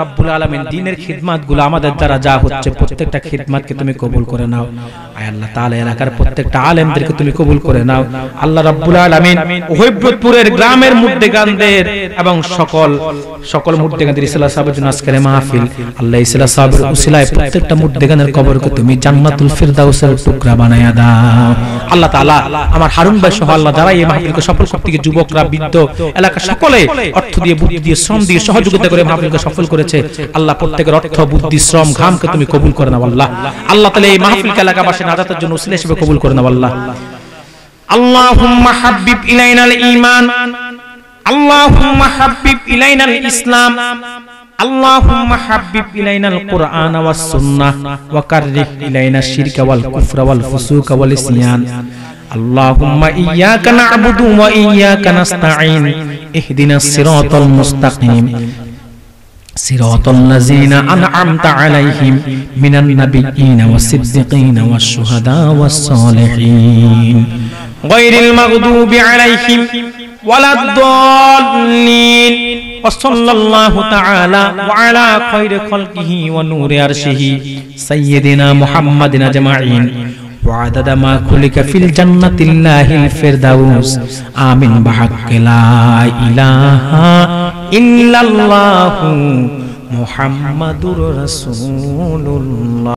রব্বুল আলামিন। দ্বীনের খিদমতগুলো আমাদের দ্বারা যা হচ্ছে প্রত্যেকটা খিদমতকে তুমি কবুল করে নাও আল্লাহ তাআলা। এলাকার প্রত্যেকটা আলেমদেরকে তুমি কবুল করে নাও আল্লাহ রব্বুল আলামিন। ওহিব্বতপুরের গ্রামের মুর্দেগানদের এবং সকল মুর্দেগানদের ইসলাহ সাহেবের জন্য আজকের মাহফিল আল্লাহ ইসলাহ সাহেবের উসিলায় প্রত্যেকটা মুর্দেগানের কবরকে তুমি জান্নাতুল ফিরদাউসের টুকরা বানায়া দাও আল্লাহ তাআলা। আমার হারুন ভাই সহ আল্লাহ যারা এই মাহফিলকে সফল করতে গিয়ে যুবকরা, বৃদ্ধ, এলাকা সকলে অর্থ দিয়ে, বুদ্ধি দিয়ে, শ্রম দিয়ে সহযোগিতা করে মাহফিলকে সফল করেছে আল্লাহ। প্রত্যেকের অর্থ, বুদ্ধি, শ্রম, ঘামকে তুমি কবুল করে নাও আল্লাহ। আল্লাহ তাআলা এই মাহফিলকে এলাকাবাসীর নাজাতের জন্য উসিলা হিসেবে কবুল করে নাও আল্লাহ। আল্লাহুম্মা হাব্বিব ইলাইনাল ঈমান, আল্লাহুম্মা হাব্বিব ইলাইনাল ইসলাম, আল্লাহুম্মা হাব্বিব ইলাইনাল কুরআনা ওয়াস সুন্নাহ ওয়া কাররিহ ইলাইনাশ শিরকা ওয়াল কুফরা ওয়াল ফুসুকা ওয়াল ইসয়ান আল্লাহুম্মা ইয়্যাকা না'বুদু ওয়া ইয়্যাকা নাস্তাঈন ইহদিনাস সিরাতাল মুস্তাকিম সিরাতাল লাযিনা আন'আমতা আলাইহিম মিনান নাবিয়্যিনা ওয়াস সিদ্দিকিনা ওয়াশ শুহাদা ওয়াস সালিহিন গায়রিল মাগদুবি আলাইহিম ওয়ালাদ দাল্লিন ওয়া সাল্লাল্লাহু তাআলা ওয়া আলা খায়রি খালকিহি ওয়া নূরি আরশিহি সাইয়্যিদিনা মুহাম্মাদিন আজমাইন ওয়া আদাদা মা খুলিকা ফিল জান্নাতিল্লাহিল ফিরদাউস আমিন বিহাক্কি লা ইলাহা ইল্লাল্লাহু মুহাম্মাদুর রাসূলুল্লাহ।